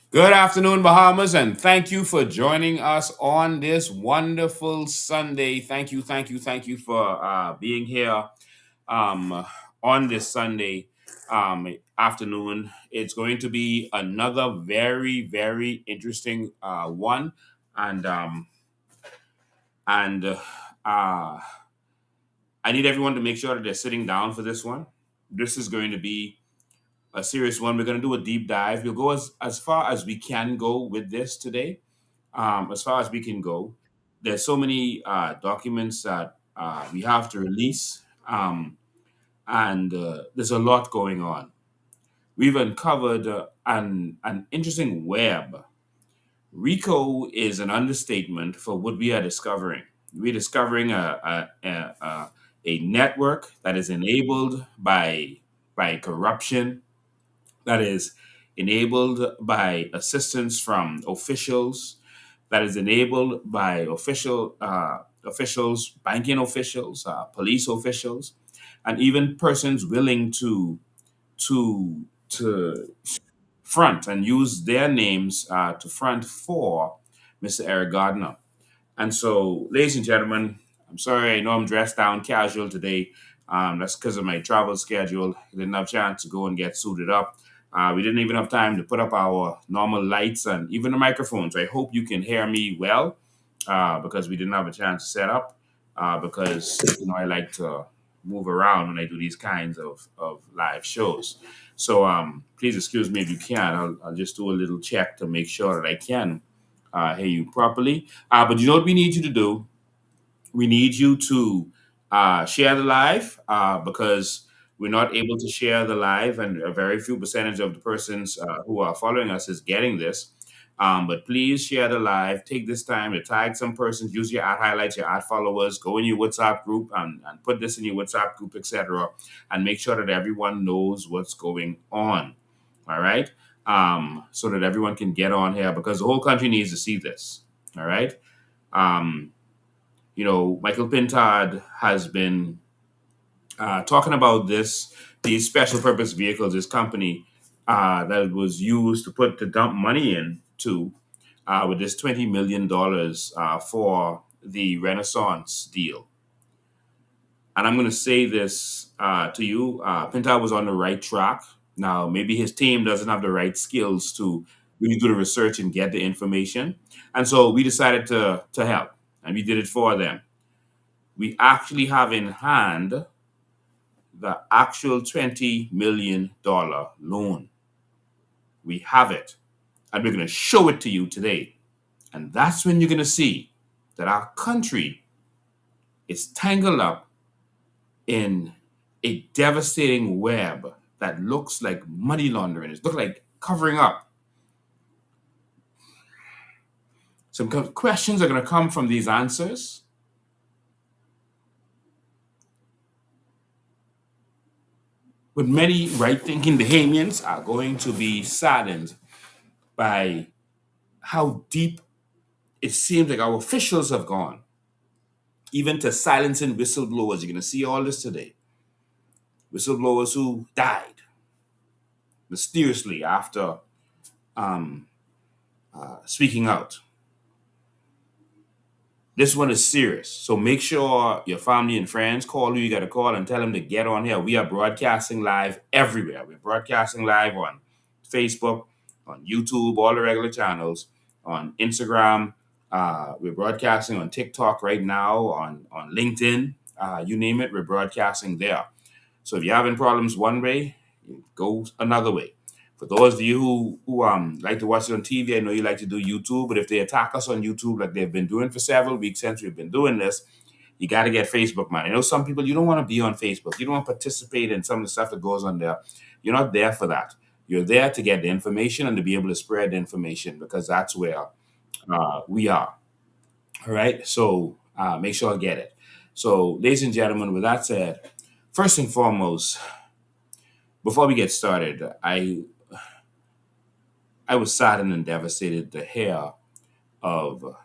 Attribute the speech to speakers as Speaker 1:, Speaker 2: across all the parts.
Speaker 1: Good afternoon, Bahamas, and thank you for joining us on this wonderful Sunday. Thank you for being here on this Sunday afternoon. It's going to be another very interesting one, and and uh, I need everyone to make sure that they're sitting down for this one. This is going to be a serious one. We're going to do a deep dive. We'll go as far as we can go with this today, as far as we can go. There's so many documents that we have to release, and there's a lot going on. We've uncovered an interesting web. RICO is an understatement for what we are discovering. We're discovering a network that is enabled by corruption, that is enabled by assistance from officials, that is enabled by officials, banking officials, police officials, and even persons willing to front and use their names to front for Mr. Eric Gardiner. And so, ladies and gentlemen, I'm sorry, I know I'm dressed down casual today. That's because of my travel schedule. I didn't have a chance to go and get suited up. We didn't even have time to put up our normal lights and even the microphones. I hope you can hear me well because we didn't have a chance to set up because I like to move around when I do these kinds of live shows. So please excuse me if you can. I'll just do a little check to make sure that I can hear you properly. But you know what we need you to do? We need you to share the live because we're not able to share the live, and a very few percentage of the persons who are following us is getting this. But please share the live. Take this time to tag some persons. Use your ad highlights, your ad followers. Go in your WhatsApp group and put this in your WhatsApp group, etc. And make sure that everyone knows what's going on. All right, so that everyone can get on here because the whole country needs to see this. All right. Um, Michael Pintard has been talking about these special purpose vehicles, this company that was used to dump money into with this $20 million for the Renaissance deal. And I'm going to say this to you: Pintard was on the right track. Now, maybe his team doesn't have the right skills to really do the research and get the information, and so we decided to help, and we did it for them. We actually have in hand the actual $20 million loan. We have it, and we're going to show it to you today. And that's when you're going to see that our country is tangled up in a devastating web that looks like money laundering. It looks like covering up. Some questions are going to come from these answers, but many right thinking Bahamians are going to be saddened by how deep it seems like our officials have gone, even to silencing whistleblowers. You're going to see all this today. Whistleblowers who died mysteriously after um, speaking out. This one is serious. So make sure your family and friends call who you got to call and tell them to get on here. We are broadcasting live everywhere. We're broadcasting live on Facebook, on YouTube, all the regular channels, on Instagram. We're broadcasting on TikTok right now, on LinkedIn. You name it, we're broadcasting there. So if you're having problems one way, go another way. For those of you who like to watch it on TV, I know you like to do YouTube, but if they attack us on YouTube like they've been doing for several weeks since we've been doing this, you got to get Facebook, man. I know some people, you don't want to be on Facebook. You don't want to participate in some of the stuff that goes on there. You're not there for that. You're there to get the information and to be able to spread the information because that's where we are. All right. So make sure I get it. So, ladies and gentlemen, with that said, first and foremost, before we get started, I was saddened and devastated to hear of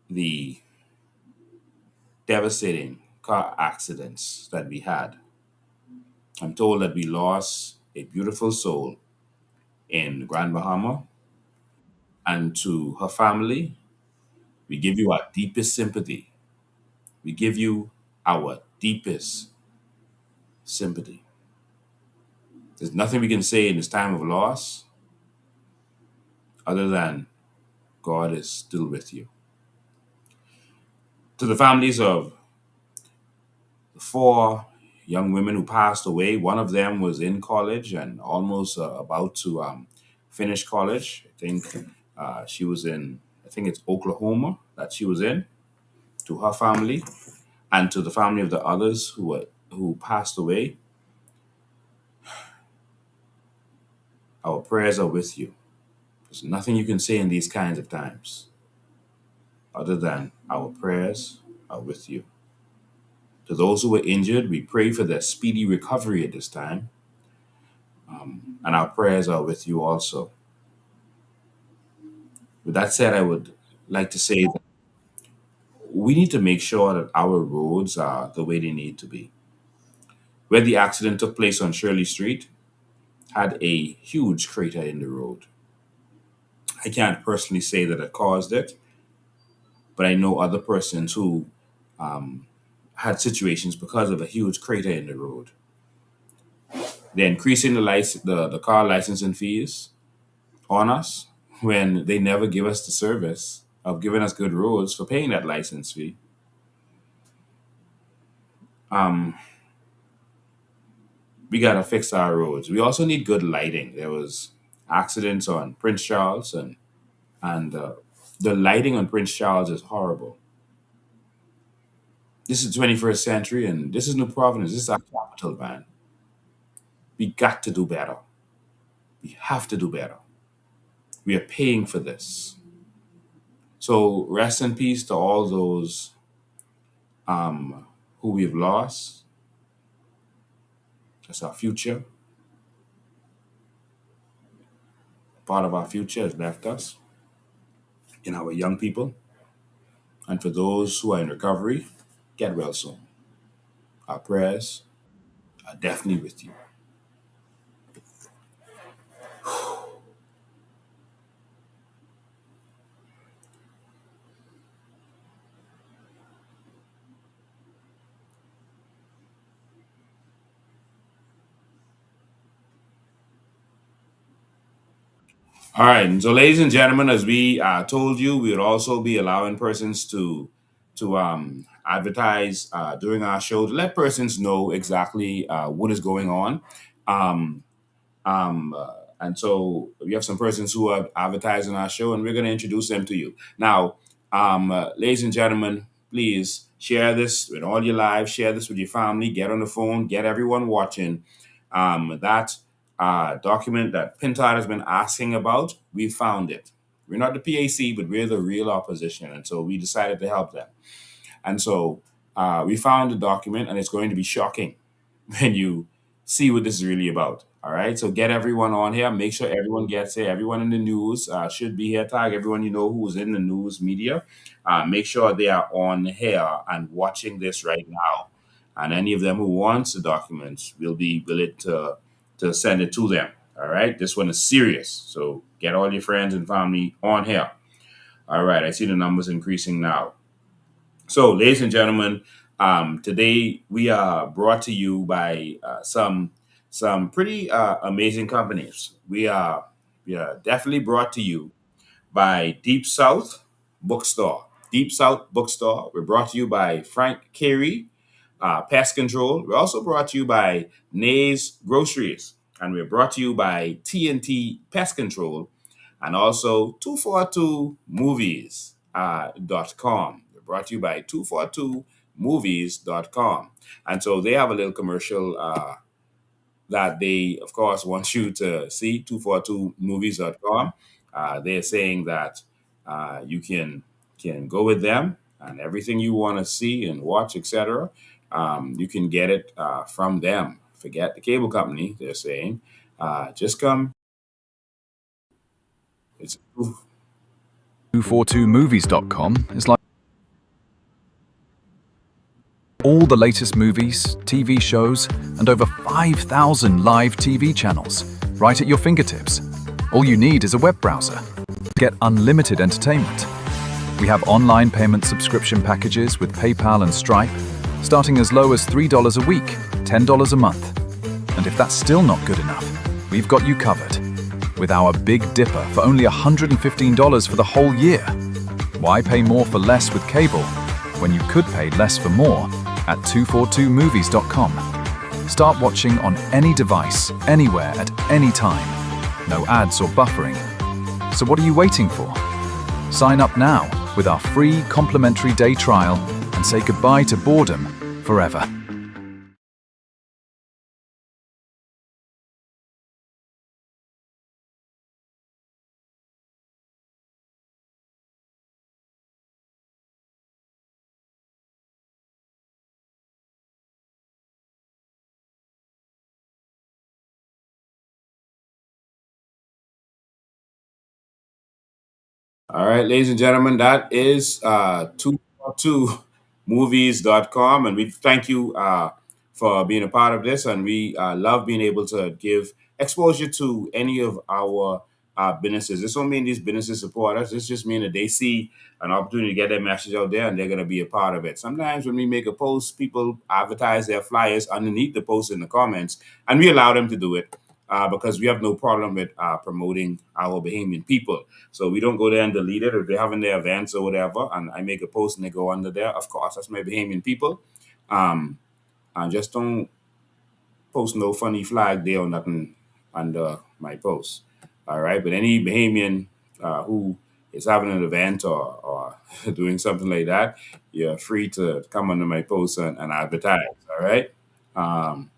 Speaker 1: the devastating car accidents that we had. I'm told that we lost a beautiful soul in Grand Bahama, and to her family, we give you our deepest sympathy. We give you our deepest sympathy. There's nothing we can say in this time of loss other than God is still with you. To the families of the four young women who passed away, one of them was in college and almost about to finish college. I think she was in, I think it's Oklahoma that she was in. To her family and to the family of the others who passed away, our prayers are with you. There's nothing you can say in these kinds of times other than our prayers are with you. To those who were injured, we pray for their speedy recovery at this time, and our prayers are with you also. With that said, I would like to say that we need to make sure that our roads are the way they need to be. Where the accident took place on Shirley Street had a huge crater in the road. I can't personally say that I caused it, but I know other persons who um, had situations because of a huge crater in the road. They're increasing the car licensing fees on us when they never give us the service of giving us good roads for paying that license fee. Um, we gotta fix our roads. We also need good lighting. There was accidents on Prince Charles, and the lighting on Prince Charles is horrible. This is 21st century, and this is New Providence. This is our capital, man. We got to do better. We have to do better. We are paying for this. So rest in peace to all those who we've lost. That's our future. Part of our future has left us in our young people. And for those who are in recovery, get well soon. Our prayers are definitely with you. All right, and so ladies and gentlemen, as we told you, we would also be allowing persons to advertise during our show to let persons know exactly what is going on. Um, and so we have some persons who are advertising our show, and we're going to introduce them to you. Now, ladies and gentlemen, please share this with all your lives, share this with your family, get on the phone, get everyone watching. That document that Pintard has been asking about, we found it. We're not the PAC, but we're the real opposition. And so we decided to help them. And so we found the document, and it's going to be shocking when you see what this is really about. All right. So get everyone on here. Make sure everyone gets here. Everyone in the news should be here. Tag everyone you know who's in the news media. Make sure they are on here and watching this right now. And any of them who wants the documents will be willing to send it to them. All right. This one is serious. So get all your friends and family on here. All right. I see the numbers increasing now. So, ladies and gentlemen, today we are brought to you by some pretty amazing companies. We are definitely brought to you by Deep South Bookstore. Deep South Bookstore. We're brought to you by Frank Carey Pest Control. We're also brought to you by Nays Groceries, and we're brought to you by TNT Pest Control, and also 242movies.com. We're brought to you by 242movies.com. And so they have a little commercial that they, of course, want you to see, 242movies.com. They're saying that you can go with them and everything you want to see and watch, etc. You can get it from them. Forget the cable company, they're saying. Just come. It's
Speaker 2: 242movies.com is like all the latest movies, TV shows, and over 5,000 live TV channels right at your fingertips. All you need is a web browser. Get unlimited entertainment. We have online payment subscription packages with PayPal and Stripe, starting as low as $3 a week, $10 a month. And if that's still not good enough, we've got you covered. With our Big Dipper for only $115 for the whole year. Why pay more for less with cable when you could pay less for more at 242movies.com? Start watching on any device, anywhere, at any time. No ads or buffering. So what are you waiting for? Sign up now with our free complimentary day trial and say goodbye to boredom forever.
Speaker 1: All right, ladies and gentlemen, that is 242movies.com. And we thank you for being a part of this. And we love being able to give exposure to any of our businesses. This don't mean these businesses support us. This just means that they see an opportunity to get their message out there and they're going to be a part of it. Sometimes when we make a post, people advertise their flyers underneath the post in the comments, and we allow them to do it because we have no problem with promoting our Bahamian people. So we don't go there and delete it if they're having their events or whatever. And I make a post and they go under there. Of course, that's my Bahamian people. Um, I just don't post no funny flag there or nothing under my post. All right. But any Bahamian who is having an event or doing something like that, you're free to come under my post and advertise. All right. Um,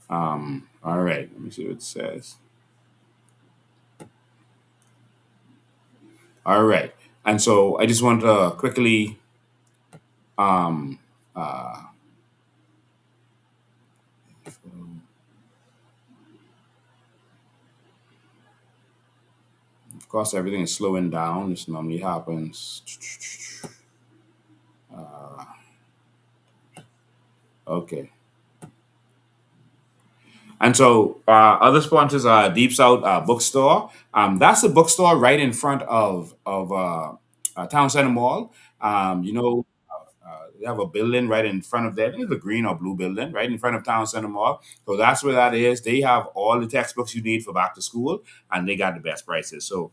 Speaker 1: all right. Let me see what it says. All right. And so I just want to quickly um, uh, of course, everything is slowing down. This normally happens. Okay. And so other sponsors are Deep South Bookstore. That's a bookstore right in front of Town Center Mall. You know, they have a building right in front of there. I think it's a green or blue building right in front of Town Center Mall. So that's where that is. They have all the textbooks you need for back to school, and they got the best prices. So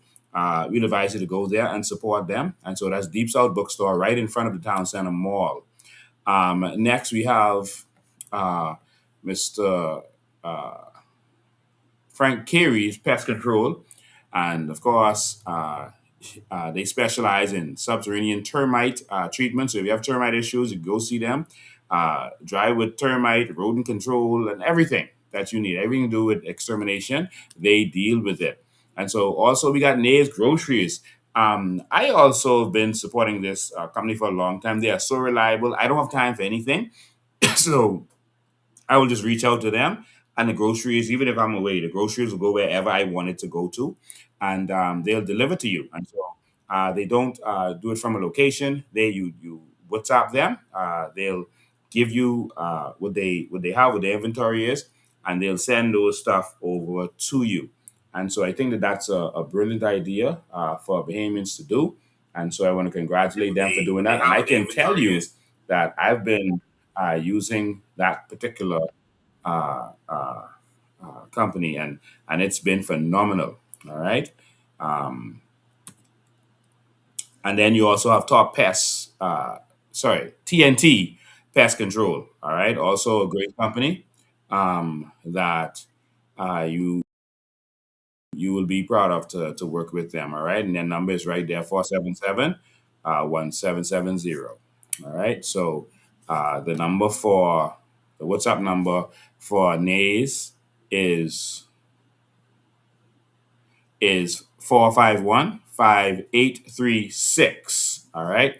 Speaker 1: we'd advise you to go there and support them. And so that's Deep South Bookstore right in front of the Town Center Mall. Next, we have uh, Mr. Frank Carey's Pest Control. And of course, they specialize in subterranean termite treatment. So if you have termite issues, you go see them. Dry with termite, rodent control, and everything that you need, everything to do with extermination, they deal with it. And so also we got Nays Groceries. I also have been supporting this company for a long time. They are so reliable. I don't have time for anything. So I will just reach out to them, and the groceries, even if I'm away, the groceries will go wherever I want it to go to, and they'll deliver to you. And so they don't do it from a location. You WhatsApp them. They'll give you what they have, what their inventory is, and they'll send those stuff over to you. And so I think that that's a brilliant idea for Bahamians to do. And so I want to congratulate them for doing that. And I can tell you that I've been using that particular uh, uh, company, and it's been phenomenal. All right, and then you also have Top Pest, TNT Pest Control. All right, also a great company that you will be proud of to work with them. All right, and their number is right there 477 1770. All right, so the number for the WhatsApp number for Nays is is 451-5836. All right.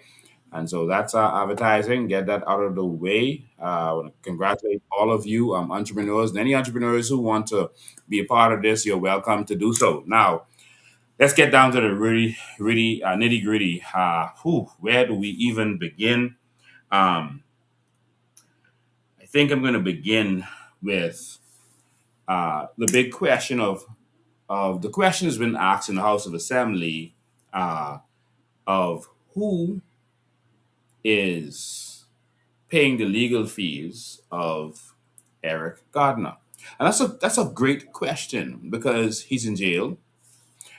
Speaker 1: And so that's our advertising. Get that out of the way. I want to congratulate all of you entrepreneurs and any entrepreneurs who want to be a part of this. You're welcome to do so. Now, let's get down to the really, really nitty gritty. Where do we even begin? Um, I think I'm going to begin with the big question of of the question has been asked in the House of Assembly uh, of who is paying the legal fees of Eric Gardner. And that's a great question because he's in jail.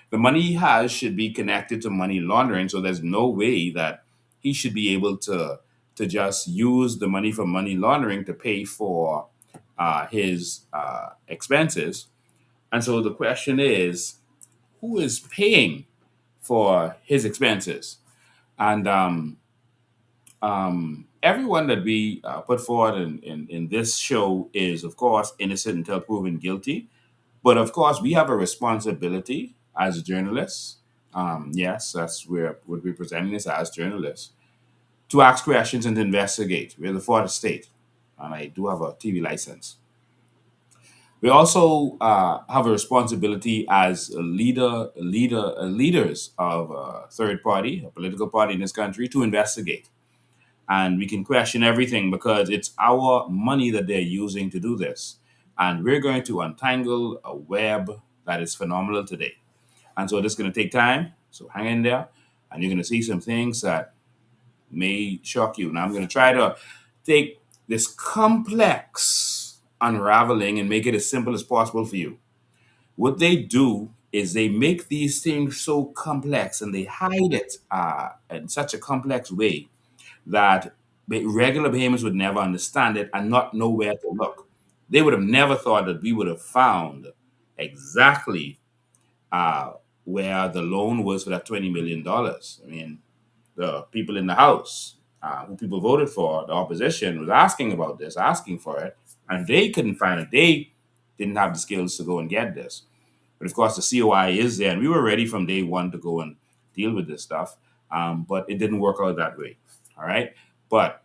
Speaker 1: The money he has should be connected to money laundering, so there's no way that he should be able to just use the money for money laundering to pay for his expenses. And so the question is, who is paying for his expenses? And everyone that we put forward in this show is, of course, innocent until proven guilty. But of course, we have a responsibility as journalists. Yes, that's where what we're presenting this as journalists to ask questions and to investigate. We're the fourth state, and I do have a TV license. We also have a responsibility as leaders of a third party, a political party in this country, to investigate. And we can question everything because it's our money that they're using to do this. And we're going to untangle a web that is phenomenal today. And so this is going to take time. So hang in there, and you're going to see some things that may shock you. Now, I'm going to try to take this complex unraveling and make it as simple as possible for you. What they do is they make these things so complex and they hide it in such a complex way that regular behemoths would never understand it and not know where to look. They would have never thought that we would have found exactly uh, where the loan was for that $20 million. I mean, the people in the House, who people voted for, the opposition was asking about this, asking for it, and they couldn't find it. They didn't have the skills to go and get this. But of course, the COI is there, and we were ready from day one to go and deal with this stuff. But it didn't work out that way. All right. But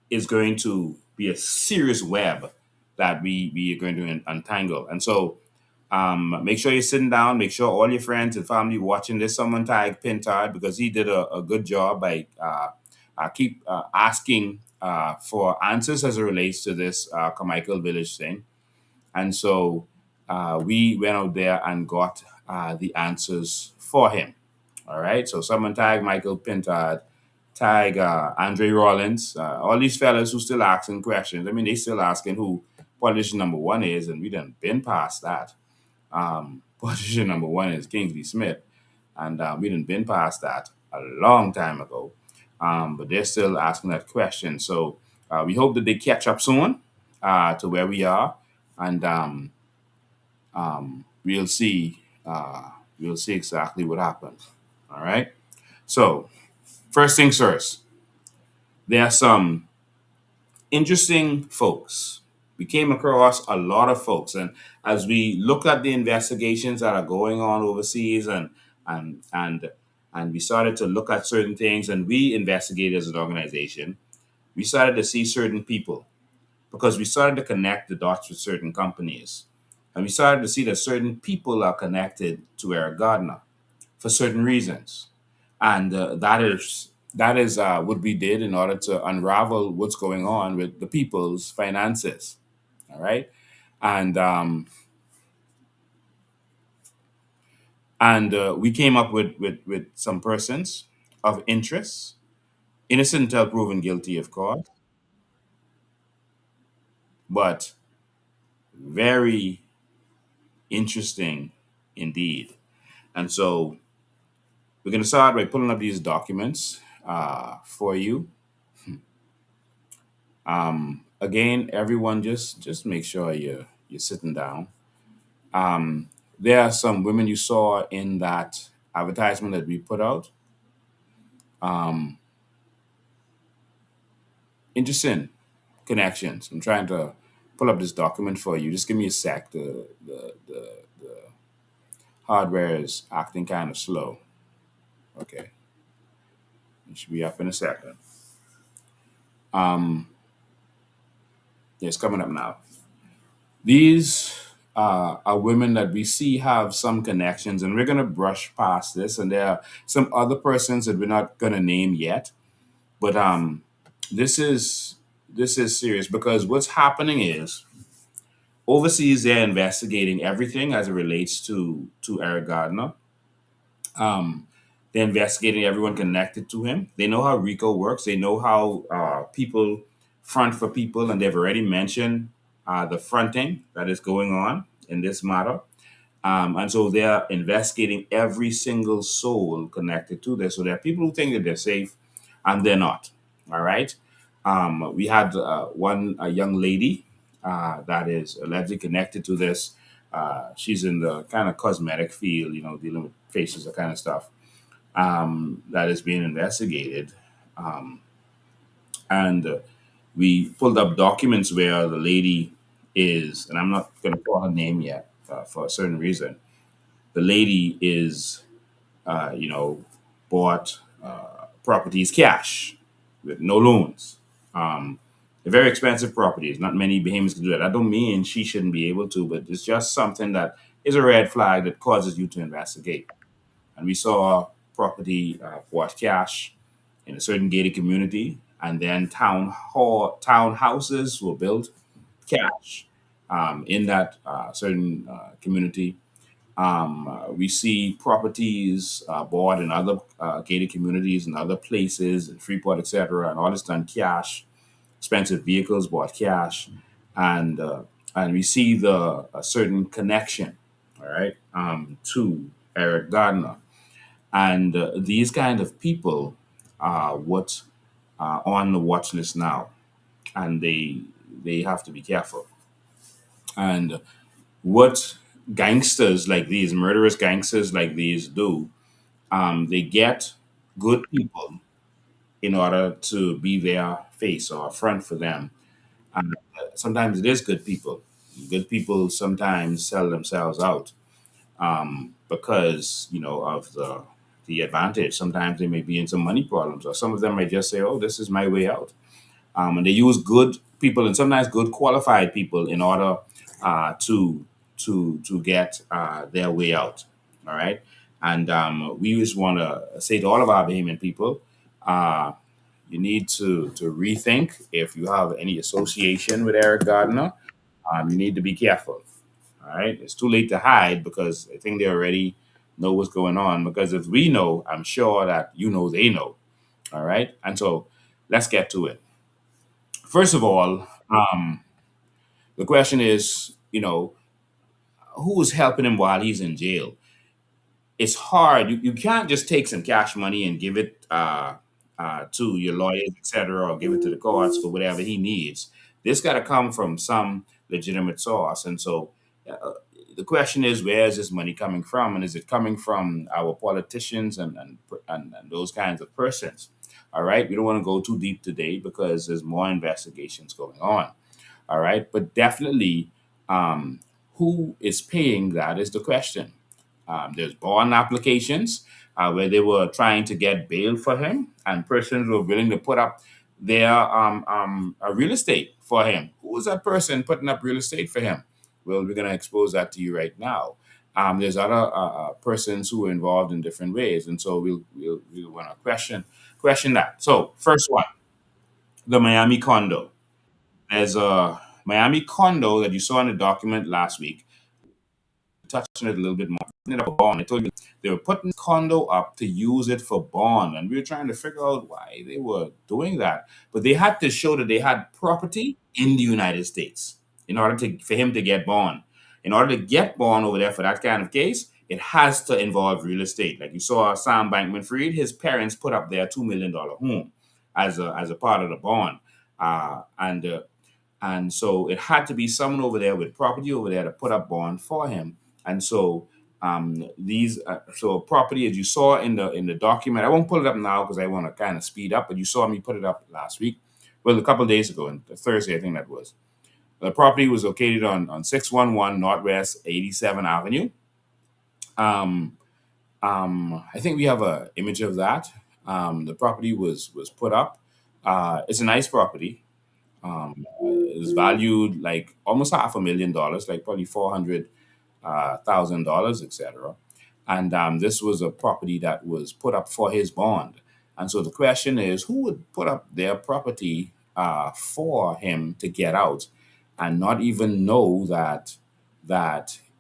Speaker 1: it's going to be a serious web that we are going to untangle. And so make sure you're sitting down. Make sure all your friends and family watching this. Someone tag Pintard because he did a good job by keep asking for answers as it relates to this Carmichael village thing. And so we went out there and got the answers for him. All right. So someone tag Michael Pintard, tag Andre Rollins, all these fellas who still asking questions. I mean, they still asking who politician number one is, and we done been past that. Politician number one is Kingsley Smith, and we done been past that a long time ago. But they're still asking that question. So we hope that they catch up soon to where we are, and we'll see. We'll see exactly what happens. All right. So first things first, there are some interesting folks. We came across a lot of folks, and as we look at the investigations that are going on overseas, and and and we started to look at certain things, and we investigated as an organization. We started to see certain people because we started to connect the dots with certain companies, and we started to see that certain people are connected to Eric Gardner for certain reasons, and that is what we did in order to unravel what's going on with the people's finances. All right, and we came up with some persons of interest, innocent until proven guilty, of course, but very interesting indeed. And so we're going to start by pulling up these documents for you. Again, everyone, just make sure you're sitting down. There are some women you saw in that advertisement that we put out. Interesting connections. I'm trying to pull up this document for you. Just give me a sec. The hardware is acting kind of slow. Okay, it should be up in a second. Um, yeah, it's coming up now. These are women that we see have some connections, and we're going to brush past this. And there are some other persons that we're not going to name yet, but this is this is serious because what's happening is Overseas, they're investigating everything as it relates to Eric Gardner. Um, they're investigating everyone connected to him. They know how RICO works. They know how people front for people, and they've already mentioned the fronting that is going on in this matter. And so they're investigating every single soul connected to this. So there are people who think that they're safe, and they're not. All right. We had a young lady that is allegedly connected to this. She's in the kind of cosmetic field, dealing with faces, that kind of stuff. That is being investigated. Um, and we pulled up documents where the lady is, and I'm not going to call her name yet for a certain reason. The lady is, bought properties cash with no loans. Um, they're very expensive properties. Not many Bahamians can do that. I don't mean she shouldn't be able to, but it's just something that is a red flag that causes you to investigate. And we saw property bought cash in a certain gated community, and then townhouses were built cash in that certain community. We see properties bought in other gated communities and other places in Freeport, etc., and all this done cash. Expensive vehicles bought cash, and and we see the a certain connection, all right, to Eric Gardner, and these kind of people are what are on the watch list now, and they have to be careful. And what gangsters like these, murderous gangsters like these do, they get good people in order to be their face or front for them. And sometimes it is good people. Good people sometimes sell themselves out because of the advantage. Sometimes they may be in some money problems, or some of them may just say, "Oh, this is my way out." And they use good people and sometimes good qualified people in order to get their way out. All right, and we just want to say to all of our Bahamian people, uh, you need to rethink if you have any association with Eric Gardner. You need to be careful. All right, it's too late to hide because I think they already know what's going on. Because if we know, I'm sure that they know. All right, and so let's get to it. First of all, the question is, who's helping him while he's in jail? It's hard. You can't just take some cash money and give it to your lawyers, etc., or give it to the courts for whatever he needs. This got to come from some legitimate source. And so the question is, where is this money coming from? And is it coming from our politicians and those kinds of persons? All right. We don't want to go too deep today because there's more investigations going on. All right. But definitely, who is paying that is the question. There's bond applications where they were trying to get bail for him, and persons were willing to put up their real estate for him. Who was that person putting up real estate for him? Well, we're going to expose that to you right now. There's other persons who were involved in different ways, and so we'll want to question that. So, first one, the Miami condo. There's a Miami condo that you saw in the document last week. Touch on it a little bit more. Putting it up for bond. I told you they were putting condo up to use it for bond, and we were trying to figure out why they were doing that. But they had to show that they had property in the United States in order for him to get bond. In order to get bond over there for that kind of case, it has to involve real estate. Like you saw Sam Bankman-Fried, his parents put up their $2 million home as a part of the bond, and so it had to be someone over there with property over there to put up bond for him. And so these so property, as you saw in the document, I won't pull it up now because I want to kind of speed up, but you saw me put it up last week. Well, a couple of days ago, on Thursday, I think that was. The property was located on 611 Northwest 87 Avenue. Um, I think we have a image of that. The property was put up. It's a nice property. Is valued like almost $500,000, like probably $400,000, etc. And this was a property that was put up for his bond. And so the question is, who would put up their property for him to get out? and not even know that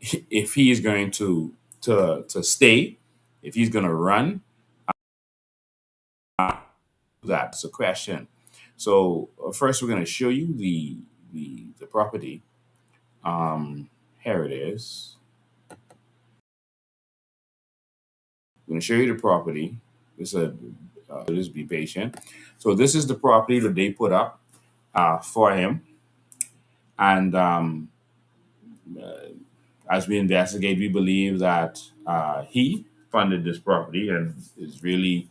Speaker 1: if he is going to stay, if he's going to run, that's a question. So first, we're going to show you the property. Here it is. I'm going to show you the property. This just be patient. So this is the property that they put up for him, and as we investigate, we believe that he funded this property and is really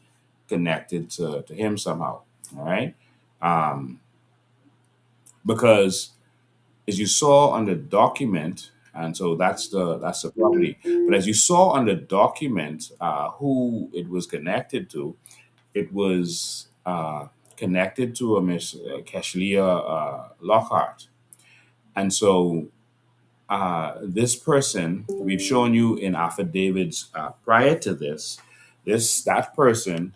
Speaker 1: connected to him somehow. All right, um, because as you saw on the document, and so that's the property. But as you saw on the document, who it was connected to, it was connected to a Miss Cashlia Lockhart, and so this person we've shown you in affidavits prior to this. That person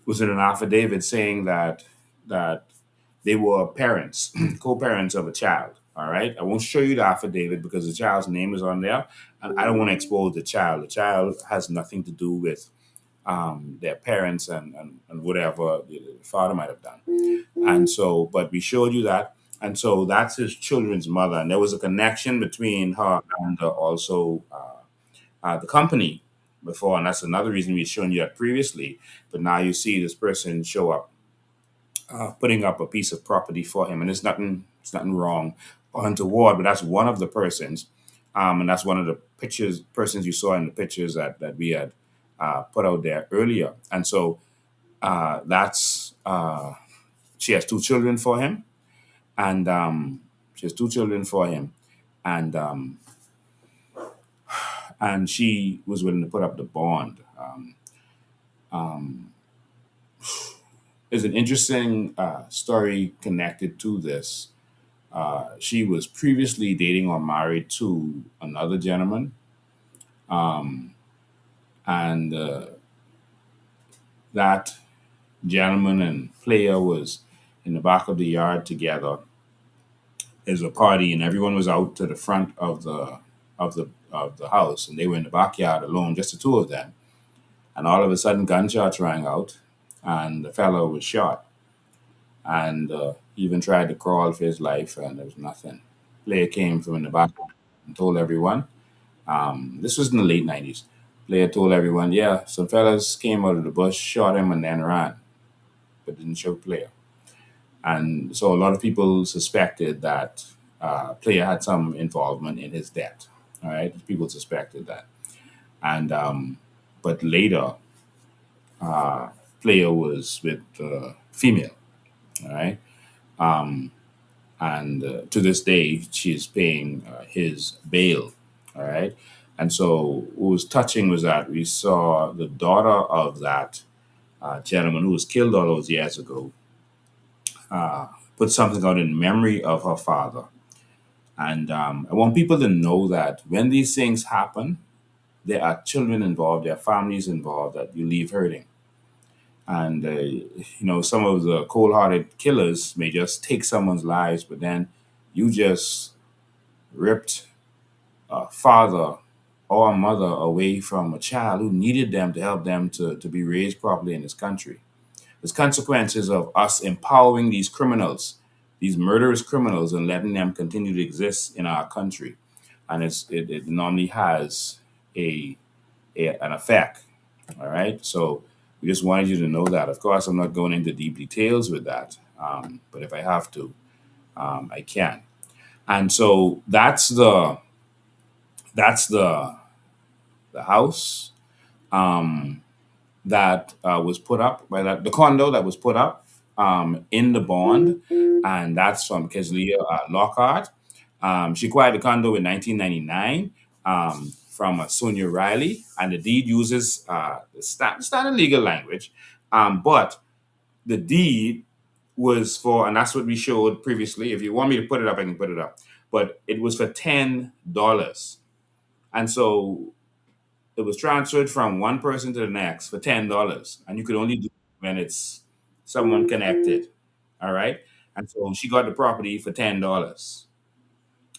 Speaker 1: was in an affidavit saying that they were parents, co-parents of a child. All right. I won't show you the affidavit because the child's name is on there, and I don't want to expose the child. The child has nothing to do with their parents and whatever the father might have done. And so, but we showed you that. And so that's his children's mother. And there was a connection between her and also the company before. And that's another reason we've shown you that previously. But now you see this person show up putting up a piece of property for him, and it's nothing wrong or untoward. But that's one of the persons, and that's one of the persons you saw in the pictures that we had put out there earlier. And so that's she has two children for him, and she has two children for him, and and she was willing to put up the bond. There's an interesting story connected to this. She was previously dating or married to another gentleman, and that gentleman and player was in the back of the yard together. There's a party, and everyone was out to the front of the house, and they were in the backyard alone, just the two of them. And all of a sudden, gunshots rang out, and the fellow was shot. And he even tried to crawl for his life, and there was nothing. Player came from in the back and told everyone. This was in the late 90s. Player told everyone, yeah, some fellas came out of the bush, shot him, and then ran, but didn't show Player. And so a lot of people suspected that Player had some involvement in his death. All right, people suspected that. And but later, Player was with female. All right, and to this day, she's paying his bail. All right, and so what was touching was that we saw the daughter of that gentleman who was killed all those years ago put something out in memory of her father. And I want people to know that when these things happen, there are children involved, there are families involved that you leave hurting. And, some of the cold hearted killers may just take someone's lives, but then you just ripped a father or a mother away from a child who needed them to help them to be raised properly in this country. There's consequences of us empowering these criminals, these murderous criminals, and letting them continue to exist in our country. And it normally has an effect. All right. So we just wanted you to know that. Of course, I'm not going into deep details with that, but if I have to, I can. And so that's the house that was put up by the condo that was put up in the bond, and that's from Keslia Lockhart. She acquired the condo in 1999 from Sonia Riley, and the deed uses the standard legal language, but the deed was for, and that's what we showed previously. If you want me to put it up, I can put it up, but it was for $10, and so it was transferred from one person to the next for $10, and you could only do it when it's someone connected. All right. And so she got the property for $10.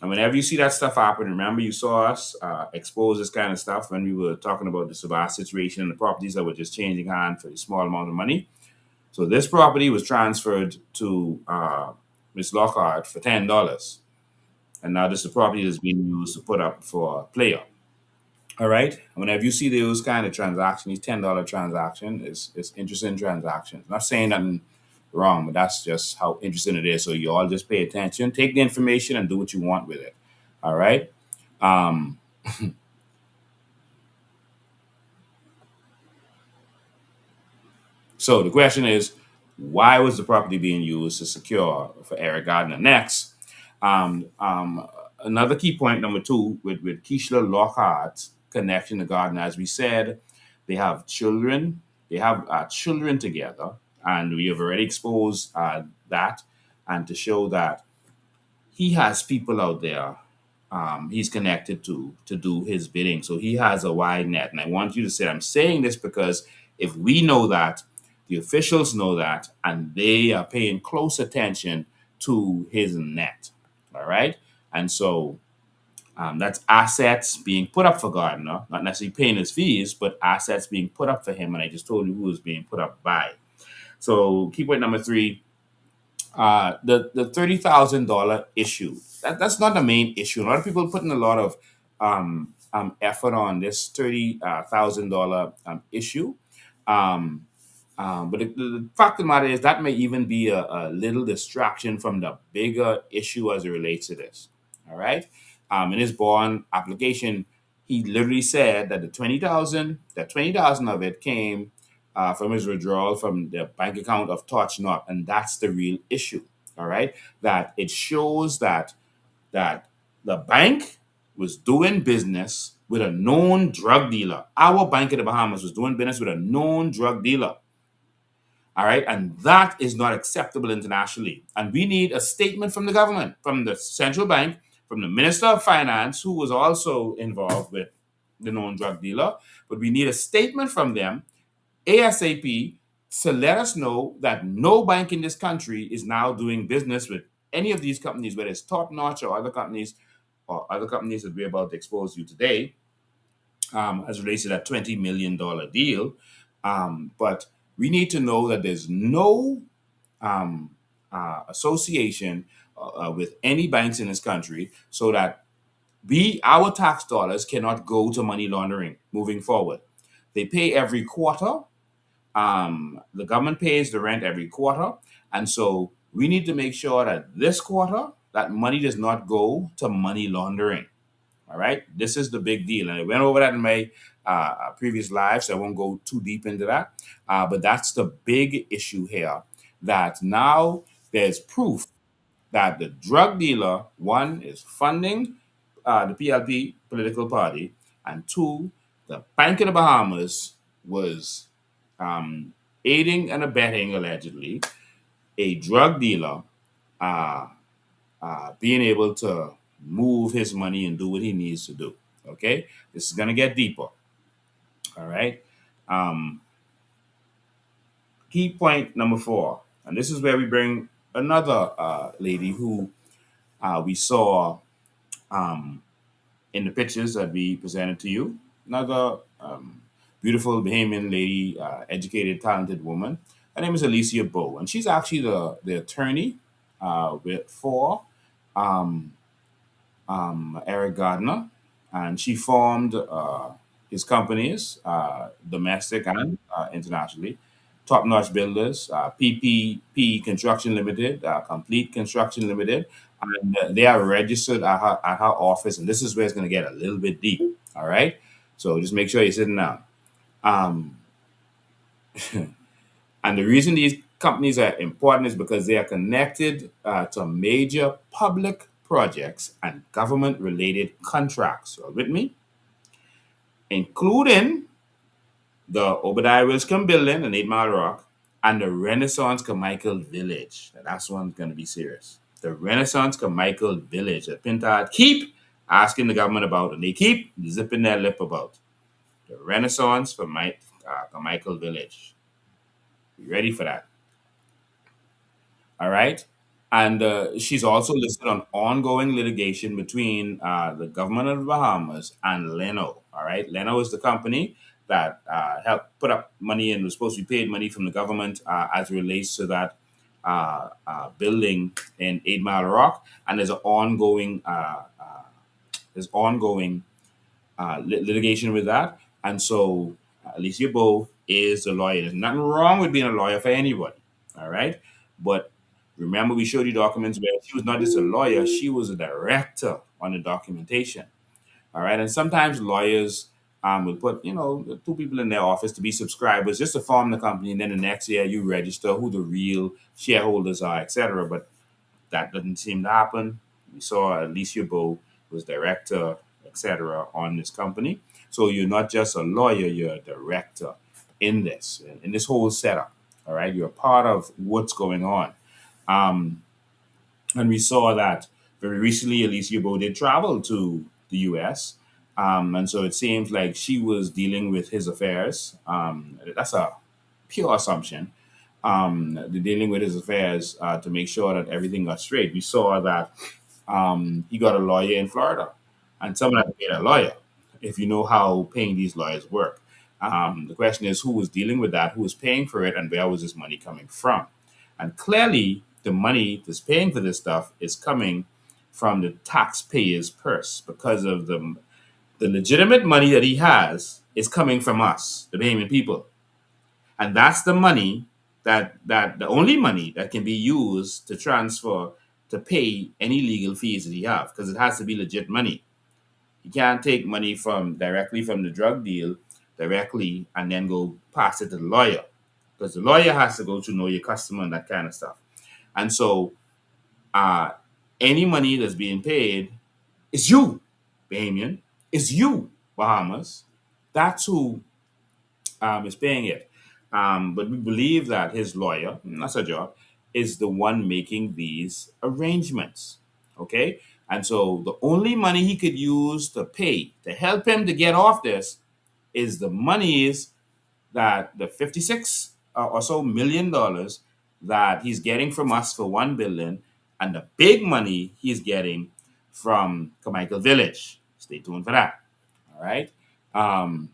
Speaker 1: And whenever you see that stuff happen, remember you saw us expose this kind of stuff when we were talking about the Savas situation and the properties that were just changing hands for a small amount of money. So this property was transferred to Miss Lockhart for $10. And now this is the property that's being used to put up for a player. All right. Whenever you see those kind of transactions, these $10 transaction is interesting transactions. Not saying nothing wrong, but that's just how interesting it is. So you all just pay attention, take the information, and do what you want with it. All right. Um, so the question is, why was the property being used to secure for Eric Gardner? Next, um, um, another key point number two with Keishla Lockhart's connection to Gardner, as we said, they have children. They have children together, and we have already exposed that, and to show that he has people out there he's connected to do his bidding. So he has a wide net. And I want you to say, I'm saying this because if we know that, the officials know that, and they are paying close attention to his net. All right. And so that's assets being put up for Gardner, not necessarily paying his fees, but assets being put up for him. And I just told you who is being put up by. So key point number three, the $30,000 issue. That's not the main issue. A lot of people putting a lot of effort on this $30,000 issue. Um, but the fact of the matter is that may even be a little distraction from the bigger issue as it relates to this. All right. In his bond application, he literally said that the 20,000 of it came from his withdrawal from the bank account of Touch Not, and that's the real issue. All right, that it shows that the bank was doing business with a known drug dealer. Our bank in the Bahamas was doing business with a known drug dealer. All right, and that is not acceptable internationally. And we need a statement from the government, from the central bank, from the Minister of Finance, who was also involved with the known drug dealer. But we need a statement from them ASAP to let us know that no bank in this country is now doing business with any of these companies, whether it's Top Notch or other companies that we're about to expose you today, as it relates to that $20 million deal. But we need to know that there's no um, association with any banks in this country so that our tax dollars cannot go to money laundering moving forward. They pay every quarter. The government pays the rent every quarter. And so we need to make sure that this quarter, that money does not go to money laundering. All right. This is the big deal. And I went over that in my previous live, so I won't go too deep into that. But that's the big issue here, that now there's proof that the drug dealer, one, is funding the PLP political party, and two, the Bank of the Bahamas was um, aiding and abetting, allegedly, a drug dealer uh, being able to move his money and do what he needs to do. Okay, this is going to get deeper. All right. Um, Key point number four, and this is where we bring another lady who we saw um, in the pictures that we presented to you. Another beautiful Bahamian lady, educated, talented woman. Her name is Alicia Bow, and she's actually the attorney for um, Eric Gardner, and she formed his companies, domestic and internationally. Top Notch Builders, PPP Construction Limited, Complete Construction Limited, and they are registered at her office. And this is where it's going to get a little bit deep. All right, so just make sure you're sitting down. Um, and the reason these companies are important is because they are connected to major public projects and government related contracts. So with me, including the Obadiah Wilson building in 8 Mile Rock and the Renaissance Carmichael Village. Now, that's one's going to be serious. The Renaissance Carmichael Village that Pintard keep asking the government about, and they keep zipping their lip about. The Renaissance Carmichael Village. You ready for that? All right. And she's also listed on ongoing litigation between the government of the Bahamas and Leno. All right. Leno is the company that helped put up money and was supposed to be paid money from the government as it relates to that building in 8 Mile Rock. And there's ongoing litigation with that. And so Alicia Bowe is a lawyer. There's nothing wrong with being a lawyer for anybody. All right. But remember, we showed you documents where she was not just a lawyer, she was a director on the documentation. All right. And sometimes lawyers will put, the two people in their office to be subscribers just to form the company. And then the next year you register who the real shareholders are, etc. But that doesn't seem to happen. We saw Alicia Bowe was director, etc., on this company. So you're not just a lawyer, you're a director in this whole setup. All right, you're a part of what's going on. Um, and we saw that very recently, Alicia Bowe did travel to the U.S. And so it seems like she was dealing with his affairs. That's a pure assumption, dealing with his affairs to make sure that everything got straight. We saw that he got a lawyer in Florida, and someone had to pay that lawyer. If you know how paying these lawyers work, the question is who was dealing with that, who was paying for it, and where was this money coming from? And clearly, the money that's paying for this stuff is coming from the taxpayer's purse because of the legitimate money that he has is coming from us, the Bahamian people. And that's the money that the only money that can be used to transfer to pay any legal fees that he have because it has to be legit money. You can't take money from directly from the drug deal directly and then go pass it to the lawyer because the lawyer has to go to know your customer and that kind of stuff. And so uh, any money that's being paid is you, Bahamian, is you, Bahamas. That's who is paying it. But we believe that his lawyer, that's a job, is the one making these arrangements. Okay? And so the only money he could use to pay to help him to get off this is the monies that the 56 or so $1 million that he's getting from us for 1 billion and the big money he's getting from Carmichael Village. Stay tuned for that. All right. Um,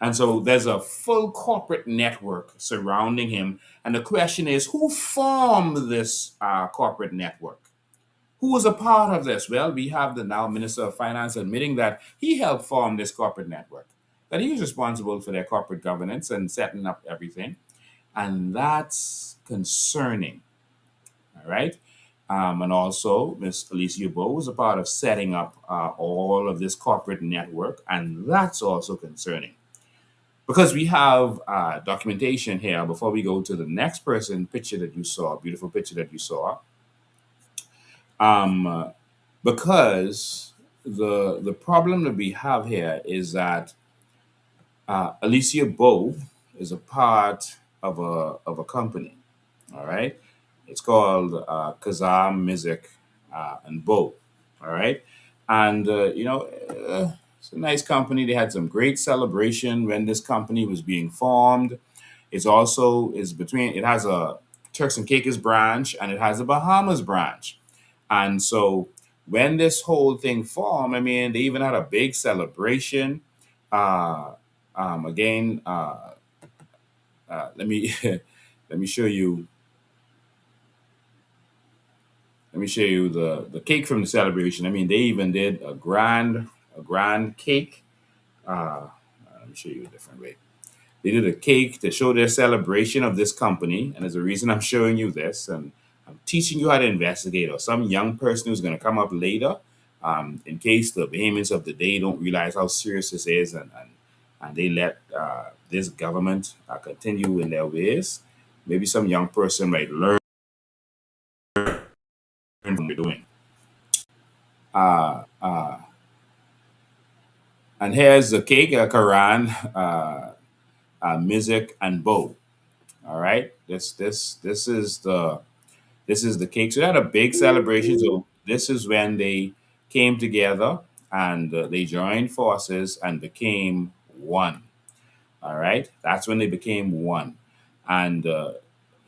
Speaker 1: And so there's a full corporate network surrounding him. And the question is who formed this corporate network? Who was a part of this? Well, we have the now Minister of Finance admitting that he helped form this corporate network, that he was responsible for their corporate governance and setting up everything. And that's concerning. All right. And also, Miss Alicia Bowe was a part of setting up all of this corporate network, and that's also concerning because we have documentation here before we go to the next person picture that you saw, beautiful picture that you saw. Um, because the problem that we have here is that Alicia Bowe is a part of a company. All right, it's called Kazam Music and Bowe. All right, and it's a nice company. They had some great celebration when this company was being formed. It's also is between it has a Turks and Caicos branch and it has a Bahamas branch. And so when this whole thing formed, I mean, they even had a big celebration. Uh, again, let me let me show you let me show you the cake from the celebration. I mean, they even did a grand cake. Let me show you a different way. They did a cake to show their celebration of this company, and there's a reason I'm showing you this, and I'm teaching you how to investigate, or some young person who's going to come up later, in case the Bahamians of the day don't realize how serious this is, and they let this government continue in their ways. Maybe some young person might learn from what we're doing. Uh, uh, and here's the cake, Quran, music, and bow. All right, this is the cake. So they had a big celebration. So this is when they came together and they joined forces and became one. All right, that's when they became one. And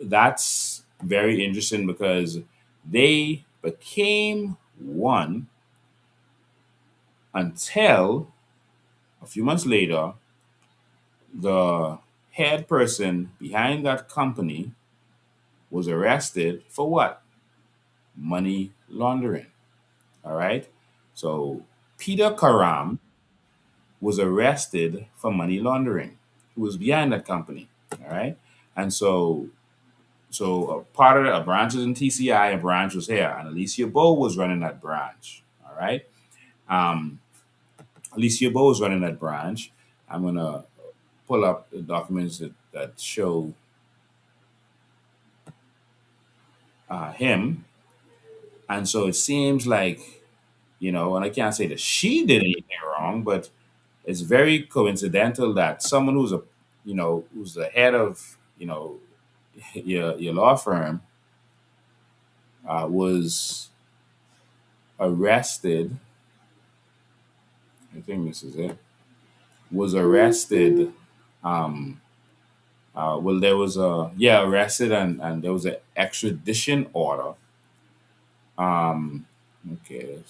Speaker 1: that's very interesting because they became one until a few months later, the head person behind that company was arrested for what? Money laundering. All right. So Peter Karam was arrested for money laundering. Who was behind that company. All right. And so a part of a branch was in TCI, a branch was here, and Alicia Bowe was running that branch. All right. Um, Alicia Bowe was running that branch. I'm gonna pull up the documents that show him, and so it seems like, and I can't say that she did anything wrong, but it's very coincidental that someone who's the head of your law firm was arrested. I think this is it. Was arrested. Well, there was arrested, and there was an extradition order. Okay,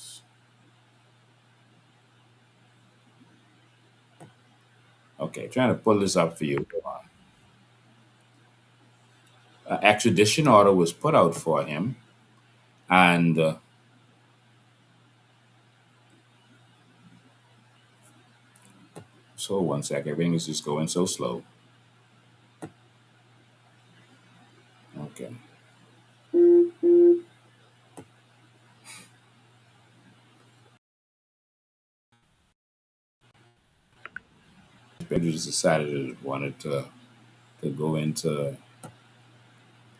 Speaker 1: okay, trying to pull this up for you. Extradition order was put out for him, and so one sec, everything is just going so slow. Okay. I just decided it wanted to go into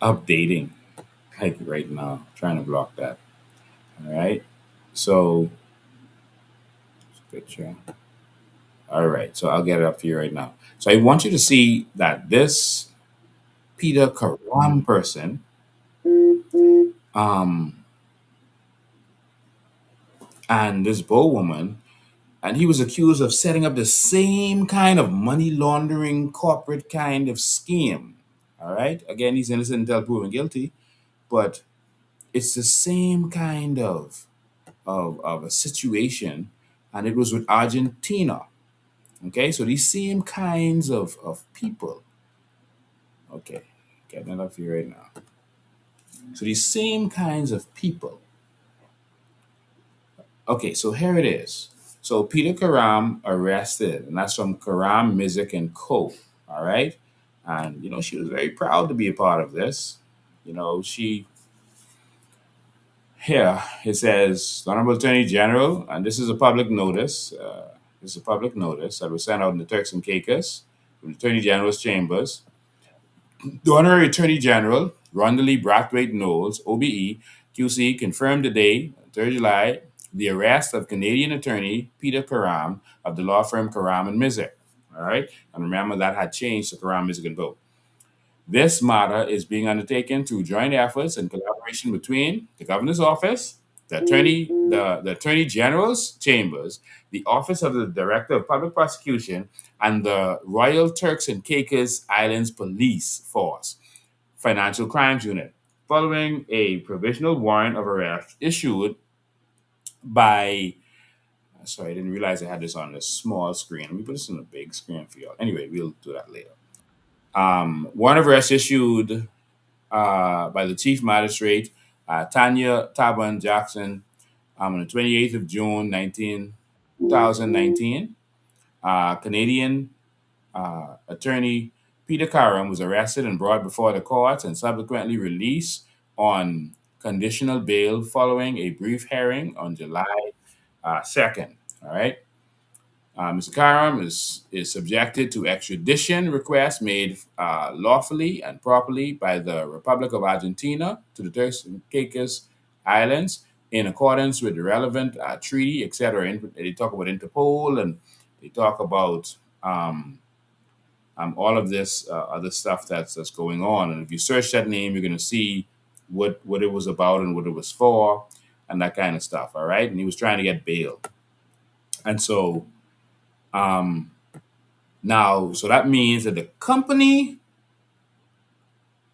Speaker 1: updating, like right now, trying to block that. All right. So, picture. All right. So I'll get it up for you right now. So I want you to see that this Peter Karam person, um, and this Bow woman, and he was accused of setting up the same kind of money laundering corporate kind of scheme. All right. Again, he's innocent until proven guilty, but it's the same kind of a situation, and it was with Argentina. Okay, so these same kinds of people. Okay, getting it up here right now. So these same kinds of people. Okay, so here it is. So Peter Karam arrested, and that's from Karam Music and Co. All right, and she was very proud to be a part of this. She Here it says, the Honorable Attorney General, and this is a public notice. This is a public notice that was sent out in the Turks and Caicos from the Attorney General's chambers. The Honorary Attorney General, Rondalee Brathwaite Knowles, OBE, QC, confirmed today, 3rd July, the arrest of Canadian attorney Peter Karam of the law firm Karam and Mizik. All right, and remember that had changed to Karam Mizik and Vote. This matter is being undertaken through joint efforts and collaboration between the Governor's Office, the Attorney General's Chambers, the Office of the Director of Public Prosecution, and the Royal Turks and Caicos Islands Police Force Financial Crimes Unit, following a provisional warrant of arrest issued by. Sorry, I didn't realize I had this on a small screen. Let me put this on a big screen for y'all. Anyway, we'll do that later. Warrant of arrest issued by the Chief Magistrate, Tanya Taban Jackson, on the 28th of June, 2019. Canadian attorney Peter Karam was arrested and brought before the courts and subsequently released on conditional bail following a brief hearing on July 2nd. All right. Mr. Karam is subjected to extradition requests made lawfully and properly by the Republic of Argentina to the Turks and Caicos Islands in accordance with the relevant treaty, etc. They talk about Interpol, and they talk about all of this other stuff that's going on. And if you search that name, you're going to see what it was about and what it was for and that kind of stuff. All right. And he was trying to get bail. And so now, so that means that the company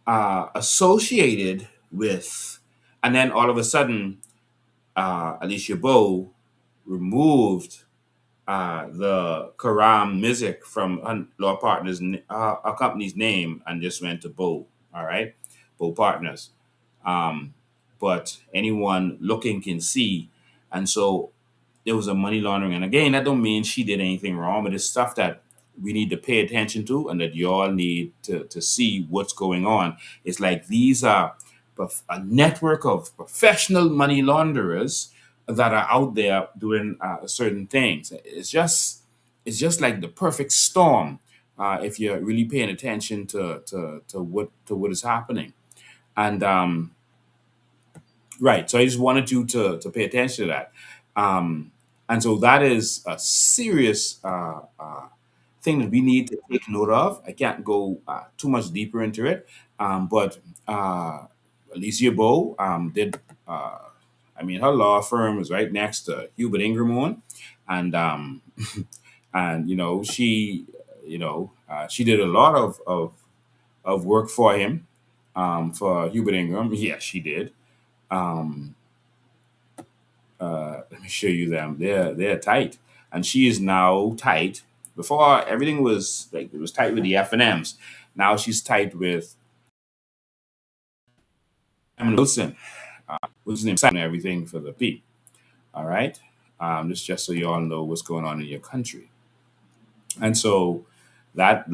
Speaker 1: associated with, and then all of a sudden, Alicia Bow removed the Karam music from law partners, a company's name, and just went to Bow. All right, Bow Partners. Um, but anyone looking can see, and so there was a money laundering. And again, that don't mean she did anything wrong, but it's stuff that we need to pay attention to, and that y'all need to see what's going on. It's like these are a network of professional money launderers that are out there doing certain things. It's just like the perfect storm if you're really paying attention to what is happening. And right, so I just wanted you to pay attention to that. And so that is a serious thing that we need to take note of. I can't go too much deeper into it, but Alicia Bow did. I mean, her law firm is right next to Hubert Ingram on, and and she did a lot of work for him, for Hubert Ingram. Yes, she did. Um, Let me show you them. They're tight, and she is now tight. Before everything was like it was tight with the F and M's. Now she's tight with Wilson. What's his name? Signing everything for the P. All right. Just so you all know what's going on in your country. And so that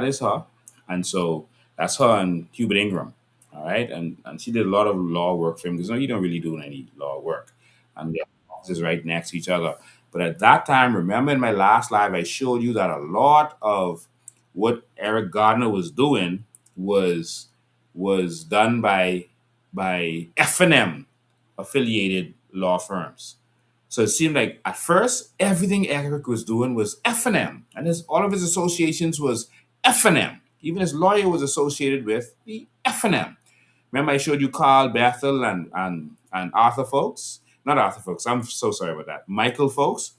Speaker 1: is her. And so that's her and Hubert Ingram. All right. And she did a lot of law work for him because no, you don't really do any law work. And the offices right next to each other. But at that time, remember in my last live, I showed you that a lot of what Eric Gardiner was doing was done by F&M affiliated law firms. So it seemed like at first everything Eric was doing was F&M, and all of his associations was F&M. Even his lawyer was associated with the F&M. Remember, I showed you Carl Bethel and Arthur Folks, not Arthur Folks. I'm so sorry about that. Michael Folks,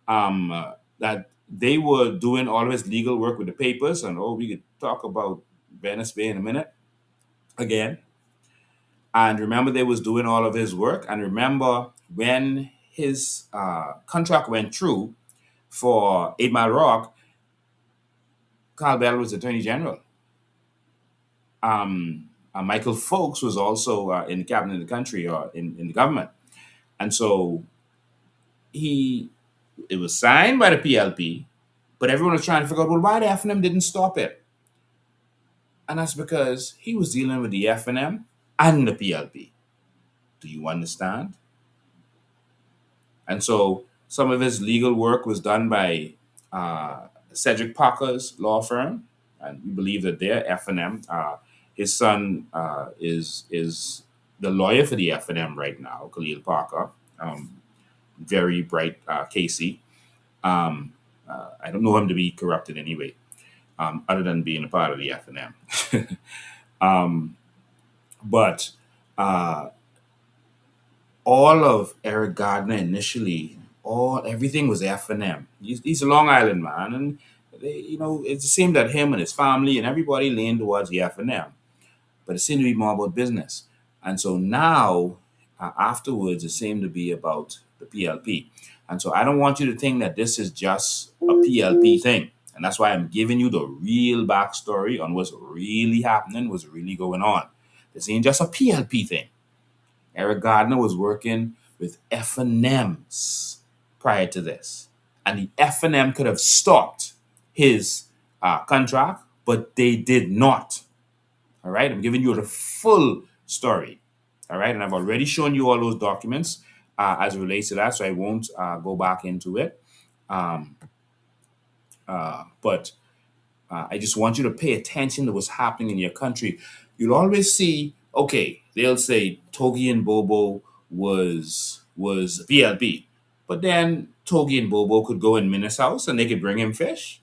Speaker 1: that they were doing all of his legal work with the papers, and we could talk about Venice Bay in a minute again. And remember, they was doing all of his work. And remember, when his contract went through for 8 Mile Rock, Carl Bell was Attorney General. Michael Folks was also in the cabinet of the country or in the government. And so it was signed by the PLP, but everyone was trying to figure out, well, why the F&M didn't stop it? And that's because he was dealing with the F&M and the PLP. Do you understand? And so some of his legal work was done by Cedric Parker's law firm, and we believe that they're F&M. His son is the lawyer for the F&M right now, Khalil Parker. Very bright Casey. I don't know him to be corrupted anyway, other than being a part of the F&M. But all of Eric Gardiner initially, everything was F&M. He's a Long Island man, and it seemed that him and his family and everybody leaned towards the F&M, but it seemed to be more about business. And so now, afterwards, it seemed to be about the PLP. And so I don't want you to think that this is just a PLP thing. And that's why I'm giving you the real backstory on what's really happening, what's really going on. This ain't just a PLP thing. Eric Gardiner was working with F&Ms prior to this. And the F&M could have stopped his contract, but they did not. All right? I'm giving you the full story. All right? And I've already shown you all those documents as it relates to that, so I won't go back into it. But I just want you to pay attention to what's happening in your country. You'll always see, okay, they'll say Togi and Bobo was PLP. But then Togi and Bobo could go in Minna's house and they could bring him fish.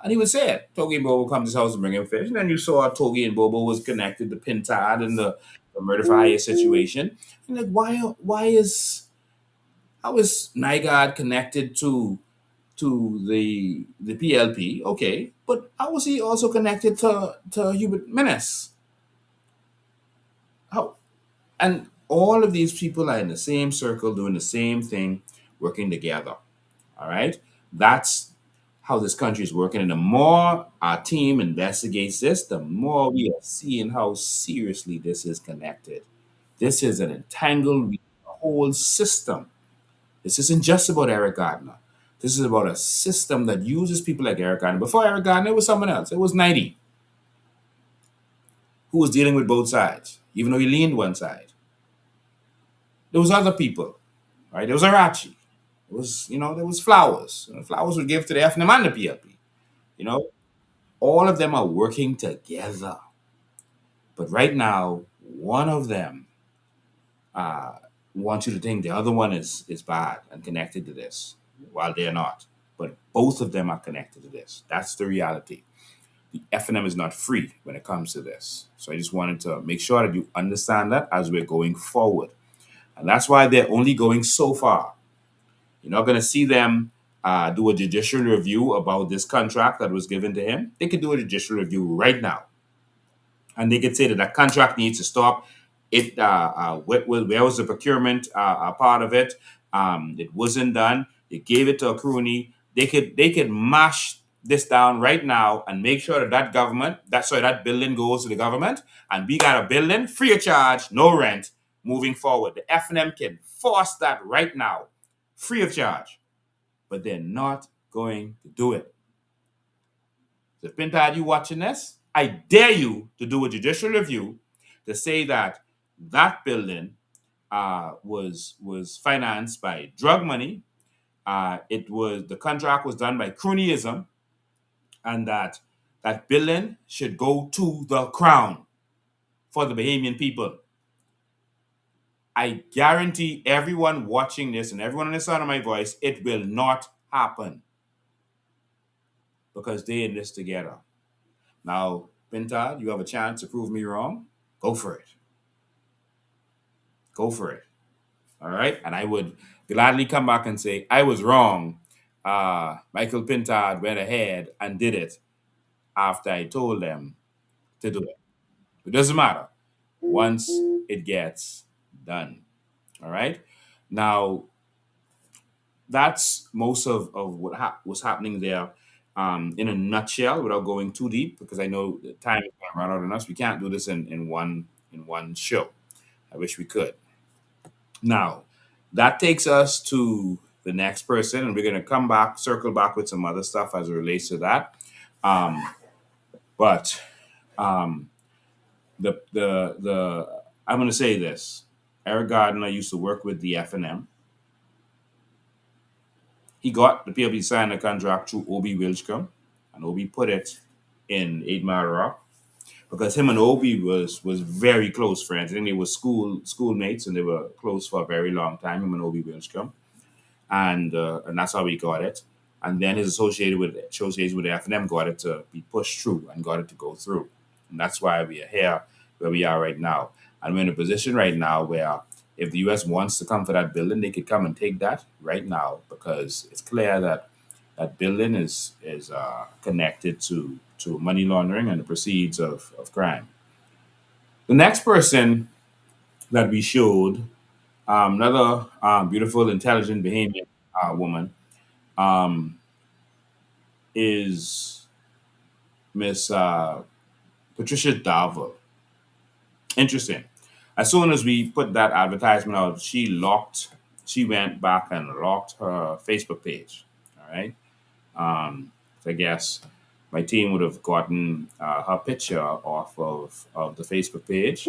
Speaker 1: And he would say it. Togi and Bobo come to his house and bring him fish. And then you saw Togi and Bobo was connected to Pintad and the murder for hire situation. And like, how is Nygard connected to the PLP? Okay, but how was he also connected to Hubert Menace? And all of these people are in the same circle doing the same thing, working together. All right. That's how this country is working. And the more our team investigates this, the more we are seeing how seriously this is connected. This is an entangled whole system. This isn't just about Eric Gardner. This is about a system that uses people like Eric Gardner. Before Eric Gardner, it was someone else. It was 90 who was dealing with both sides, even though he leaned one side. There was other people, right? There was Arachi. There was Flowers. Flowers would give to the FNM and the PLP. You know, all of them are working together. But right now, one of them uh, wants you to think the other one is bad and connected to this, while they're not. But both of them are connected to this. That's the reality. The FNM is not free when it comes to this. So I just wanted to make sure that you understand that as we're going forward. And that's why they're only going so far. You're not going to see them do a judicial review about this contract that was given to him. They could do a judicial review right now, and they could say that that contract needs to stop. Where was the procurement part of it? It wasn't done. They gave it to a crony. They could mash this down right now and make sure that that building goes to the government, and we got a building free of charge, no rent, moving forward. The FNM can force that right now, free of charge, but they're not going to do it. So, Pintad, you watching this? I dare you to do a judicial review to say that that building was financed by drug money. The contract was done by cronyism, and that building should go to the crown for the Bahamian people. I guarantee everyone watching this and everyone on the sound of my voice, it will not happen because they in this together. Now, Pintad, you have a chance to prove me wrong. Go for it. Go for it. All right. And I would gladly come back and say, I was wrong. Michael Pintard went ahead and did it after I told them to do it. It doesn't matter once it gets done. All right. Now, that's most of what was happening there in a nutshell without going too deep, because I know the time is going to run out on us. We can't do this in one show. I wish we could. Now, that takes us to the next person, and we're going to circle back with some other stuff as it relates to that. Um, but the I'm going to say this: Eric Gardner used to work with the FNM. He got the PLP signed a contract through Obi Wilchcombe, and Obi put it in 8 Mile Rock because him and Obi was very close friends. I think they were schoolmates, and they were close for a very long time. Him and Obi Wilchcombe, and that's how he got it. And then his association with the FNM got it to be pushed through and got it to go through, and that's why we are here where we are right now. And we're in a position right now where if the U.S. wants to come for that building, they could come and take that right now because it's clear that that building is connected to money laundering and the proceeds of crime. The next person that we showed, another beautiful, intelligent Bahamian woman, um, is Miss Patricia Darville. Interesting. As soon as we put that advertisement out, she went back and locked her Facebook page. All right. So I guess my team would have gotten her picture off of the Facebook page,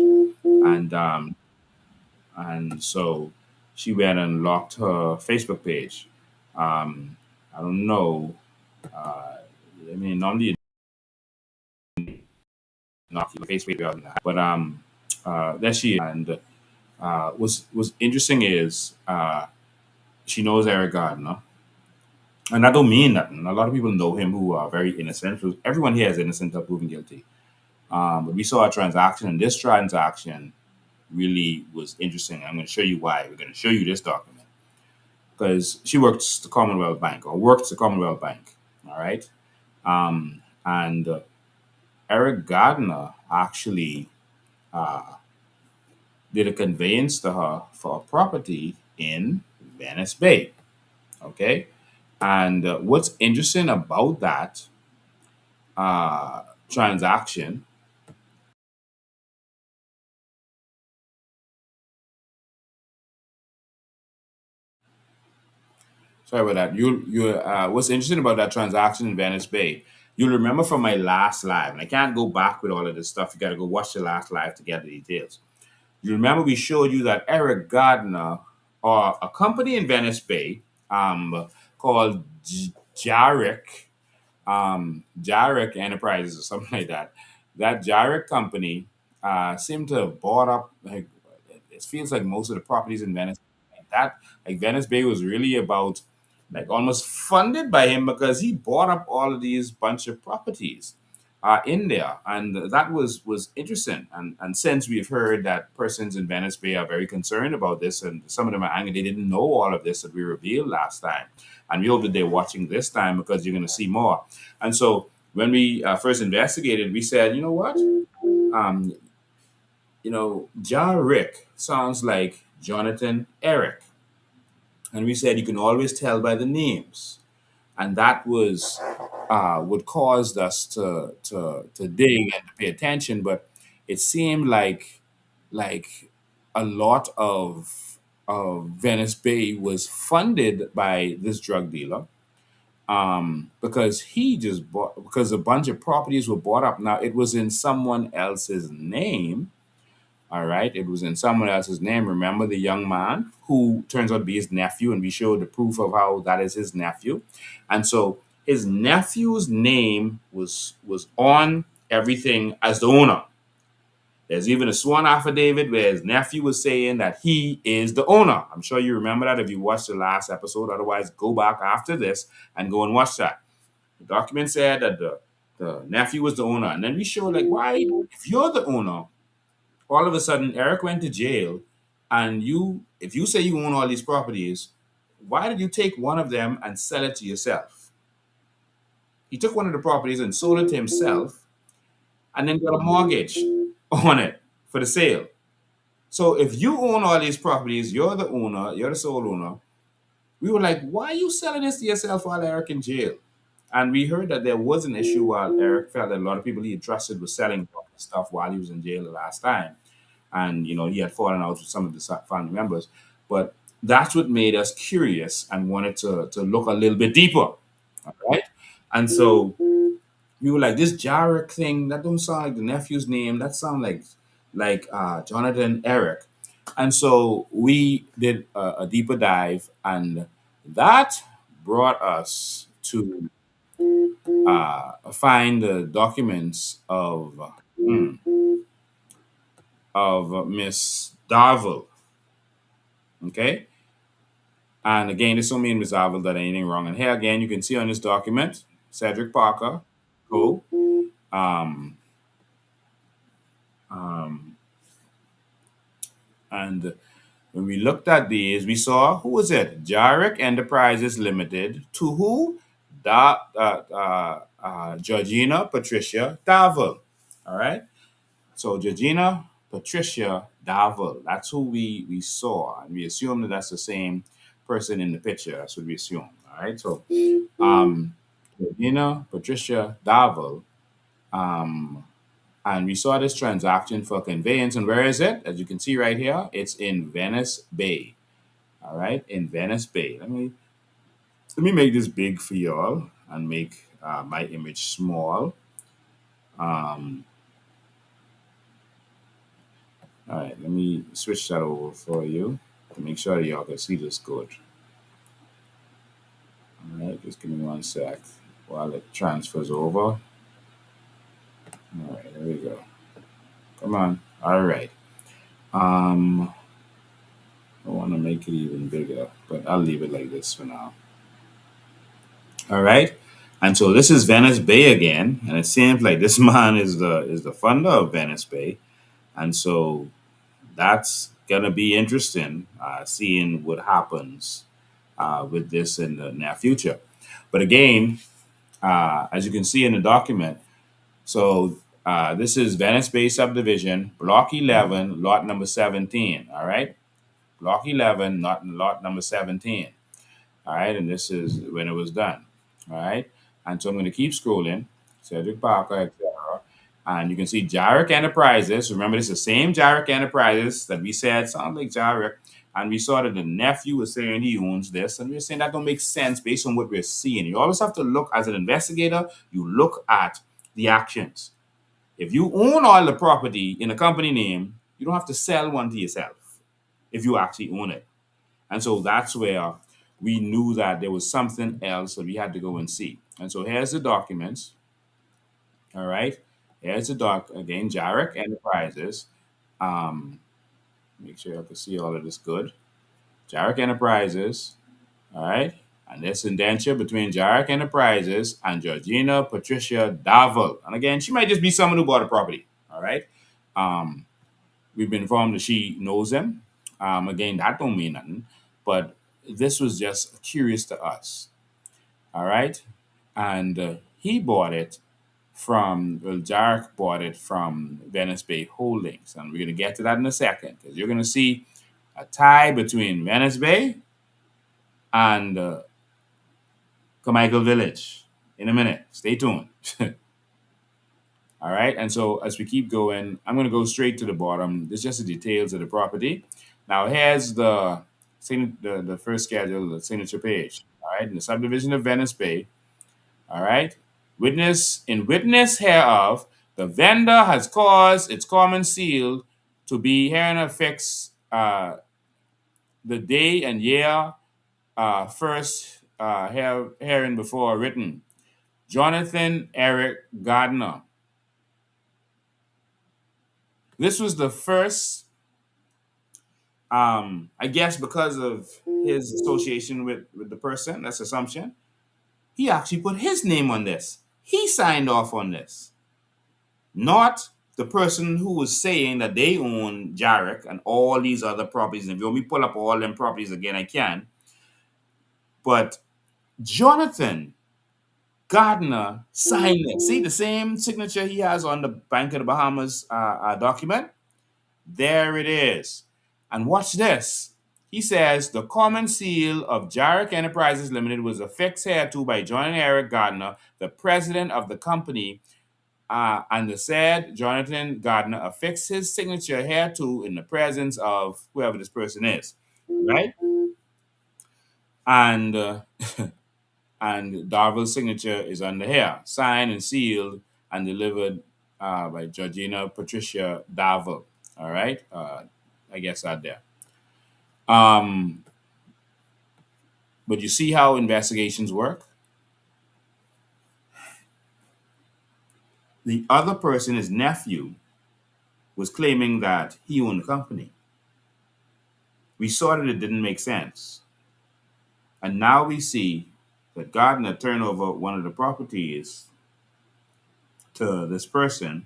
Speaker 1: and so she went and locked her Facebook page. I don't know. I mean, normally you not keep a Facebook page, but there she is. And was interesting is she knows Eric Gardner. And that don't mean nothing. A lot of people know him who are very innocent. Everyone here is innocent of proven guilty. But we saw a transaction, and this transaction really was interesting. I'm going to show you why. We're going to show you this document because she works the Commonwealth Bank or works the Commonwealth Bank. All right. And Eric Gardner actually did a conveyance to her for a property in Venice Bay. Okay. And what's interesting about that transaction. Sorry about that. What's interesting about that transaction in Venice Bay? You'll remember from my last live, and I can't go back with all of this stuff. You got to go watch the last live to get the details. You remember we showed you that Eric Gardiner, or a company in Venice Bay, called Jarek, Jarek Enterprises or something like that. That Jarek company seemed to have bought up. Like, it feels like most of the properties in Venice. Like Venice Bay was really about like almost funded by him because he bought up all of these bunch of properties in there, and that was interesting. And since we've heard that persons in Venice Bay are very concerned about this, and some of them are angry, they didn't know all of this that we revealed last time, and we hope that they're watching this time because you're going to see more. And so when we first investigated, we said, you know what, Ja Rick sounds like Jonathan Eric, and we said you can always tell by the names, and that was what caused us to dig and to pay attention. But it seemed like a lot of Venice Bay was funded by this drug dealer, because he just bought, because a bunch of properties were bought up. Now it was in someone else's name. All right, it was in someone else's name. Remember the young man who turns out to be his nephew, and we showed the proof of how that is his nephew. And so his nephew's name was on everything as the owner. There's even a sworn affidavit where his nephew was saying that he is the owner. I'm sure you remember that if you watched the last episode. Otherwise, go back after this and go and watch that. The document said that the nephew was the owner. And then we showed, like, why, if you're the owner, all of a sudden Eric went to jail, and if you say you own all these properties, why did you take one of them and sell it to yourself? He took one of the properties and sold it to himself, and then got a mortgage on it for the sale. So if you own all these properties, you're the owner, you're the sole owner. We were like, why are you selling this to yourself while Eric in jail? And we heard that there was an issue while Eric felt that a lot of people he had trusted was selling stuff while he was in jail the last time. And, he had fallen out with some of the family members. But that's what made us curious and wanted to look a little bit deeper. All right. And so we were like, this Jarek thing, that don't sound like the nephew's name. That sound like Jonathan Eric. And so we did a deeper dive, and that brought us to find the documents of Miss Darville. Okay. And again, this don't mean Miss Darville that anything wrong. And here again, you can see on this document, Cedric Parker, who, um, um, and when we looked at these, we saw, who was it? Jarek Enterprises Limited. To who? Georgina Patricia Darville. All right. So Georgina Patricia Darville. That's who we saw, and we assume that that's the same person in the picture. That's what we assume. All right. So Georgina Patricia Darville. And we saw this transaction for conveyance. And where is it? As you can see right here, it's in Venice Bay. All right, in Venice Bay. Let me make this big for y'all and make my image small. Um, all right, let me switch that over for you to make sure that y'all can see this good. All right, just give me one sec while it transfers over. All right, there we go. Come on. All right. I want to make it even bigger, but I'll leave it like this for now. All right. And so this is Venice Bay again, and it seems like this man is the funder of Venice Bay, and so that's gonna be interesting, seeing what happens with this in the near future. But again, as you can see in the document, so This is Venice Bay subdivision, block 11, lot number 17. All right. Block 11, not lot number 17. All right. And this is when it was done. All right. And so I'm going to keep scrolling. Cedric Parker, etc. And you can see Jarek Enterprises. Remember, this is the same Jarek Enterprises that we said sounds like Jarek. And we saw that the nephew was saying he owns this. And we're saying that don't make sense based on what we're seeing. You always have to look, as an investigator, you look at the actions. If you own all the property in a company name, you don't have to sell one to yourself if you actually own it. And so that's where we knew that there was something else that we had to go and see. And so here's the documents. All right. Here's the doc again, Jarek Enterprises. Um, Make sure I can see all of this good. Jarek Enterprises. All right. And this indenture between Jarek Enterprises and Georgina Patricia Davel. And again, she might just be someone who bought a property. All right. Um, we've been informed that she knows them. Again, that don't mean nothing. But this was just curious to us. All right. And he bought it from, well, Jarek bought it from Venice Bay Holdings. And we're going to get to that in a second because you're going to see a tie between Venice Bay and Carmichael Village in a minute. Stay tuned. All right. And so as we keep going, I'm going to go straight to the bottom. This is just the details of the property. Now, here's the first schedule, the signature page. All right. In the subdivision of Venice Bay. All right. Witness hereof, the vendor has caused its common seal to be herein affixed the day and year first herein before written. Jonathan Eric Gardiner. This was the first, I guess because of his association with the person, that's assumption, he actually put his name on this. He signed off on this. Not the person who was saying that they own Jarek and all these other properties. And if you want me to pull up all them properties again, I can. But Jonathan Gardiner signed it. See the same signature he has on the Bank of the Bahamas document? There it is. And watch this. He says the common seal of Jarek Enterprises Limited was affixed hereto by John Eric Gardiner, the president of the company, and the said Jonathan Gardiner affixed his signature hereto in the presence of whoever this person is, right? And and Darville's signature is under here, signed and sealed and delivered by Georgina Patricia Darville. All right, I guess out there. Um, but you see how investigations work. The other person, his nephew, was claiming that he owned the company. We saw that it didn't make sense. And now we see that Gardner turned over one of the properties to this person.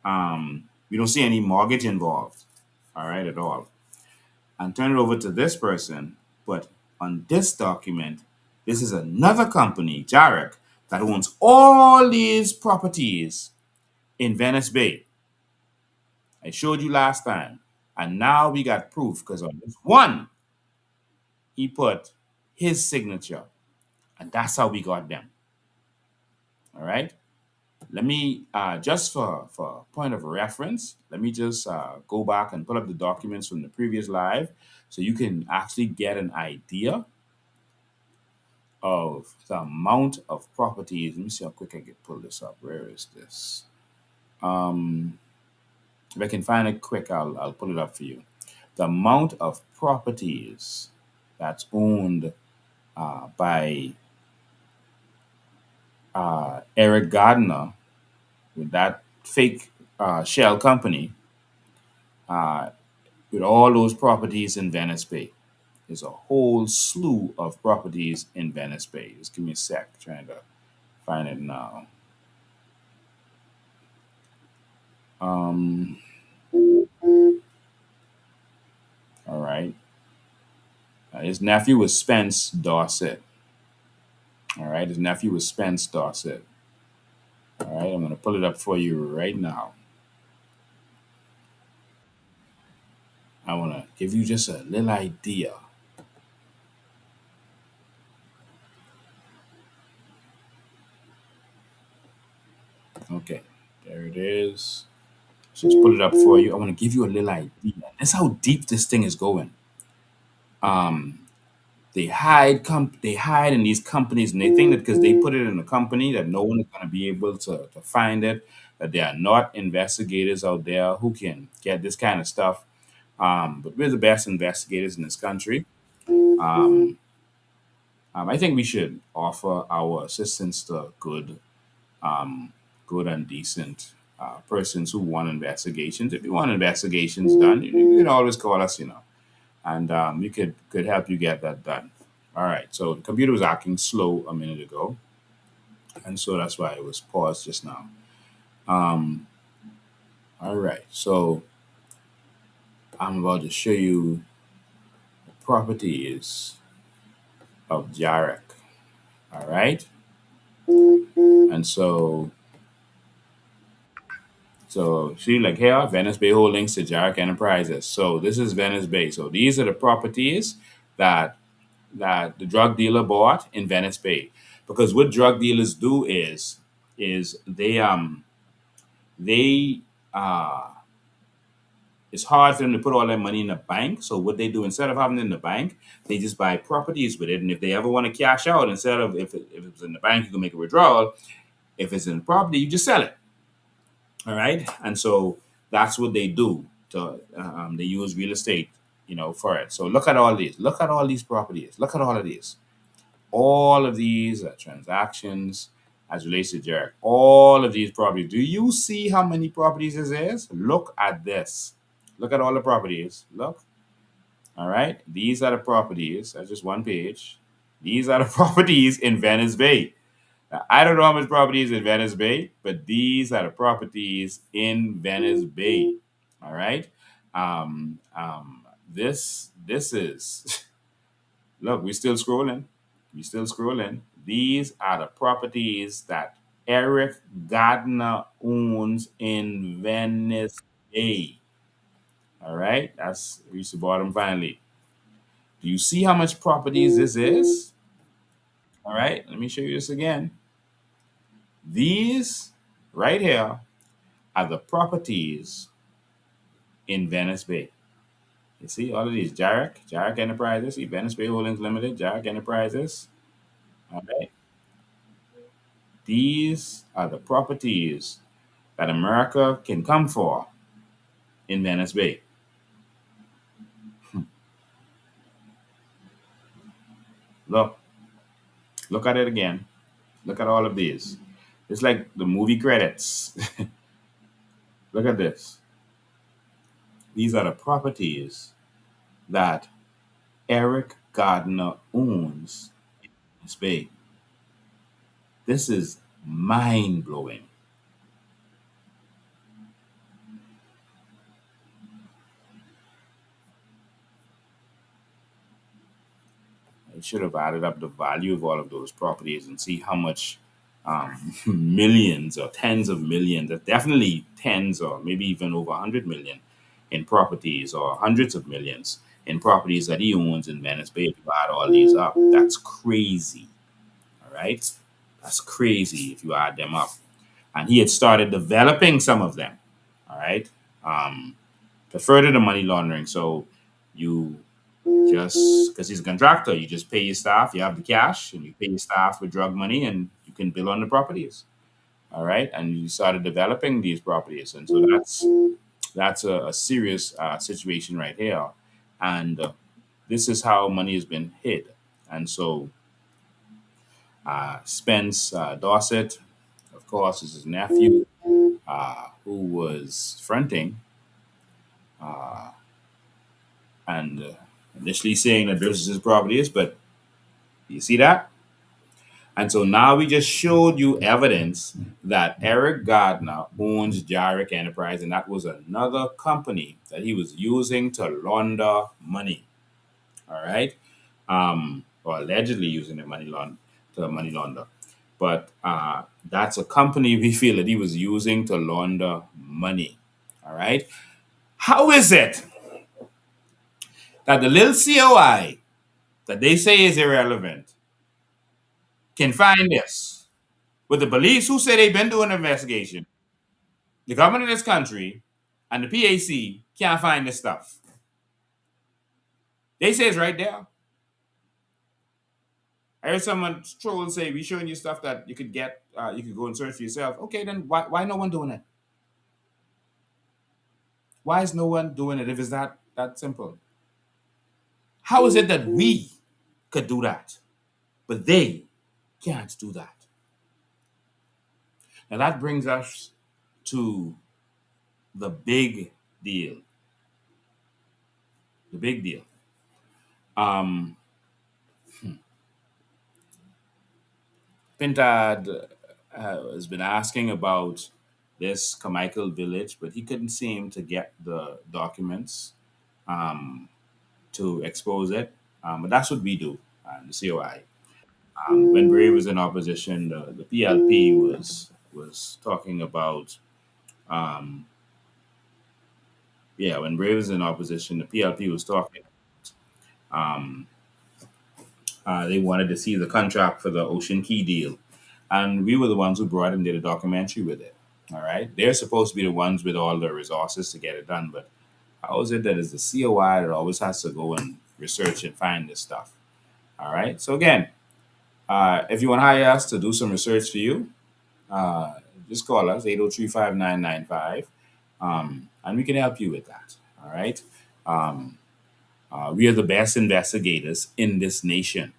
Speaker 1: We don't see any mortgage involved, all right, at all. And turn it over to this person. But on this document, this is another company, Jarek, that owns all these properties in Venice Bay. I showed you last time. And now we got proof because on this one, he put his signature. And that's how we got them. All right. Let me, just for point of reference, let me just go back and pull up the documents from the previous live so you can actually get an idea of the amount of properties. Let me see how quick I can pull this up. Where is this? If I can find it quick, I'll pull it up for you. The amount of properties that's owned by Eric Gardiner with that fake shell company, with all those properties in Venice Bay. There's a whole slew of properties in Venice Bay. Just give me a sec, trying to find it now. All right. His nephew was Spence Dorset. All right. His nephew was Spence Dorset. All right, I'm going to pull it up for you right now. I want to give you just a little idea. Okay, there it is. Just pull it up for you. I want to give you a little idea. That's how deep this thing is going. Um, they hide in these companies, and they think that because they put it in a company that no one is going to be able to find it, that there are not investigators out there who can get this kind of stuff. But we're the best investigators in this country. Um, I think we should offer our assistance to um, good and decent persons who want investigations. If you want investigations done, you can always call us, and we could help you get that done. All right. So the computer was acting slow a minute ago, and so that's why it was paused just now. Um, all right. So I'm about to show you the properties of Jarek. All right. And so see, like here, Venice Bay Holdings to Jarek Enterprises. So this is Venice Bay. So these are the properties that the drug dealer bought in Venice Bay. Because what drug dealers do is they it's hard for them to put all their money in the bank. So what they do, instead of having it in the bank, they just buy properties with it. And if they ever want to cash out, instead of if it's in the bank, you can make a withdrawal. If it's in the property, you just sell it. All right. And so that's what they do. They use real estate, for it. So look at all these. Look at all these properties. Look at all of these. All of these transactions as relates to Jared. All of these properties. Do you see how many properties this is? Look at this. Look at all the properties. Look. All right. These are the properties. That's just one page. These are the properties in Venice Bay. Now, I don't know how much property is in Venice Bay, but these are the properties in Venice Bay. All right. This is look. We're still scrolling. We're still scrolling. These are the properties that Eric Gardiner owns in Venice Bay. All right. That's reached the bottom finally. Do you see how much properties this is? All right. Let me show you this again. These right here are the properties in Venice Bay. You see all of these Jarek Enterprises, see Venice Bay Holdings Limited, Jarek Enterprises. All right. These are the properties that America can come for in Venice Bay. Look, look at it again. Look at all of these. It's like the movie credits. Look at this. These are the properties that Eric Gardner owns in Venice Bay. This is mind blowing. I should have added up the value of all of those properties and see how much millions or tens of millions, definitely tens or maybe even over 100 million in properties or hundreds of millions in properties that he owns in Venice Bay. If you add all these up, that's crazy. All right. That's crazy if you add them up. And he had started developing some of them. All right. Um, to further the money laundering. So you just because he's a contractor, you just pay your staff, you have the cash, and you pay your staff with drug money, and you can build on the properties. All right. And you started developing these properties. And so that's a serious situation right here. And this is how money has been hid. And so Spence Dorset, of course, is his nephew who was fronting and initially saying that this is his properties, but you see that? And so now we just showed you evidence that Eric Gardner owns Jarek Enterprise, and that was another company that he was using to launder money. All right, or allegedly using the money to money launder. but that's a company we feel that he was using to launder money. All right. How is it that the little COI that they say is irrelevant can find this with the police who say they've been doing an investigation, the government of this country, and the PAC can't find this stuff? They say it's right there. I heard someone troll say, "We showing you stuff that you could get, you could go and search for yourself." Okay, then why no one doing it? Why is no one doing it if it's that simple? How is it that we could do that, but they can't do that? Now that brings us to the big deal. The big deal. Um, Pintad has been asking about this Carmichael village, but he couldn't seem to get the documents um, to expose it. But that's what we do, the COI. When Brave was in opposition, the PLP was talking about yeah. When Brave was in opposition, the PLP was talking. Um, they wanted to see the contract for the Ocean Key deal, and we were the ones who brought and did a documentary with it. All right, they're supposed to be the ones with all the resources to get it done, but how is it that it's the COI that always has to go and research and find this stuff? All right, so again, if you want to hire us to do some research for you, uh, just call us 803-5995, and we can help you with that. All right. Um, we are the best investigators in this nation.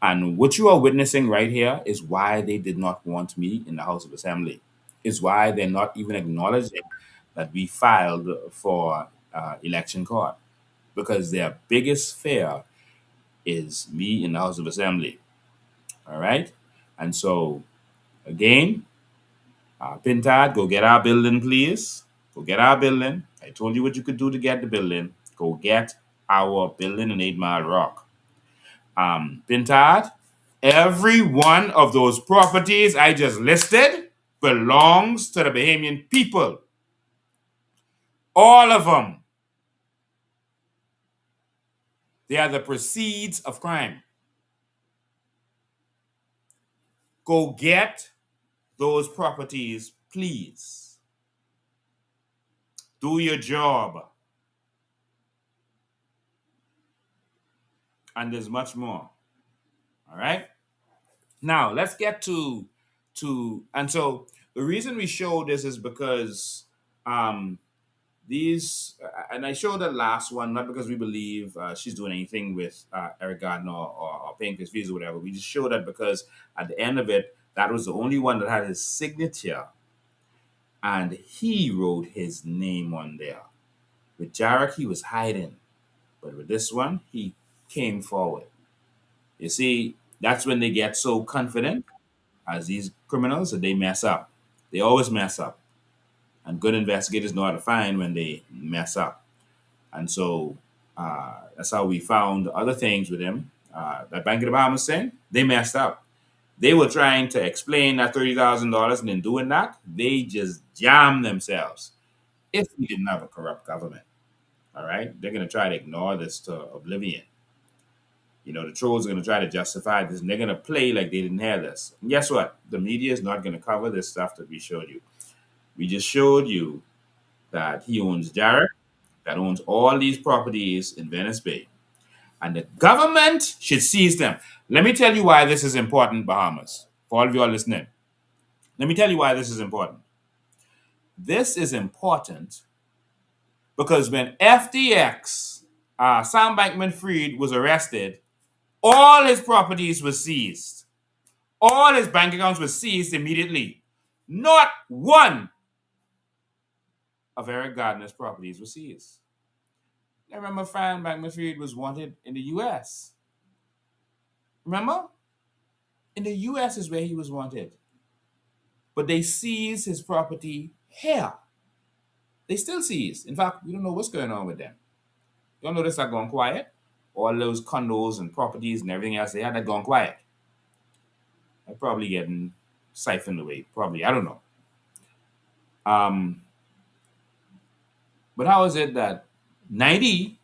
Speaker 1: And what you are witnessing right here is why they did not want me in the House of Assembly. Is why they're not even acknowledging that we filed for election court, because their biggest fear is me in the House of Assembly. All right. And so again, Pintad, go get our building, please. Go get our building. I told you what you could do to get the building. Go get our building in 8 Mile Rock. Pintad, every one of those properties I just listed belongs to the Bahamian people. All of them. They are the proceeds of crime. Go get those properties, please. Do your job. And there's much more. All right. Now let's get to and so the reason we show this is because um these and I showed the last one not because we believe she's doing anything with Eric Gardner or paying his fees or whatever. We just showed that because at the end of it, that was the only one that had his signature, and he wrote his name on there. With Jarek, he was hiding, but with this one, he came forward. You see, that's when they get so confident as these criminals that they mess up. They always mess up. And good investigators know how to find when they mess up. And so that's how we found other things with him. That Bank of the Bahamas thing, they messed up. They were trying to explain that $30,000, and in doing that, they just jammed themselves. If we didn't have a corrupt government, all right, they're going to try to ignore this to oblivion. You know, the trolls are going to try to justify this, and they're going to play like they didn't hear this. And guess what? The media is not going to cover this stuff that we showed you. We just showed you that he owns Jarrett, that owns all these properties in Venice Bay, and the government should seize them. Let me tell you why this is important, Bahamas. For all of you all listening, let me tell you why this is important. This is important because when FTX, Sam Bankman-Fried, was arrested, all his properties were seized. All his bank accounts were seized immediately. Not one of Eric Gardiner's properties was seized. I remember Fran Bankman-Fried was wanted in the U.S. Remember? In the U.S. is where he was wanted. But they seized his property here. They still seized. In fact, we don't know what's going on with them. You don't notice that gone quiet? All those condos and properties and everything else they had, that gone quiet. are probably getting siphoned away. Probably, I don't know. Um, but how is it that 90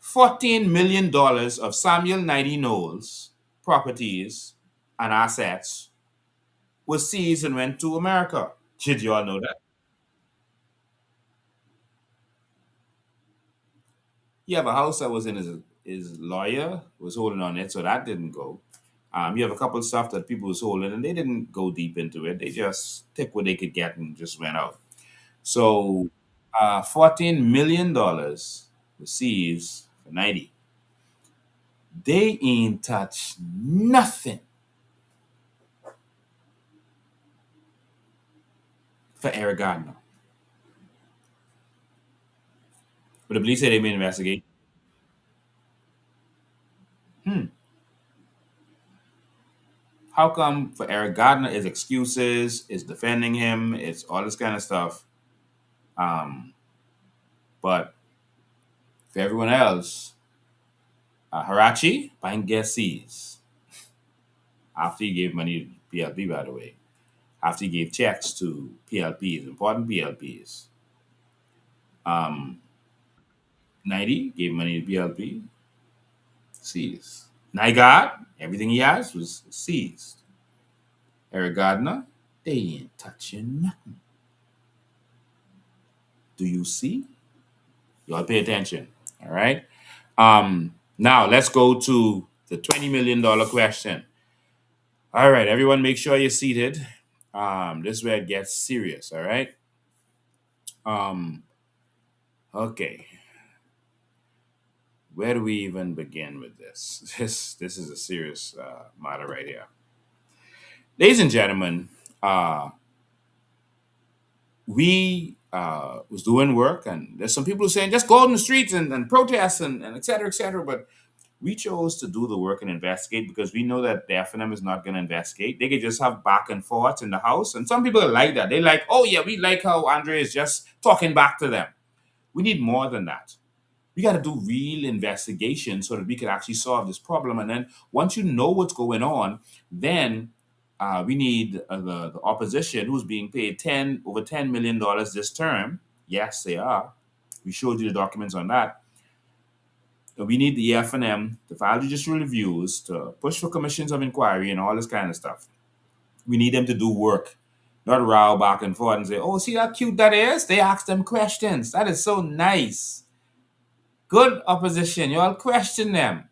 Speaker 1: $14 million of Samuel 90 Knowles properties and assets was seized and went to America? Did you all know that? You have a house that was in his lawyer was holding on it, so that didn't go. You have a couple of stuff that people was holding, and they didn't go deep into it. They just took what they could get and just went out. So, $14 million was seized for 90. They ain't touched nothing for Eric Gardner. But the police say they've been investigating. Hmm. How come for Eric Gardner is excuses, is defending him, it's all this kind of stuff. Um, but for everyone else, Harachi buying guesses after he gave money to PLP, by the way, after he gave checks to PLPs, important PLPs. Um, 90 gave money to PLP, seized. Nygaard, everything he has was seized. Eric Gardner, they ain't touching nothing. Do you see? Y'all pay attention. All right. Now let's go to the $20 million question. All right, everyone, make sure you're seated. This is where it gets serious. All right. Um, okay. Where do we even begin with this? This is a serious matter right here, ladies and gentlemen. We was doing work, and there's some people saying just go out in the streets and protest and et cetera, et cetera. But we chose to do the work and investigate because we know that the FNM is not going to investigate. They could just have back and forth in the House. And some people like that. They like, oh, yeah, we like how Andre is just talking back to them. We need more than that. We got to do real investigation so that we can actually solve this problem. And then once you know what's going on, then we need the opposition who's being paid over $10 million this term. Yes, they are. We showed you the documents on that. We need the EFNM to file judicial reviews, to push for commissions of inquiry and all this kind of stuff. We need them to do work, not row back and forth and say, oh, see how cute that is? They ask them questions. That is so nice. Good opposition. You all question them.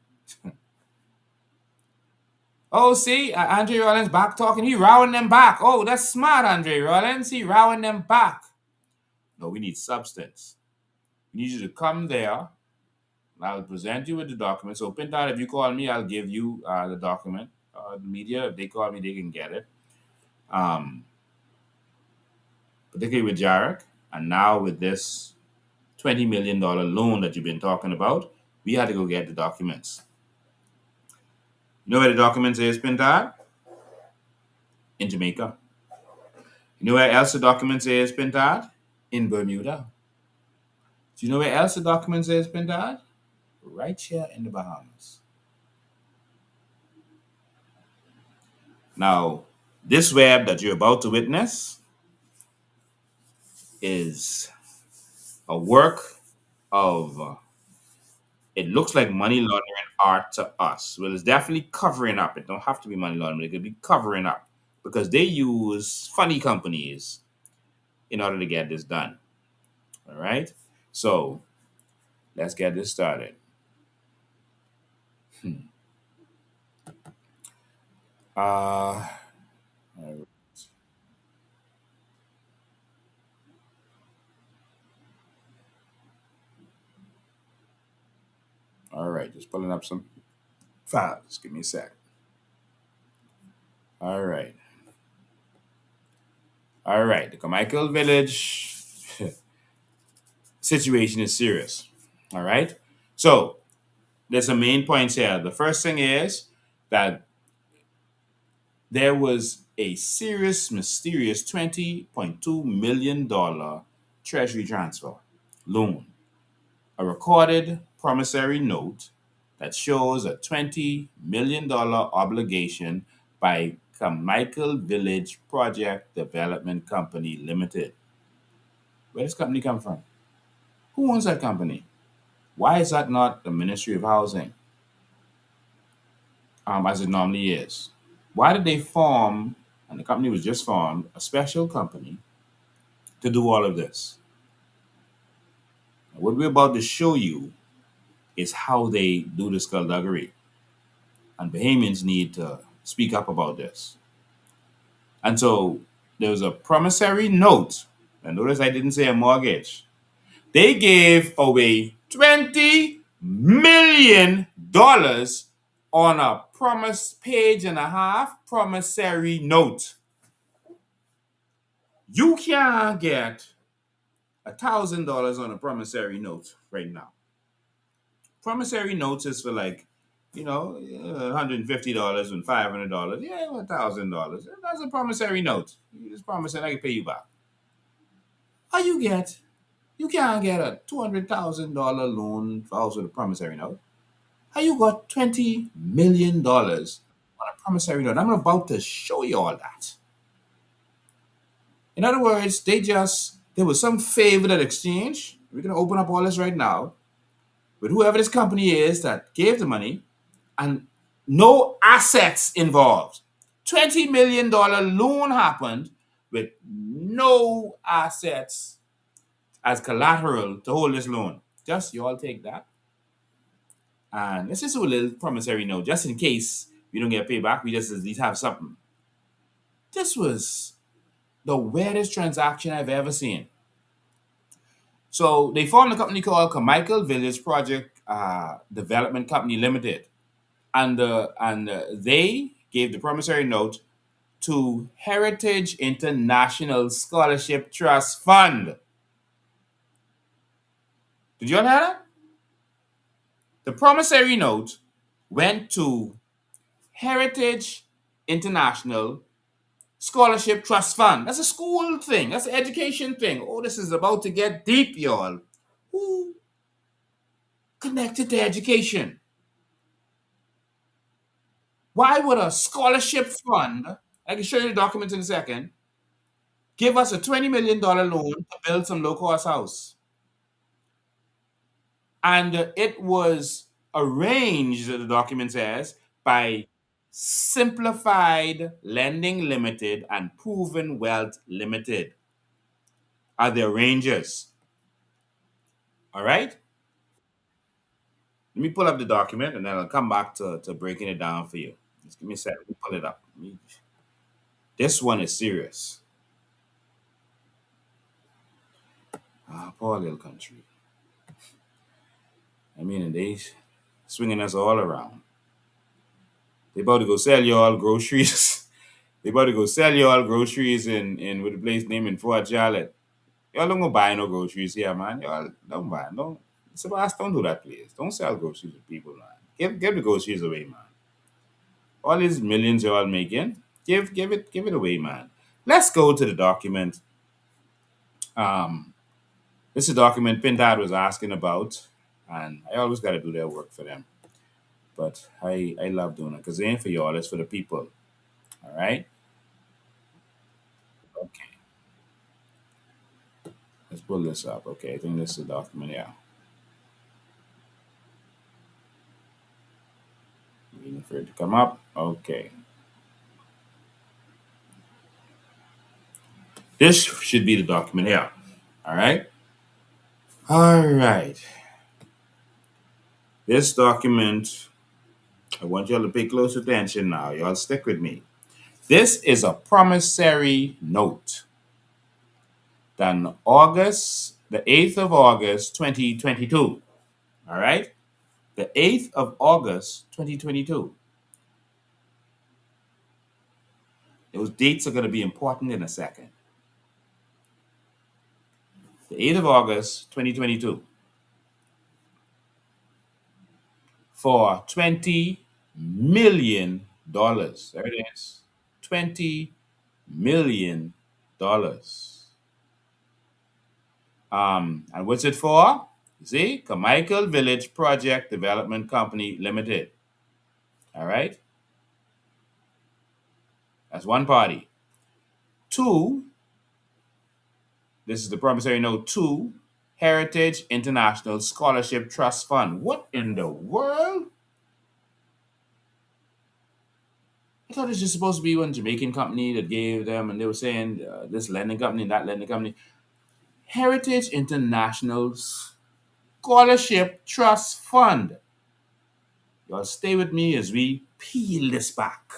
Speaker 1: Oh, see, Andre Rollins back talking. He rowing them back. Oh, that's smart, Andre Rollins. He rowing them back. No, we need substance. We need you to come there. I'll present you with the document. So, Pintard, if you call me, I'll give you the document. The media, if they call me, they can get it. Particularly with Jarek, and now with this $20 million loan that you've been talking about, we had to go get the documents. You know where the documents is, Pintard? In Jamaica. You know where else the documents is, Pintard? In Bermuda. Do you know where else the documents is, Pintard? Right here in the Bahamas. Now, this web that you're about to witness is a work of, it looks like money laundering art to us. Well, it's definitely covering up. It don't have to be money laundering. It could be covering up because they use funny companies in order to get this done. All right. So let's get this started. Uh, all right. Just pulling up some files. Give me a sec. All right. All right. The Carmichael Village situation is serious. All right. So there's some main points here. The first thing is that there was a serious, mysterious $20.2 million treasury transfer loan, a recorded promissory note that shows a $20 million obligation by Carmichael Village Project Development Company Limited. Where does company come from? Who owns that company? Why is that not the Ministry of Housing, as it normally is? Why did they form, and the company was just formed, a special company to do all of this? What we're about to show you is how they do the skullduggery. And Bahamians need to speak up about this. And so there was a promissory note. And notice I didn't say a mortgage. They gave away $20 million on a page and a half promissory note. You can't get $1,000 on a promissory note right now. Promissory notes is for like, $150 and $500. Yeah, $1,000. That's a promissory note. You just promise and I can pay you back. You can't get a $200,000 loan for house with a promissory note. How you got $20 million on a promissory note? I'm about to show you all that. In other words, there was some favor that exchange. We're going to open up all this right now with whoever this company is that gave the money and no assets involved. $20 million loan happened with no assets as collateral to hold this loan. Just you all take that. And let's just do a little promissory note just in case we don't get paid back. We just at least have something. This was the weirdest transaction I've ever seen. So they formed a company called Carmichael Village Project Development Company Limited. And they gave the promissory note to Heritage International Scholarship Trust Fund. Did you all hear that? The promissory note went to Heritage International Scholarship Trust Fund. That's a school thing. That's an education thing. Oh, this is about to get deep, y'all. Who connected to education? Why would a scholarship fund, I can show you the documents in a second, give us a $20 million loan to build some low-cost house? And it was arranged, the document says, by Simplified Lending Limited and Proven Wealth Limited are the arrangers. All right? Let me pull up the document and then I'll come back to breaking it down for you. Just give me a second. Let me pull it up. This one is serious. Poor little country. I mean, and they swinging us all around. They about to go sell you all groceries. They about to go sell you all groceries in with a place named in Fort Charlotte. Y'all don't go buy no groceries here, man. Y'all don't buy. Don't. Sebastian, don't do that, please. Don't sell groceries to people, man. Give the groceries away, man. All these millions y'all making, give it away, man. Let's go to the document. This is a document Pintad was asking about, and I always got to do their work for them. But I love doing it because it ain't for y'all, it's for the people. All right? Okay. Let's pull this up. Okay, I think this is the document, yeah. Waiting for it to come up. Okay. This should be the document here. All right? All right. This document, I want y'all to pay close attention now. Y'all stick with me. This is a promissory note done the 8th of August, 2022. All right? The 8th of August, 2022. Those dates are going to be important in a second. The 8th of August, 2022. For $20 million. There it is. $20 million. And what's it for? See, Carmichael Village Project Development Company Limited. All right. That's one party. Two, this is the promissory note. Two, Heritage International Scholarship Trust Fund. What in the world? I thought it was just supposed to be one Jamaican company that gave them, and they were saying this lending company, that lending company. Heritage International Scholarship Trust Fund. Y'all stay with me as we peel this back.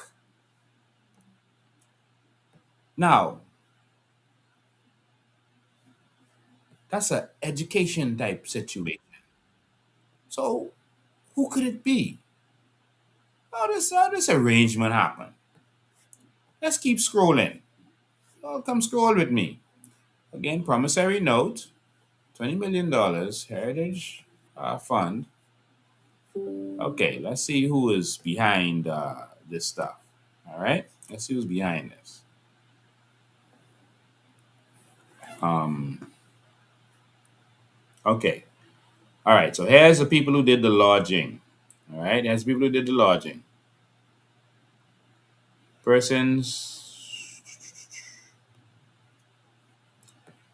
Speaker 1: Now, that's an education type situation. So, who could it be? How this arrangement happen? Let's keep scrolling. Y'all come scroll with me. Again, promissory note, $20 million, Heritage Fund. Okay, let's see who is behind this stuff. All right, let's see who's behind this. Um, okay, all right. So here's the people who did the lodging. All right, here's the people who did the lodging. Persons.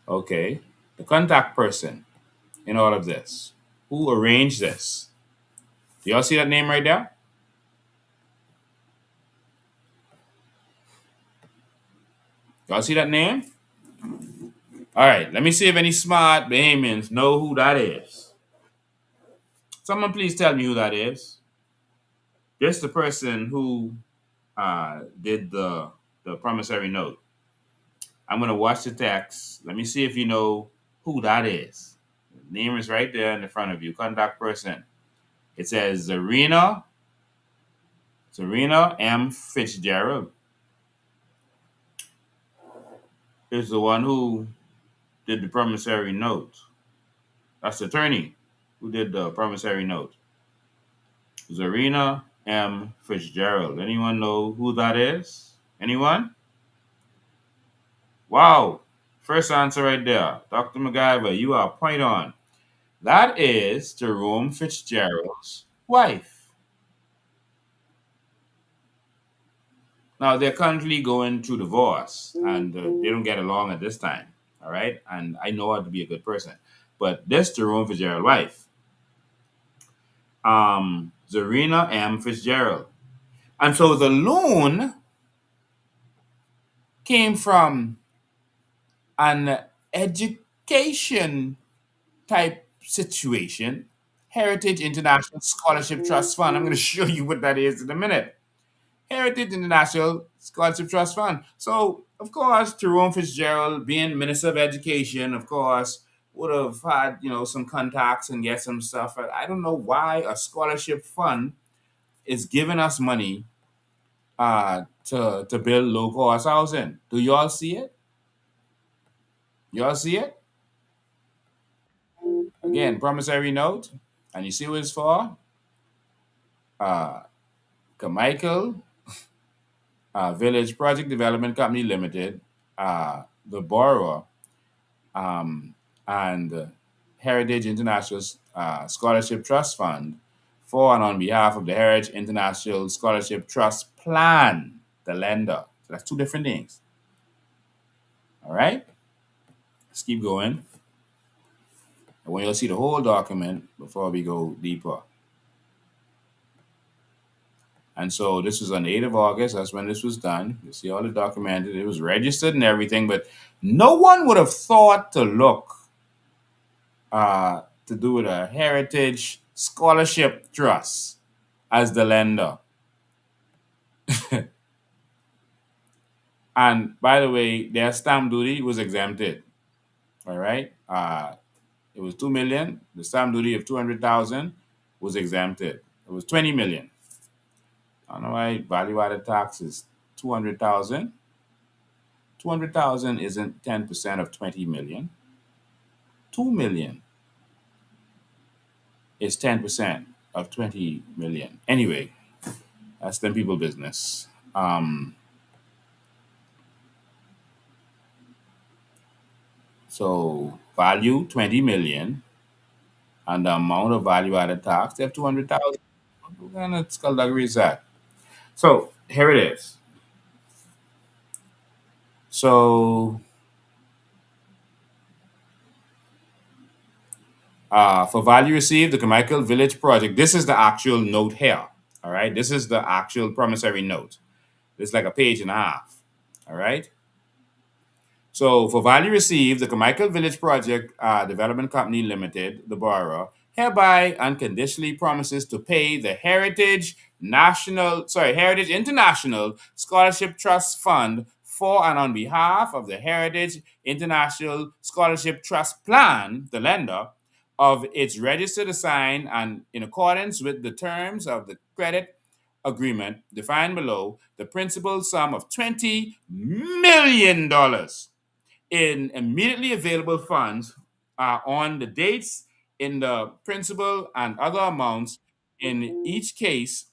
Speaker 1: Okay, the contact person in all of this. Who arranged this? Do y'all see that name right there? Y'all see that name? All right, let me see if any smart Bahamians know who that is. Someone please tell me who that is. Just the person who did the promissory note. I'm gonna watch the text. Let me see if you know who that is. The name is right there in the front of you. Contact person. It says Zarina M. Fitzgerald is the one who did the promissory note. That's the attorney who did the promissory note. Zarina M. Fitzgerald. Anyone know who that is? Anyone? Wow. First answer right there. Dr. MacGyver, you are point on. That is Jerome Fitzgerald's wife. Now, they're currently going through divorce and they don't get along at this time. All right. And I know her to be a good person. But this Jerome Fitzgerald's wife, Zarina M. Fitzgerald. And so the loan came from an education type situation, Heritage International Scholarship Trust Fund. I'm going to show you what that is in a minute. Heritage International Scholarship Trust Fund. So, of course, Jerome Fitzgerald, being Minister of Education, of course, would have had, some contacts and get some stuff. I don't know why a scholarship fund is giving us money to build low cost housing. Do y'all see it? Y'all see it? Again, promissory note, and you see what it's for? Uh, Carmichael Village Project Development Company Limited, the borrower, and Heritage International Scholarship Trust Fund for and on behalf of the Heritage International Scholarship Trust Plan, the lender. So that's two different things. All right, let's keep going. I want you to see the whole document before we go deeper. And so this was on the 8th of August. That's when this was done. You see all the documented. It was registered and everything, but no one would have thought to look to do with a Heritage Scholarship Trust as the lender. And by the way, their stamp duty was exempted. All right. It was 2 million. The stamp duty of 200,000 was exempted. It was 20 million. I don't know why value added tax is 200,000. 200,000 isn't 10% of 20 million. 2 million is 10% of 20 million. Anyway, that's them people business. So value 20 million and the amount of value added tax, they have 200,000. What kind of skullduggery is that? So here it is. So for value received, the Carmichael Village project, this is the actual note here. All right. This is the actual promissory note. It's like a page and a half. All right. So, for value received, the Carmichael Village Project Development Company Limited, the borrower, hereby unconditionally promises to pay the Heritage International Scholarship Trust Fund for and on behalf of the Heritage International Scholarship Trust Plan, the lender, of its registered assign and in accordance with the terms of the credit agreement defined below, the principal sum of $20 million in immediately available funds on the dates in the principal and other amounts in each case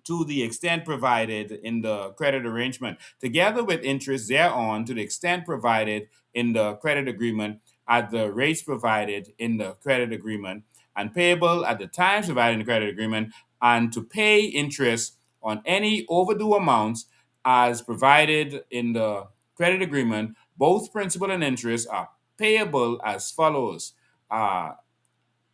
Speaker 1: to the extent provided in the credit arrangement, together with interest thereon to the extent provided in the credit agreement at the rates provided in the credit agreement, and payable at the times provided in the credit agreement, and to pay interest on any overdue amounts as provided in the credit agreement. Both principal and interest are payable as follows. Uh,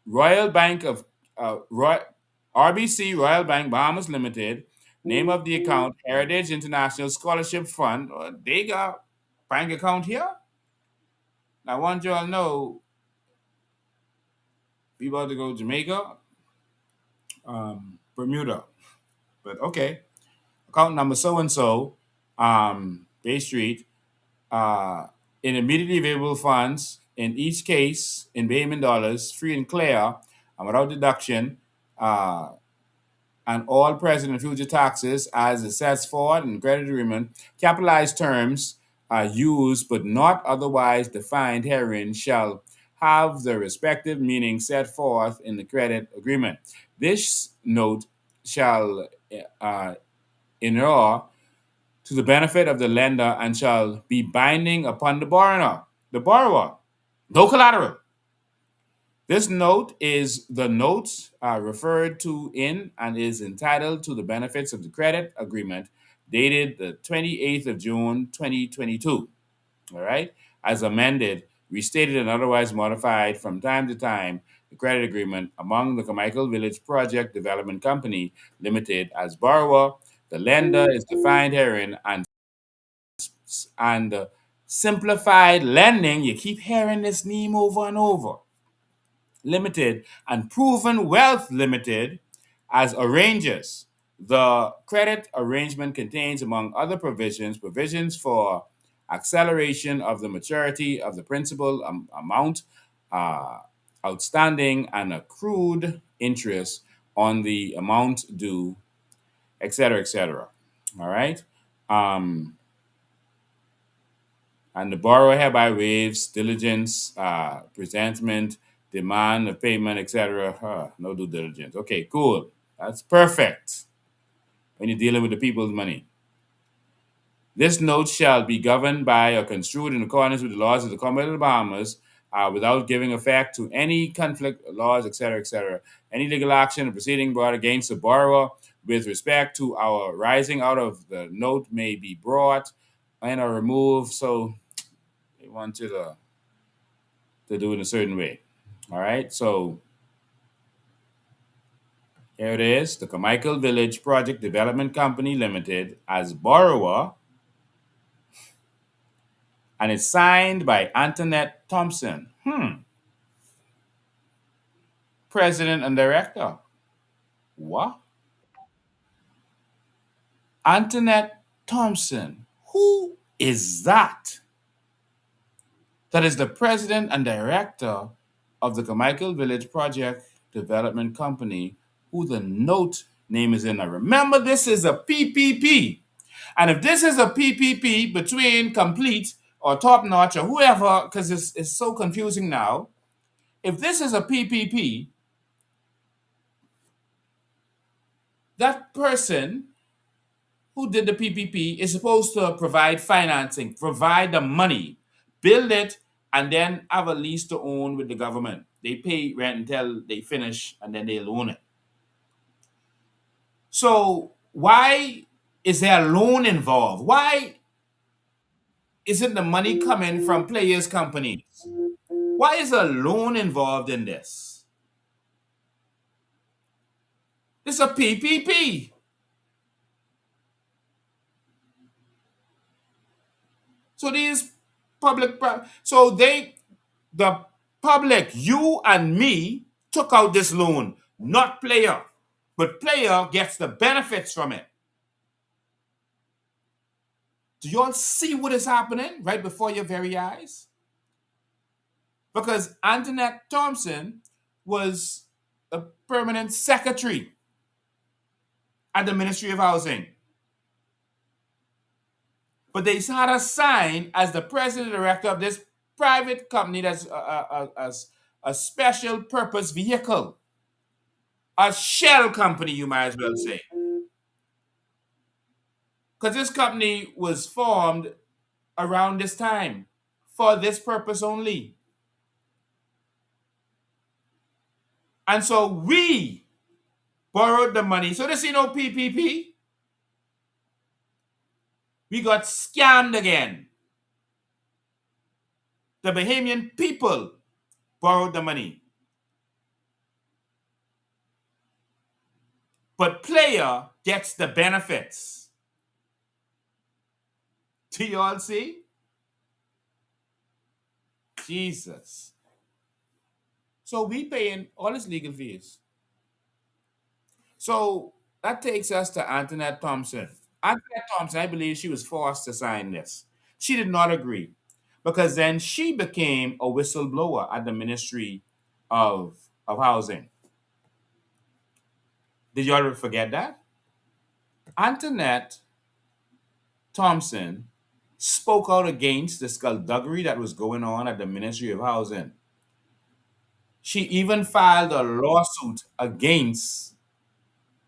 Speaker 1: Royal Bank of RBC Royal Bank Bahamas Limited. Name of the account Heritage International Scholarship Fund. They got bank account here. I want you all know we about to go Jamaica, Bermuda. But okay, account number so and so, Bay Street. Uh, in immediately available funds in each case in Bayman dollars, free and clear, and without deduction. And all present and future taxes as it sets forward in credit agreement, capitalized terms are used but not otherwise defined herein shall have the respective meaning set forth in the credit agreement. This note shall inure to the benefit of the lender and shall be binding upon the borrower. The borrower, no collateral. This note is the note referred to in and is entitled to the benefits of the credit agreement dated the 28th of June 2022. All right. As amended, restated, and otherwise modified from time to time, the credit agreement among the Carmichael Village Project Development Company Limited as borrower, the lender is defined herein, and simplified lending. You keep hearing this name over and over. Limited and Proven Wealth Limited as arrangers. The credit arrangement contains, among other provisions, provisions for acceleration of the maturity of the principal amount uh, outstanding and accrued interest on the amount due, etc., etc. All right. Um, and the borrower hereby waives diligence, presentment, demand of payment, etc. No due diligence. Okay, cool. That's perfect when you're dealing with the people's money. This note shall be governed by or construed in accordance with the laws of the Commonwealth of the Bahamas, without giving effect to any conflict laws, etc., etc. Any legal action or proceeding brought against the borrower with respect to our rising out of the note may be brought and or removed. So they want you to do it a certain way. All right. So here it is, the Carmichael Village Project Development Company Limited as borrower, and it's signed by Antoinette Thompson, president and director. What? Antoinette Thompson. Who is that? That is the president and director of the Carmichael Village Project Development Company, who the note name is in. Now remember, this is a PPP. And if this is a PPP between Complete or Top Notch or whoever, because it's so confusing now, if this is a PPP, that person who did the PPP is supposed to provide financing, provide the money, build it, and then have a lease to own with the government. They pay rent until they finish and then they'll own it. So why is there a loan involved? Why isn't the money coming from players' companies? Why is a loan involved in this? It's a PPP. So these the public, you and me, took out this loan, not player, but player gets the benefits from it. Do you all see what is happening right before your very eyes? Because Antoinette Thompson was a permanent secretary at the Ministry of Housing. But they had her sign as the president director of this private company that's a special purpose vehicle, a shell company, you might as well say. Because this company was formed around this time for this purpose only. And so we borrowed the money. So this, PPP, we got scammed again. The Bahamian people borrowed the money. But player gets the benefits. Do you all see? Jesus. So we paying all his legal fees. So that takes us to Antoinette Thompson. Antoinette Thompson, I believe she was forced to sign this. She did not agree because then she became a whistleblower at the Ministry of Housing. Did you all forget that? Antoinette Thompson spoke out against the skullduggery that was going on at the Ministry of Housing. She even filed a lawsuit against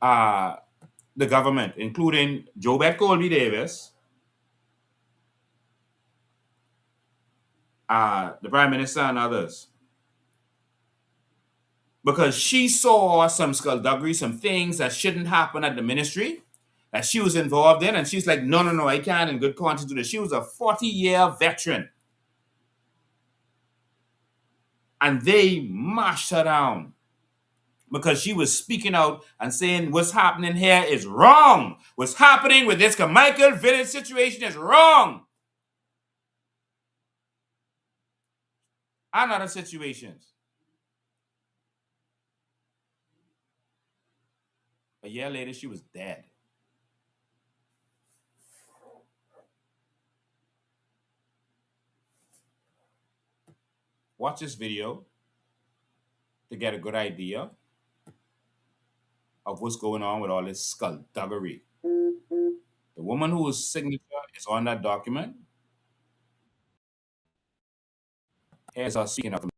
Speaker 1: the government, including Jobeth Colby Davis, the Prime Minister, and others. Because she saw some skullduggery, some things that shouldn't happen at the ministry that she was involved in. And she's like, no, I can't in good conscience do this. She was a 40-year veteran. And they mashed her down because she was speaking out and saying what's happening here is wrong. What's happening with this Carmichael village situation is wrong. And other situations. A year later, she was dead. Watch this video to get a good idea of what's going on with all this skullduggery. The woman whose signature is on that document, here's her speaking of.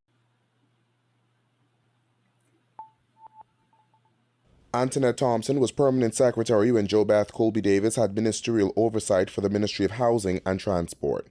Speaker 3: Antoinette Thompson was permanent secretary when Jobeth Colby Davis had ministerial oversight for the Ministry of Housing and Transport.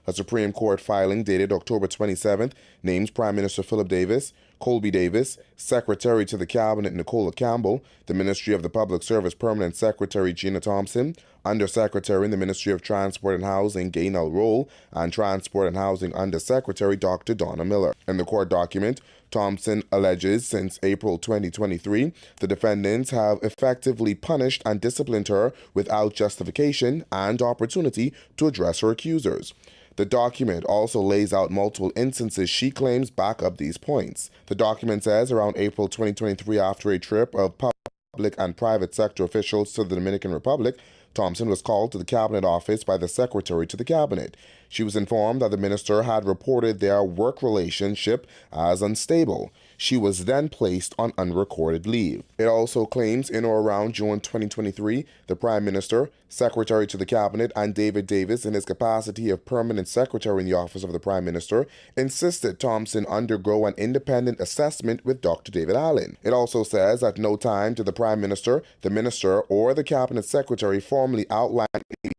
Speaker 3: A Supreme Court filing dated October 27th names Prime Minister Philip Davis, Colby Davis, Secretary to the Cabinet Nicola Campbell, the Ministry of the Public Service Permanent Secretary Gina Thompson, Undersecretary in the Ministry of Transport and Housing Gaynell Roll, and Transport and Housing Undersecretary Dr. Donna Miller. In the court document, Thompson alleges since April 2023, the defendants have effectively punished and disciplined her without justification and opportunity to address her accusers. The document also lays out multiple instances she claims back up these points. The document says around April 2023, after a trip of public and private sector officials to the Dominican Republic, Thompson was called to the Cabinet office by the Secretary to the Cabinet. She was informed that the minister had reported their work relationship as unstable. She was then placed on unrecorded leave. It also claims in or around June 2023, the Prime Minister, Secretary to the Cabinet, and David Davis, in his capacity of permanent secretary in the office of the Prime Minister, insisted Thompson undergo an independent assessment with Dr. David Allen. It also says at no time did the Prime Minister, the Minister, or the Cabinet Secretary formally outline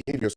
Speaker 3: behaviors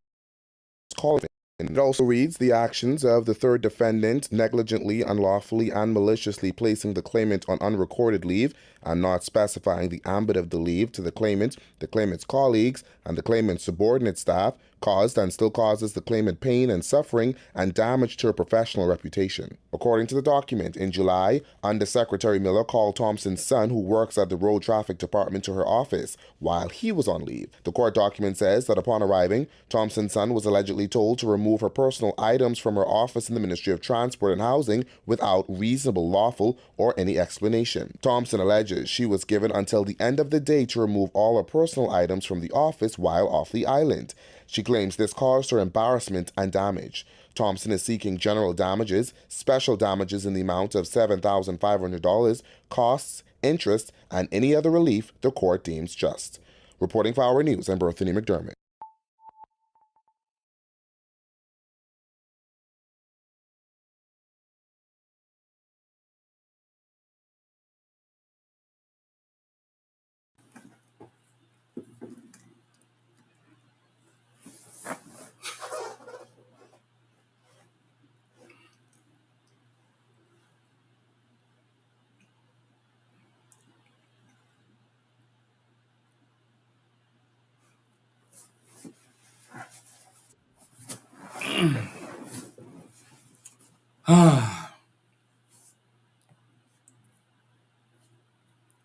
Speaker 3: calling. It also reads the actions of the third defendant negligently, unlawfully, and maliciously placing the claimant on unrecorded leave and not specifying the ambit of the leave to the claimant's colleagues, and the claimant's subordinate staff caused and still causes the claimant pain and suffering and damage to her professional reputation. According to the document, in July, Undersecretary Miller called Thompson's son, who works at the Road Traffic Department, to her office while he was on leave. The court document says that upon arriving, Thompson's son was allegedly told to remove her personal items from her office in the Ministry of Transport and Housing without reasonable, lawful, or any explanation. Thompson alleges she was given until the end of the day to remove all her personal items from the office while off the island. She claims this caused her embarrassment and damage. Thompson is seeking general damages, special damages in the amount of $7,500, costs, interest, and any other relief the court deems just. Reporting for Our News, I'm Berthany McDermott.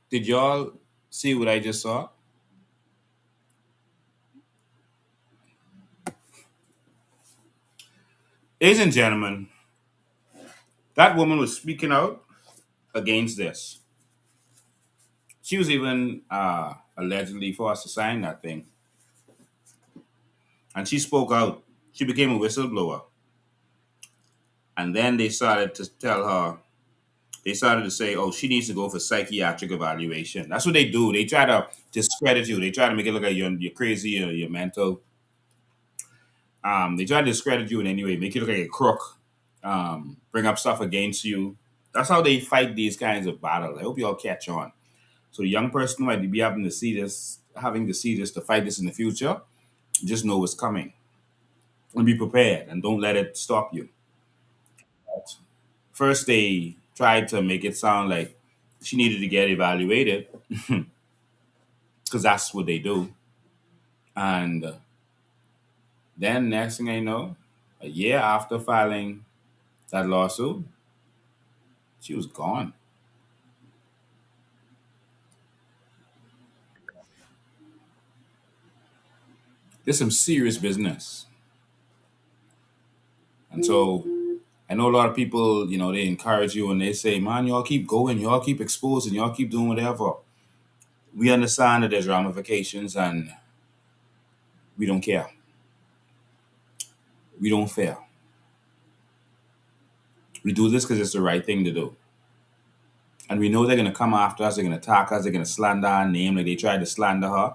Speaker 1: Did y'all see what I just saw? Ladies and gentlemen, that woman was speaking out against this. She was even allegedly forced to sign that thing. And she spoke out. She became a whistleblower. And then they started to tell her, they started to say, oh, she needs to go for psychiatric evaluation. That's what they do. They try to discredit you. They try to make it look like you're crazy or you're mental. They try to discredit you in any way, make you look like a crook, bring up stuff against you. That's how they fight these kinds of battles. I hope you all catch on. So the young person who might be having to see this to fight this in the future, just know what's coming. And be prepared and don't let it stop you. First, they tried to make it sound like she needed to get evaluated because that's what they do. And then, next thing I know, a year after filing that lawsuit, she was gone. There's some serious business. And so I know a lot of people, they encourage you and they say, man, y'all keep going, y'all keep exposing, y'all keep doing whatever. We understand that there's ramifications and we don't care. We don't fear. We do this because it's the right thing to do. And we know they're going to come after us, they're going to attack us, they're going to slander our name like they tried to slander her.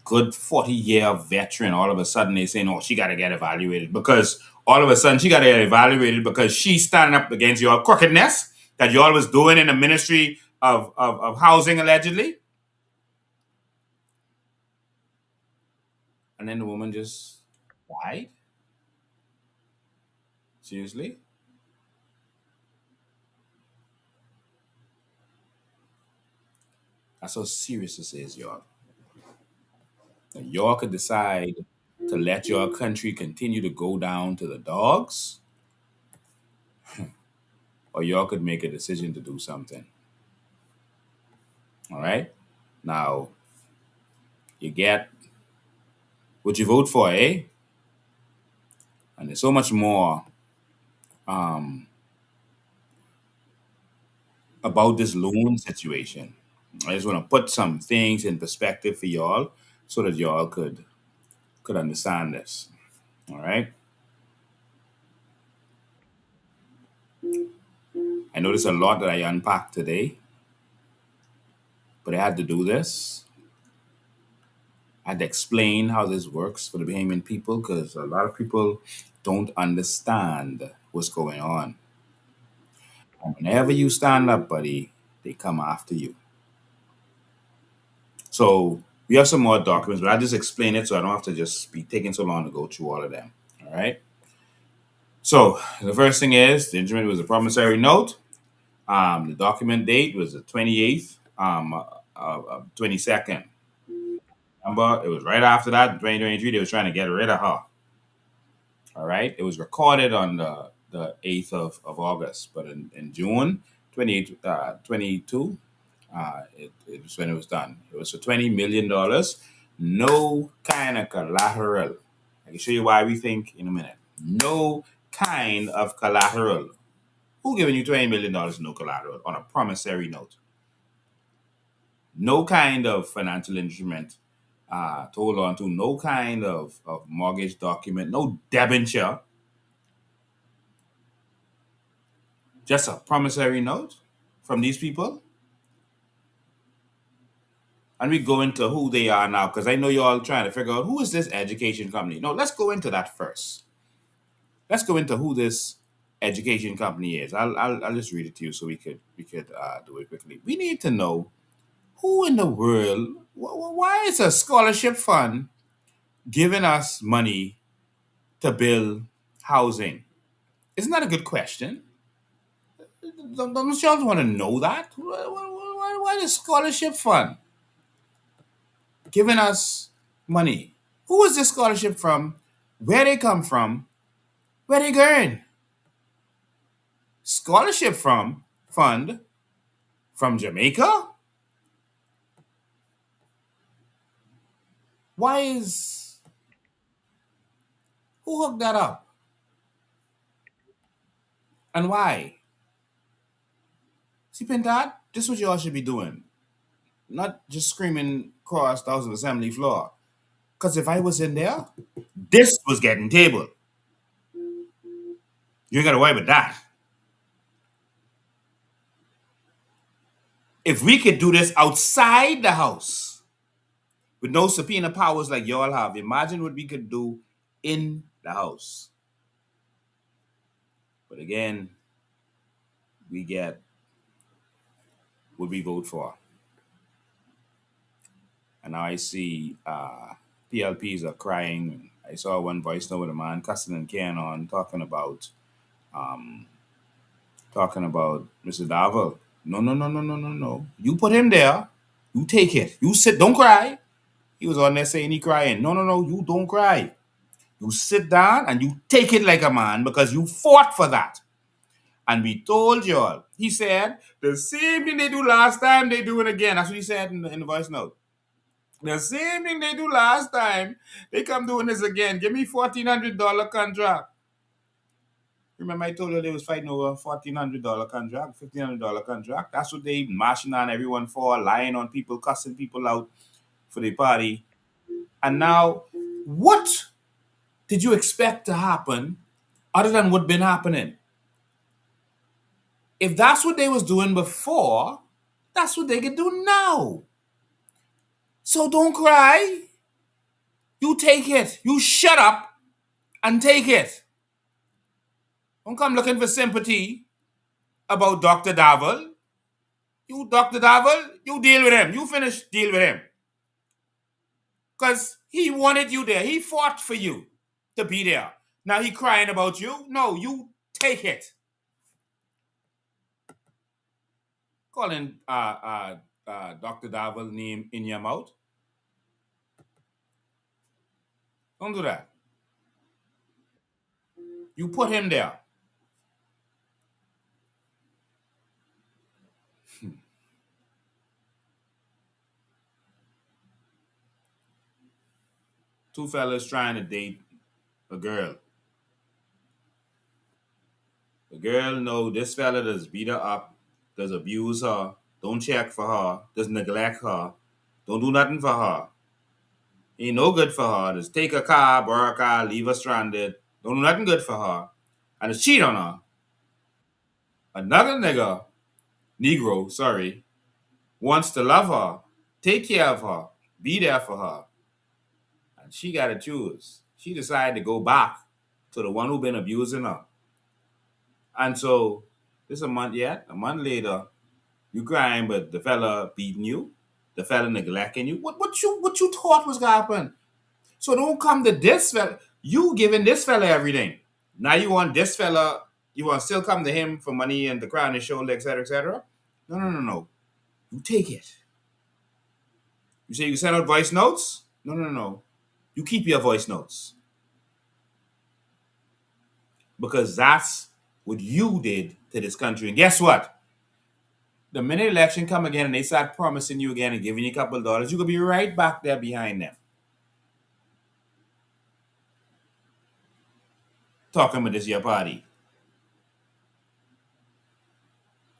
Speaker 1: Good 40-year veteran, all of a sudden they say, no, she got to get evaluated because all of a sudden she got to get evaluated because she's standing up against your crookedness that y'all was doing in the Ministry of Housing, allegedly. And then the woman just died? Seriously? That's how serious this is, y'all. Y'all could decide to let your country continue to go down to the dogs, or y'all could make a decision to do something. All right? Now, you get what you vote for, eh? And there's so much more um, about this loan situation. I just want to put some things in perspective for y'all so that y'all could understand this. All right? I know there's a lot that I unpacked today, but I had to do this. I had to explain how this works for the Bahamian people because a lot of people don't understand what's going on. And whenever you stand up, buddy, they come after you. So we have some more documents, but I'll just explain it so I don't have to just be taking so long to go through all of them. All right. So the first thing is the instrument was a promissory note. The document date was the 28th, 22nd. Remember, it was right after that, 2023, they was trying to get rid of her. All right. It was recorded on the 8th of August, but in June 2022, it was when it was done. It was for $20 million. No kind of collateral. I can show you why we think in a minute. No kind of collateral. Who giving you $20 million no collateral on a promissory note? No kind of financial instrument to hold on to, no kind of mortgage document, no debenture, just a promissory note from these people. And we go into who they are now, because I know you're all trying to figure out who is this education company. No, let's go into that first. Let's go into who this education company is. I'll just read it to you so we could do it quickly. We need to know who in the world, why is a scholarship fund giving us money to build housing? Isn't that a good question? Don't y'all want to know that? Why the scholarship fund giving us money? Who is this scholarship from? Where they come from? Where they going? Scholarship from fund from Jamaica? Why is who hooked that up? And why? See, Pintad, this is what y'all should be doing. Not just screaming across the House of Assembly floor. Because if I was in there, this was getting tabled. You ain't got to worry about that. If we could do this outside the House with no subpoena powers like y'all have, imagine what we could do in the House. But again, we get what we vote for. And now I see PLPs are crying. I saw one voice note with a man cussing and carrying on, talking about Mr. Darvel. No. You put him there. You take it. You sit. Don't cry. He was on there saying he crying. No. You don't cry. You sit down and you take it like a man because you fought for that. And we told y'all. He said, the same thing they do last time, they do it again. That's what he said in the voice note. The same thing they do last time, they come doing this again. Give me $1,400 contract. Remember I told you they was fighting over $1,400 contract, $1,500 contract. That's what they marching on everyone for, lying on people, cussing people out for the party. And now, what did you expect to happen other than what been happening? If that's what they was doing before, that's what they can do now. So don't cry. You take it. You shut up and take it. Don't come looking for sympathy about Dr. Darvel. You, Dr. Darvel, you deal with him. You finish deal with him. Because he wanted you there. He fought for you to be there. Now he crying about you. No, you take it. Calling Dr. Darvel name in your mouth. Don't do that. You put him there. Two fellas trying to date a girl. The girl know this fella does beat her up, does abuse her, don't check for her, does neglect her, don't do nothing for her. Ain't no good for her. Just take a car, borrow a car, leave her stranded. Don't do nothing good for her. And just cheat on her. Another Negro, wants to love her, take care of her, be there for her. And she got to choose. She decided to go back to the one who been abusing her. And so, this a month later, you crying, but the fella beating you, the fella neglecting you. What you thought was gonna happen? So don't come to this fella. You giving this fella everything. Now you want this fella, you want to still come to him for money and the crown on his shoulder, etc., etc. No. You take it. You say you send out voice notes? No, no, no, no. You keep your voice notes because that's what you did to this country. And guess what? The minute election come again and they start promising you again and giving you a couple of dollars, you could be right back there behind them. Talking about this your party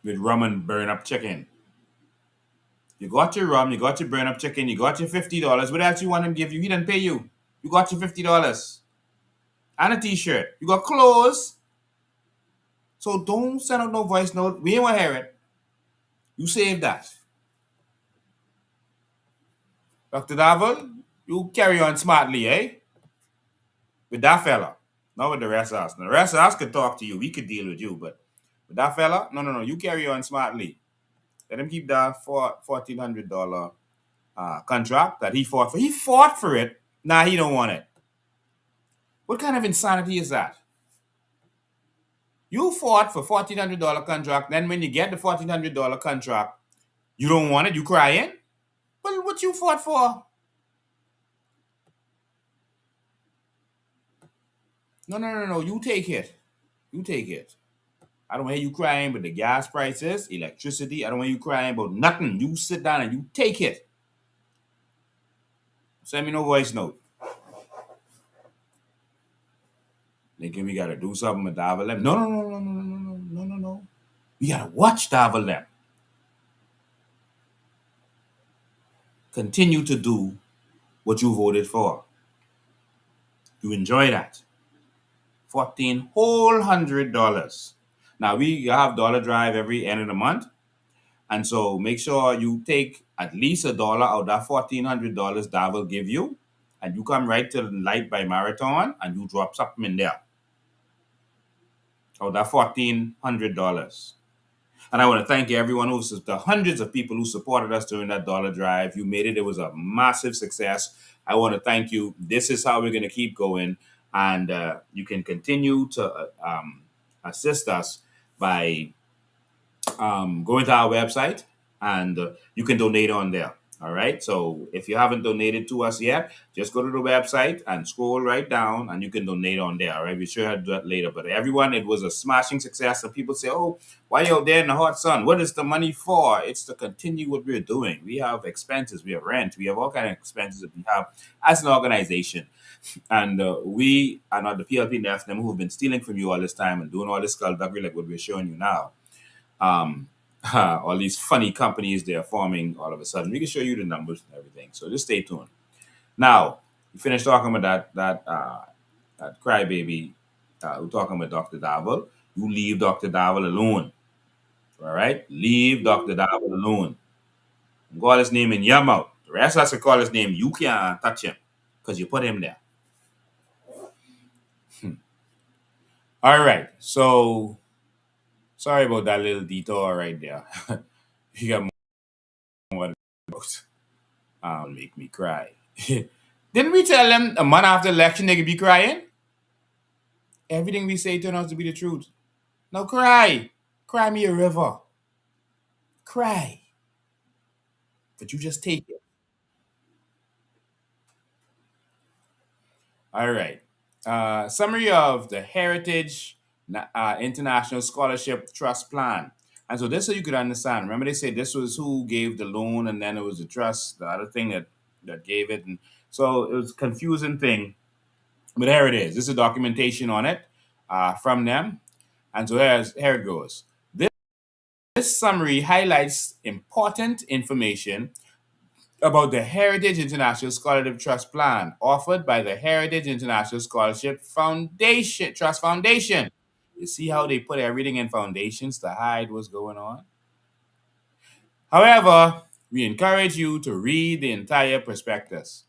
Speaker 1: with rum and burn up chicken. You got your rum, you got your burn up chicken, you got your $50. What else you want him to give you? He didn't pay you. You got your $50 and a t-shirt. You got clothes. So don't send out no voice note. We ain't want to hear it. You save that. Dr. Davil, you carry on smartly, eh? With that fella. Not with the rest of us. The rest of us could talk to you. We could deal with you. But with that fella, no, no, no. You carry on smartly. Let him keep that $1,400 contract that he fought for. He fought for it. Nah, he don't want it. What kind of insanity is that? You fought for $1,400 contract. Then when you get the $1,400 contract, you don't want it. You crying? Well, what you fought for? No, no, no, no. You take it. You take it. I don't hear you crying about the gas prices, electricity. I don't hear you crying about nothing. You sit down and you take it. Send me no voice note. Thinking we gotta do something with Davalem. No, no, no, no, no, no, no, no, no, no. We gotta watch Davalem. Continue to do what you voted for. You enjoy that. $1,400. Now we have Dollar Drive every end of the month. And so make sure you take at least $1 out of that $1,400 that will give you. And you come right to the Light by Marathon and you drop something in there. Out of that $1,400. And I want to thank everyone the hundreds of people who supported us during that dollar drive. You made it. It was a massive success. I want to thank you. This is how we're going to keep going. And you can continue to assist us by going to our website and you can donate on there. All right. So if you haven't donated to us yet, just go to the website and scroll right down and you can donate on there. All right. We sure have to do that later. But everyone, it was a smashing success. And people say, oh, why are you out there in the hot sun? What is the money for? It's to continue what we're doing. We have expenses, we have rent, we have all kinds of expenses that we have as an organization. And we are not the PLP and the FNM who have been stealing from you all this time and doing all this skullduggery like what we're showing you now. All these funny companies they're forming all of a sudden. We can show you the numbers and everything. So just stay tuned. Now, we finished talking about that crybaby. We're talking about Dr. Davil. You leave Dr. Davil alone. All right? Leave Dr. Davil alone. Call his name in your mouth. The rest of us can call his name. You can't touch him because you put him there. All right. So, sorry about that little detour right there. You got more about. Make me cry. Didn't we tell them a month after election they could be crying? Everything we say turned out to be the truth. Now cry. Cry me a river. Cry. But you just take it. All right. Summary of the Heritage International Scholarship Trust Plan. And so this so you could understand. Remember they said this was who gave the loan and then it was the trust, the other thing that gave it. And so it was a confusing thing. But there it is. This is documentation on it from them. And so here it goes. This summary highlights important information about the Heritage International Scholarship Trust Plan offered by the Heritage International Scholarship Foundation, Trust Foundation. You see how they put everything in foundations to hide what's going on? However, we encourage you to read the entire prospectus.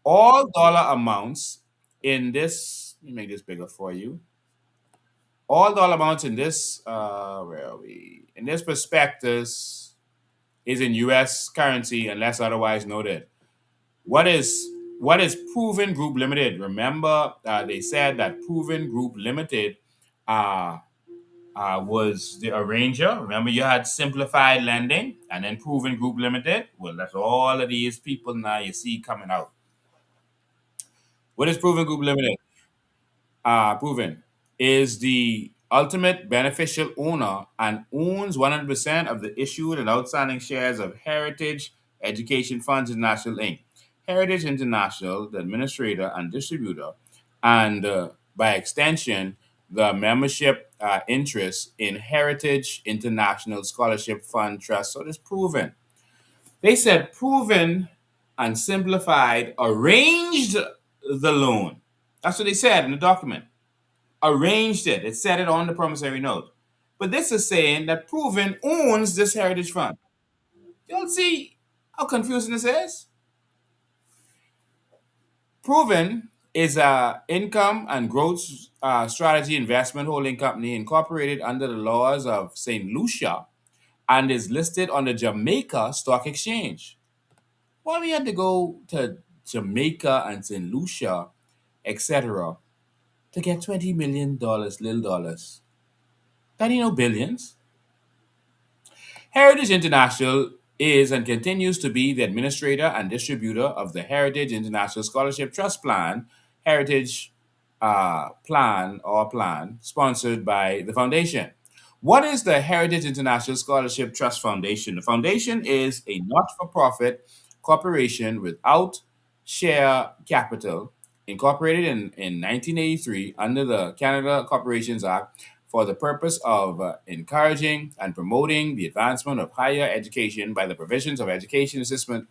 Speaker 1: All dollar amounts in this, let me make this bigger for you. All dollar amounts in this, where are we? In this prospectus is in U.S. currency unless otherwise noted. What is Proven Group Limited? Remember, they said that Proven Group Limited was the arranger. Remember, you had Simplified Lending and then Proven Group Limited. Well, that's all of these people now you see coming out. What is Proven Group Limited? Proven is the ultimate beneficial owner and owns 100% of the issued and outstanding shares of Heritage Education Funds International Inc. Heritage International, the administrator and distributor, and by extension, the membership interest in Heritage International Scholarship Fund Trust. So it's proven. They said proven and simplified arranged the loan. That's what they said in the document. Arranged it. It said it on the promissory note. But this is saying that Proven owns this heritage fund. You'll see how confusing this is. Proven is a income and growth strategy investment holding company incorporated under the laws of St. Lucia and is listed on the Jamaica Stock Exchange. Why we had to go to Jamaica and St. Lucia, etc., to get $20 million, little dollars? That ain't no billions. Heritage International is and continues to be the administrator and distributor of the Heritage International Scholarship Trust Plan, Heritage Plan, sponsored by the foundation. What is the Heritage International Scholarship Trust Foundation? The foundation is a not for profit corporation without share capital, incorporated in 1983 under the Canada Corporations Act for the purpose of encouraging and promoting the advancement of higher education by the provisions of education assistance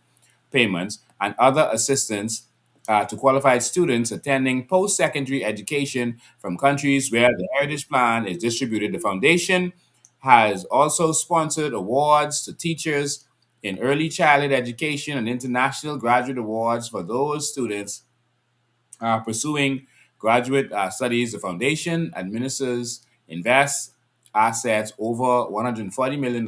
Speaker 1: payments and other assistance to qualified students attending post secondary education from countries where the Heritage Plan is distributed. The foundation has also sponsored awards to teachers in early childhood education and international graduate awards for those students pursuing graduate studies. The foundation administers, invests assets over $140 million,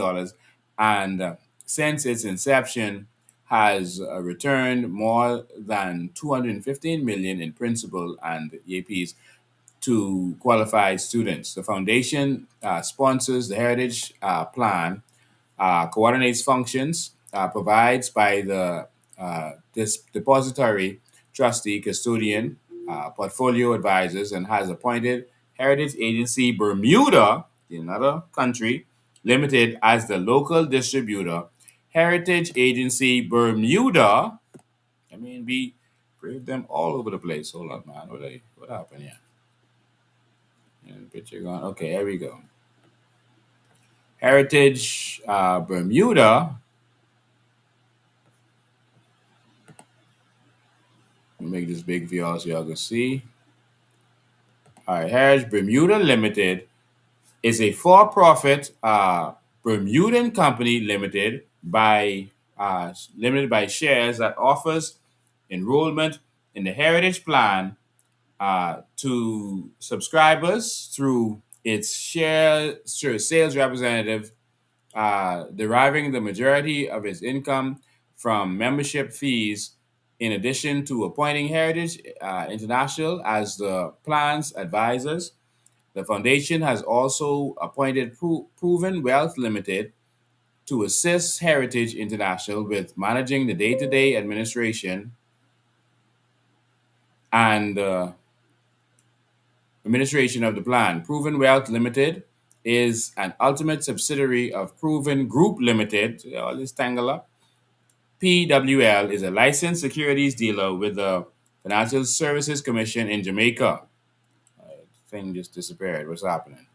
Speaker 1: and since its inception, has returned more than 215 million in principal and EAPs to qualified students. The foundation sponsors the Heritage Plan, coordinates functions, provides by the depository trustee, custodian, portfolio advisors, and has appointed Heritage Agency Bermuda, another country, limited as the local distributor. Heritage Agency Bermuda, I mean, we bring them all over the place. Hold on, man. What happened here? Picture gone. Okay, here we go. Heritage Bermuda. Let me make this big for y'all so y'all can see. All right, Heritage Bermuda Limited is a for-profit Bermudan company limited by shares that offers enrollment in the Heritage Plan to subscribers through its sales representative, deriving the majority of its income from membership fees, in addition to appointing Heritage International as the plan's advisors. The foundation has also appointed Proven Wealth Limited to assist Heritage International with managing the day-to-day administration and administration of the plan. Proven Wealth Limited is an ultimate subsidiary of Proven Group Limited. All this tangle up. PWL is a licensed securities dealer with the Financial Services Commission in Jamaica. Thing just disappeared. What's happening?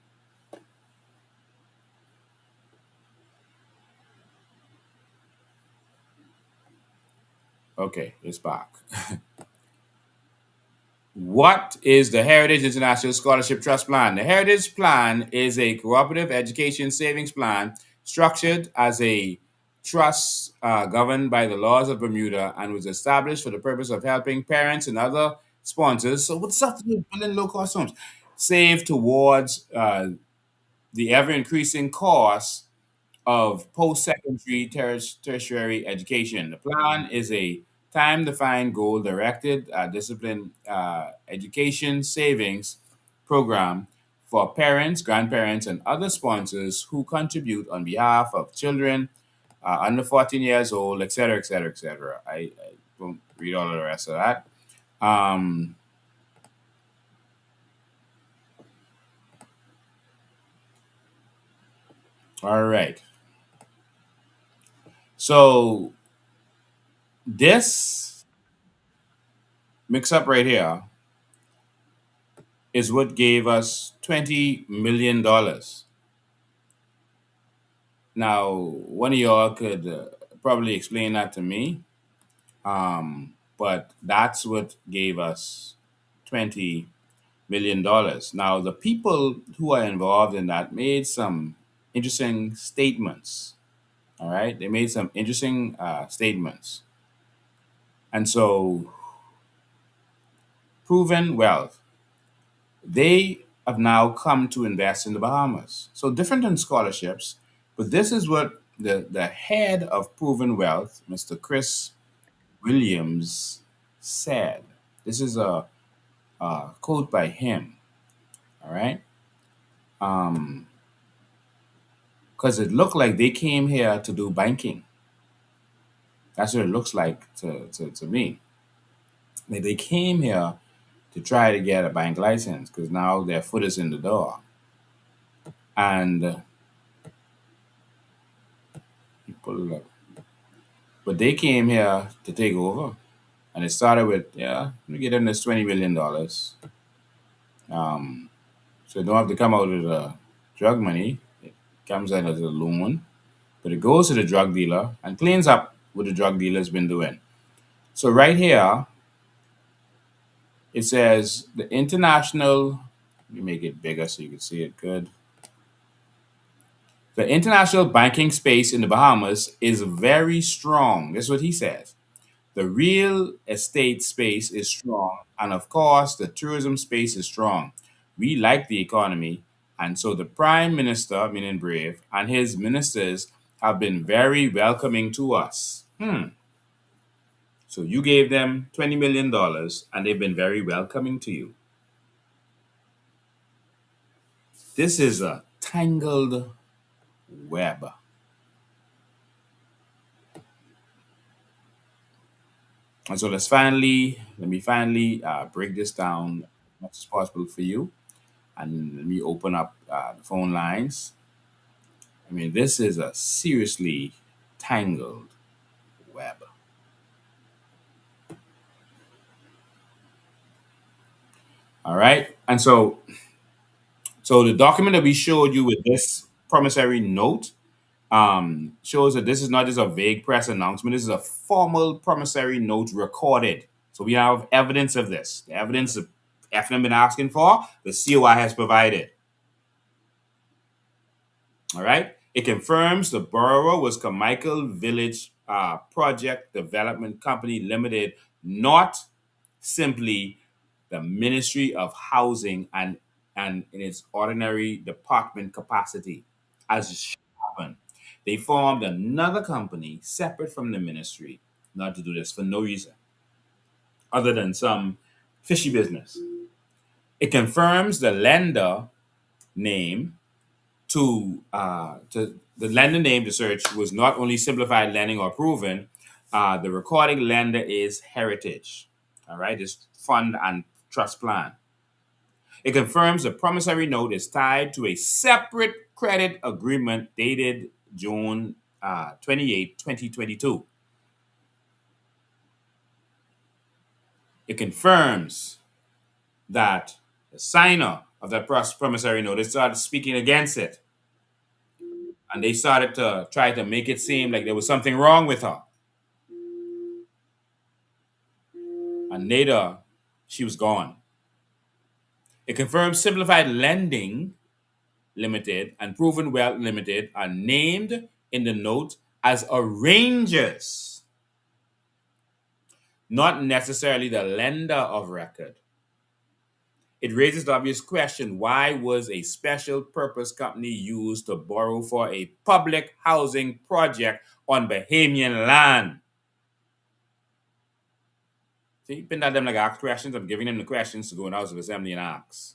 Speaker 1: Okay, it's back. What is the Heritage International Scholarship Trust Plan? The Heritage Plan is a cooperative education savings plan structured as a trust governed by the laws of Bermuda and was established for the purpose of helping parents and other sponsors. So, what's up to do with building low cost homes? Save towards the ever increasing costs of post-secondary tertiary education. The plan is a time-defined, goal-directed, discipline education savings program for parents, grandparents, and other sponsors who contribute on behalf of children under 14 years old, etc., etc., etc. I won't read all of the rest of that. Um, all right. So this mix up right here is what gave us $20 million. Now, one of y'all could probably explain that to me. But that's what gave us $20 million. Now, the people who are involved in that made some interesting statements. All right, they made some interesting statements, and so proven wealth. They have now come to invest in the Bahamas. So different than scholarships, but this is what the head of Proven Wealth, Mr. Chris Williams, said. This is a quote by him. All right, because it looked like they came here to do banking. That's what it looks like to me. Like they came here to try to get a bank license because now their foot is in the door. And people, but they came here to take over. And it started with, yeah, let me get them this $20 million. Um, so it don't have to come out of the drug money. It comes out as a loan, but it goes to the drug dealer and cleans up what the drug dealer's been doing. So right here, it says the international, let me make it bigger so you can see it good. The international banking space in the Bahamas is very strong. This is what he says. The real estate space is strong. And of course, the tourism space is strong. We like the economy. And so the prime minister, meaning Brave, and his ministers have been very welcoming to us. So you gave them $20 million and they've been very welcoming to you. This is a tangled web. And so let me finally break this down as much as possible for you. And let me open up the phone lines. I mean, this is a seriously tangled web. All right. And so the document that we showed you with this promissory note shows that this is not just a vague press announcement. This is a formal promissory note recorded. So we have evidence of this. The evidence that FM been asking for, the COI has provided. All right. It confirms the borrower was Carmichael Village Project Development Company Limited, not simply the Ministry of Housing and in its ordinary department capacity, as it should happen. They formed another company separate from the ministry, not to do this for no reason other than some fishy business. It confirms the lender name to the lender name to search was not only simplified lending or proven. The recording lender is Heritage. All right, this fund and trust plan. It confirms the promissory note is tied to a separate credit agreement dated June 28, 2022. It confirms that the signer of that promissory note started speaking against it. And they started to try to make it seem like there was something wrong with her. And later, she was gone. It confirms Simplified Lending Limited and Proven Wealth Limited are named in the note as arrangers, not necessarily the lender of record. It raises the obvious question, why was a special purpose company used to borrow for a public housing project on Bahamian land? See, pin that them like ask questions. I'm giving them the questions to go in the House of Assembly and ask.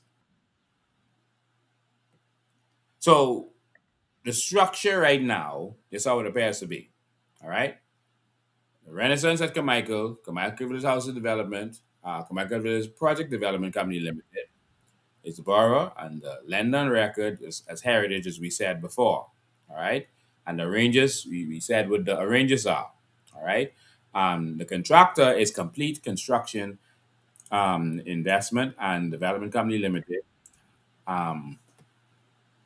Speaker 1: So the structure right now is how it appears to be. All right. The Renaissance at Carmichael, Carmichael Village House of Development, Carmichael Village Project Development Company Limited is the borrower, and the lender on record is as heritage, as we said before. All right. And the arrangers, we said what the arrangers are. All right. The contractor is Complete Construction Investment and Development Company Limited, um,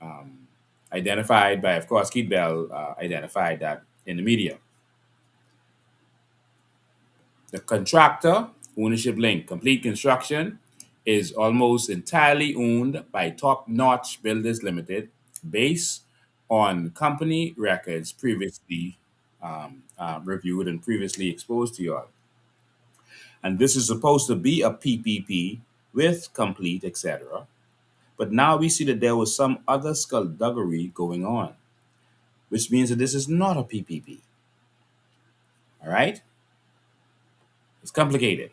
Speaker 1: um, identified by, of course, Keith Bell identified that in the media. The contractor ownership link, Complete Construction, is almost entirely owned by Top Notch Builders Limited, based on company records previously reviewed and previously exposed to you all. And this is supposed to be a PPP with Complete, etc. But now we see that there was some other skullduggery going on, which means that this is not a PPP. All right? It's complicated.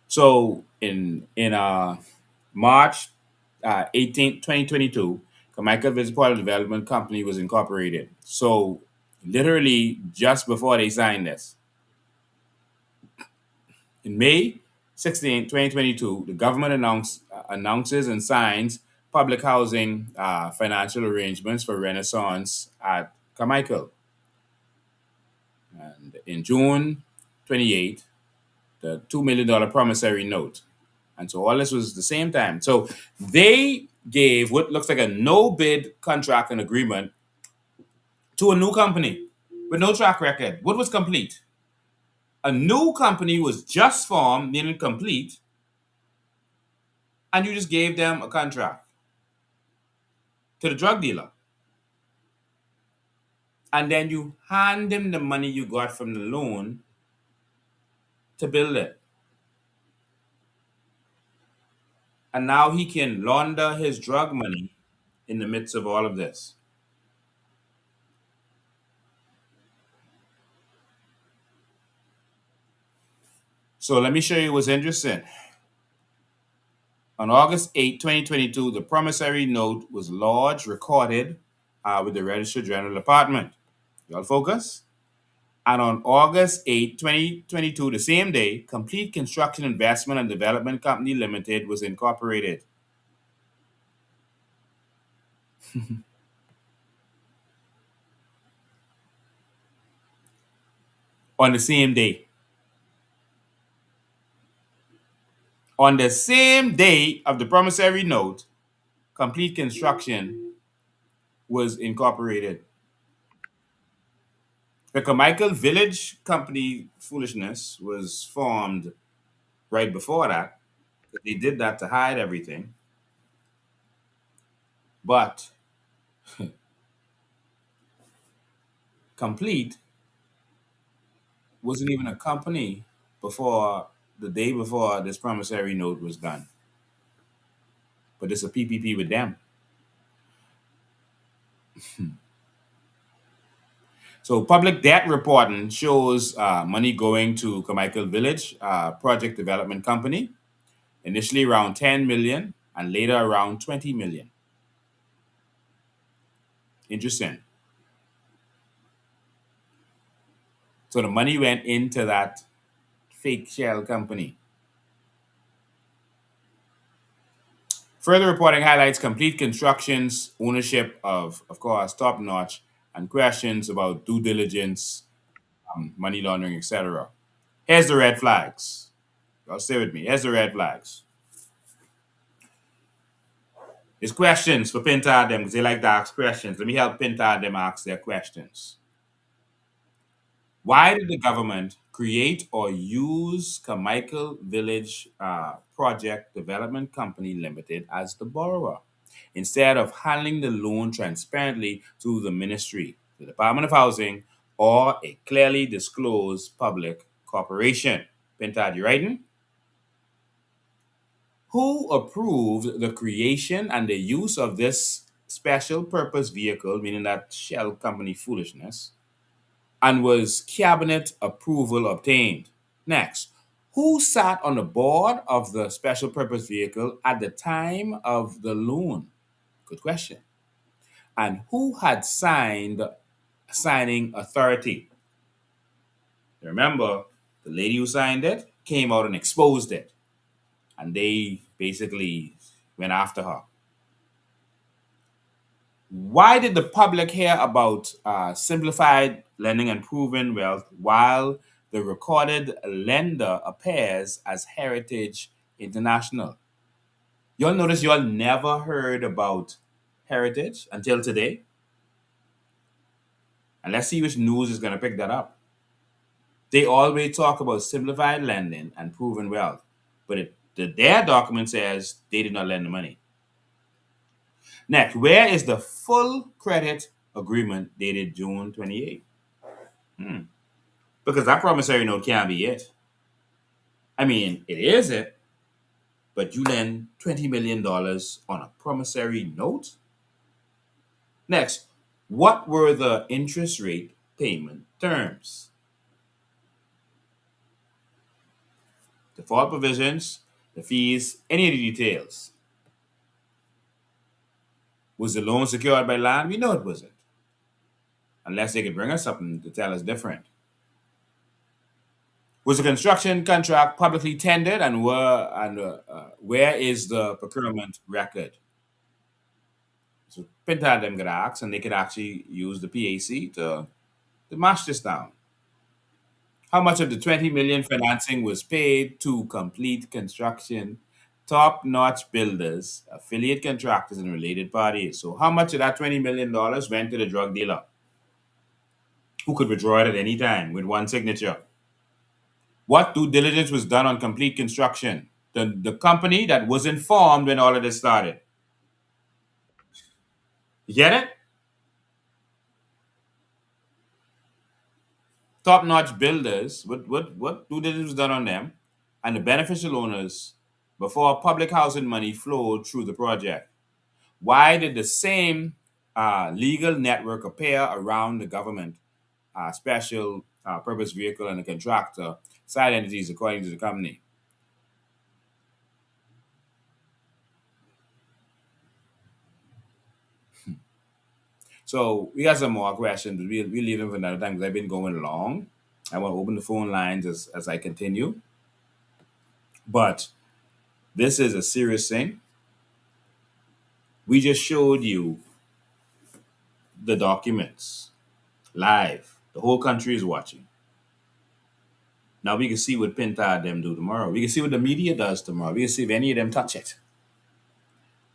Speaker 1: So in March 18th, 2022, Carmichael Visitor Development Company was incorporated. So literally just before they signed this. In May 16th, 2022, the government announces and signs public housing financial arrangements for Renaissance at Carmichael. And in June 28th, the $2 million promissory note. And so all this was the same time. So they gave what looks like a no bid contract and agreement to a new company with no track record. What was Complete? A new company was just formed, meaning Complete, and you just gave them a contract to the drug dealer. And then you hand him the money you got from the loan to build it. And now he can launder his drug money in the midst of all of this. So let me show you what's interesting. On August 8, 2022, the promissory note was lodged, recorded with the Register General Department. Y'all focus? And on August 8, 2022, the same day, Complete Construction Investment and Development Company Limited was incorporated. On the same day. On the same day of the promissory note, Complete Construction was incorporated. The Carmichael Village Company foolishness was formed right before that. They did that to hide everything. But Complete wasn't even a company before the day before this promissory note was done. But it's a PPP with them. So public debt reporting shows money going to Carmichael Village Project Development Company, initially around 10 million and later around 20 million. Interesting. So the money went into that fake shell company. Further reporting highlights Complete Construction's ownership of course, Top Notch, and questions about due diligence, money laundering, etc. Here's the red flags. Y'all stay with me. Here's the red flags. It's questions for Pintard them because they like to ask questions. Let me help Pintard them ask their questions. Why did the government create or use Carmichael Village Project Development Company Limited as the borrower, instead of handling the loan transparently to the ministry, the Department of Housing, or a clearly disclosed public corporation? Pintard, you writing? Who approved the creation and the use of this special purpose vehicle, meaning that shell company foolishness, and was cabinet approval obtained? Next, who sat on the board of the special purpose vehicle at the time of the loan? Good question. And who had signing authority? Remember, the lady who signed it came out and exposed it. And they basically went after her. Why did the public hear about simplified lending and proven wealth while the recorded lender appears as Heritage International? You'll notice y'all never heard about Heritage until today. And let's see which news is going to pick that up. They always talk about simplified lending and proven wealth, but their document says they did not lend the money. Next, where is the full credit agreement dated June 28th? Because that promissory note can't be it. I mean, it is it, but you lend $20 million on a promissory note? Next, what were the interest rate payment terms? Default provisions, the fees, any of the details. Was the loan secured by land? We know it wasn't, unless they could bring us something to tell us different. Was the construction contract publicly tendered, and where is the procurement record? So Pinta them could ask, and they could actually use the PAC to mash this down. How much of the 20 million financing was paid to complete construction, top-notch builders, affiliate contractors, and related parties? So how much of that $20 million went to the drug dealer, who could withdraw it at any time with one signature? What due diligence was done on complete construction? The company that was informed when all of this started. You get it? Top-notch builders. What due diligence was done on them, and the beneficial owners before public housing money flowed through the project? Why did the same legal network appear around the government, special purpose vehicle, and the contractor side entities according to the company? So we got some more questions, but we'll leave them for another time because I've been going long. I want to open the phone lines as I continue. But this is a serious thing. We just showed you the documents live. The whole country is watching. Now we can see what Pinta them do tomorrow. We can see what the media does tomorrow. We can see if any of them touch it.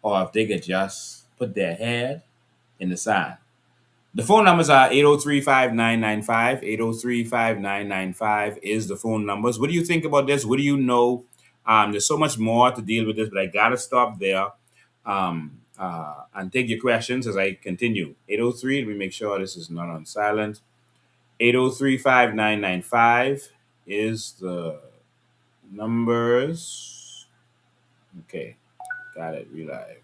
Speaker 1: Or if they could just put their head in the sand. The phone numbers are 803-5995. 803-5995 is the phone numbers. What do you think about this? What do you know? There's so much more to deal with this, but I gotta stop there and take your questions as I continue. 803, let me make sure this is not on silent. 803-5995 is the numbers. Okay, got it. Relive.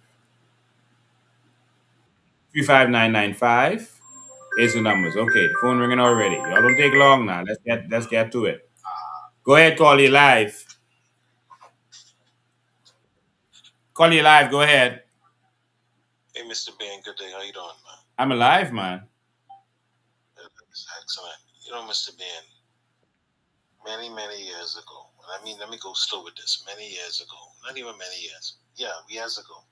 Speaker 1: 35995 is the numbers. Okay, the phone ringing already. Y'all don't take long now. Let's get to it. Go ahead, call you live. Call you live. Go ahead.
Speaker 4: Hey, Mr. Ben, good day. How you doing, man?
Speaker 1: I'm alive, man.
Speaker 4: That's excellent. You know, Mr. Ben, many years ago, and I mean, let me go slow with this. Many years ago, not even many years. Yeah, years ago,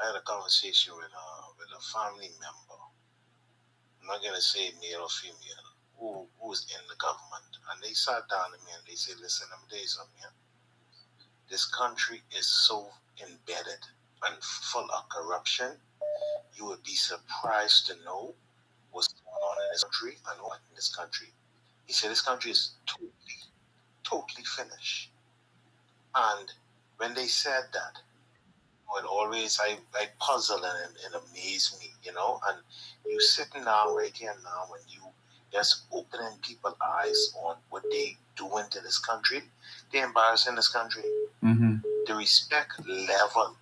Speaker 4: I had a conversation with a family member. I'm not gonna say male or female, who was in the government, and they sat down to me and they said, "Listen, let me tell you something. Yeah? This country is so embedded and full of corruption. You would be surprised to know what's going on in this country and what in this country." He said, "This country is totally finished." And when they said that, it always I puzzle and it amazed me, you know. And you sitting down right here now and you just opening people's eyes on what they doing to this country. They're embarrassing this country.
Speaker 1: Mm-hmm.
Speaker 4: The respect level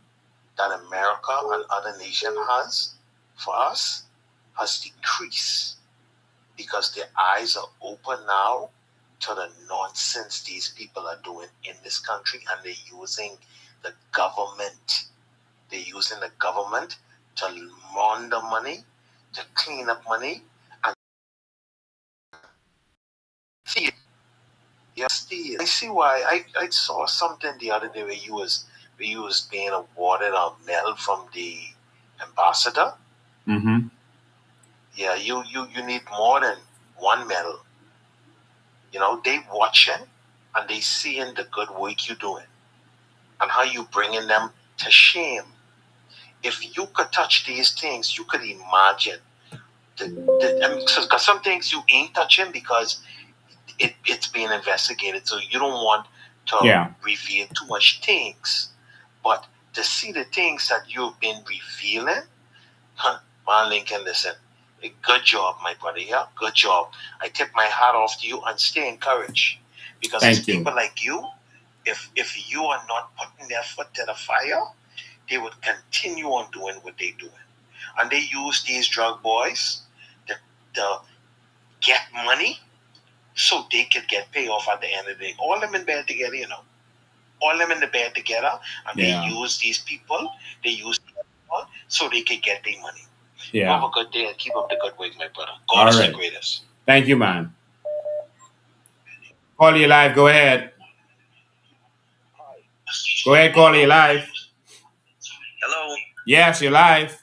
Speaker 4: that America and other nations has for us has decreased because their eyes are open now to the nonsense these people are doing in this country, and they're using the government. They're using the government to launder money, to clean up money, and see it. Yeah, Steve. I see why. I saw something the other day where you was being awarded a medal from the ambassador.
Speaker 1: Mm-hmm.
Speaker 4: Yeah, you need more than one medal. You know, they watching and they seeing the good work you doing and how you bringing them to shame. If you could touch these things, you could imagine. Because some things you ain't touching because it's being investigated, so you don't want to reveal too much things. But to see the things that you've been revealing, man, Lincoln, listen, good job, my brother. Yeah, good job. I tip my hat off to you and stay encouraged. Because it's people like you, if you are not putting their foot to the fire, they would continue on doing what they're doing. And they use these drug boys to get money so they could get payoff at the end of the day. All them in bed together, you know. All them in the bed together, and they use these people, they use people so they could get their money.
Speaker 1: Yeah.
Speaker 4: Have a good day and keep up the good work, my brother. God is the greatest.
Speaker 1: Thank you, man. Call you live. Go ahead. Go ahead, call you live.
Speaker 4: Hello.
Speaker 1: Yes, you're live.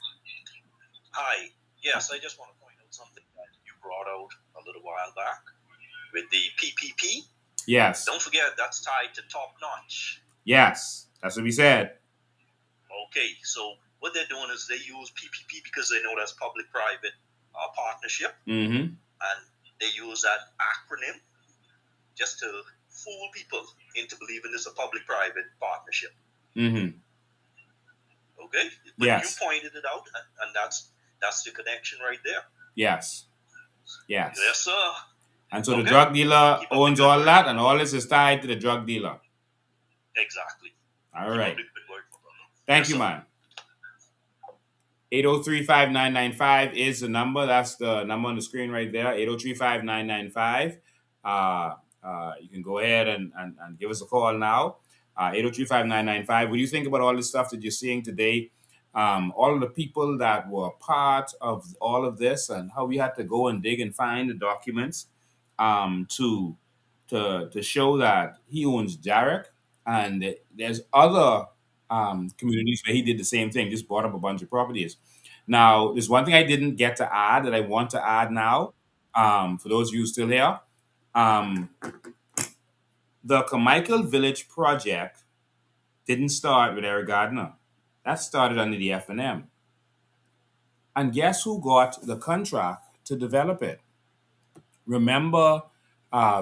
Speaker 4: Hi. Yes, I just want to point out something that you brought out a little while back with the PPP.
Speaker 1: Yes.
Speaker 4: Don't forget that's tied to top notch.
Speaker 1: Yes, that's what we said.
Speaker 4: Okay, so what they're doing is they use PPP because they know that's public-private partnership,
Speaker 1: Mm-hmm.
Speaker 4: and they use that acronym just to fool people into believing it's a public-private partnership.
Speaker 1: Mm-hmm.
Speaker 4: Okay? But you pointed it out, and that's the connection right there.
Speaker 1: Yes. Yes.
Speaker 4: Yes, sir.
Speaker 1: And so the drug dealer owns all that, and all this is tied to the drug dealer.
Speaker 4: Exactly.
Speaker 1: All right. Thank you, man. 803-5995 is the number. That's the number on the screen right there. 803-5995. You can go ahead and give us a call now. 803-5995. What do you think about all this stuff that you're seeing today? All of the people that were part of all of this and how we had to go and dig and find the documents to show that he owns Jarek, and there's other communities where he did the same thing, just bought up a bunch of properties. Now, there's one thing I didn't get to add that I want to add now. For those of you still here, the Carmichael Village project didn't start with Eric Gardiner. That started under the F&M. And guess who got the contract to develop it? Remember,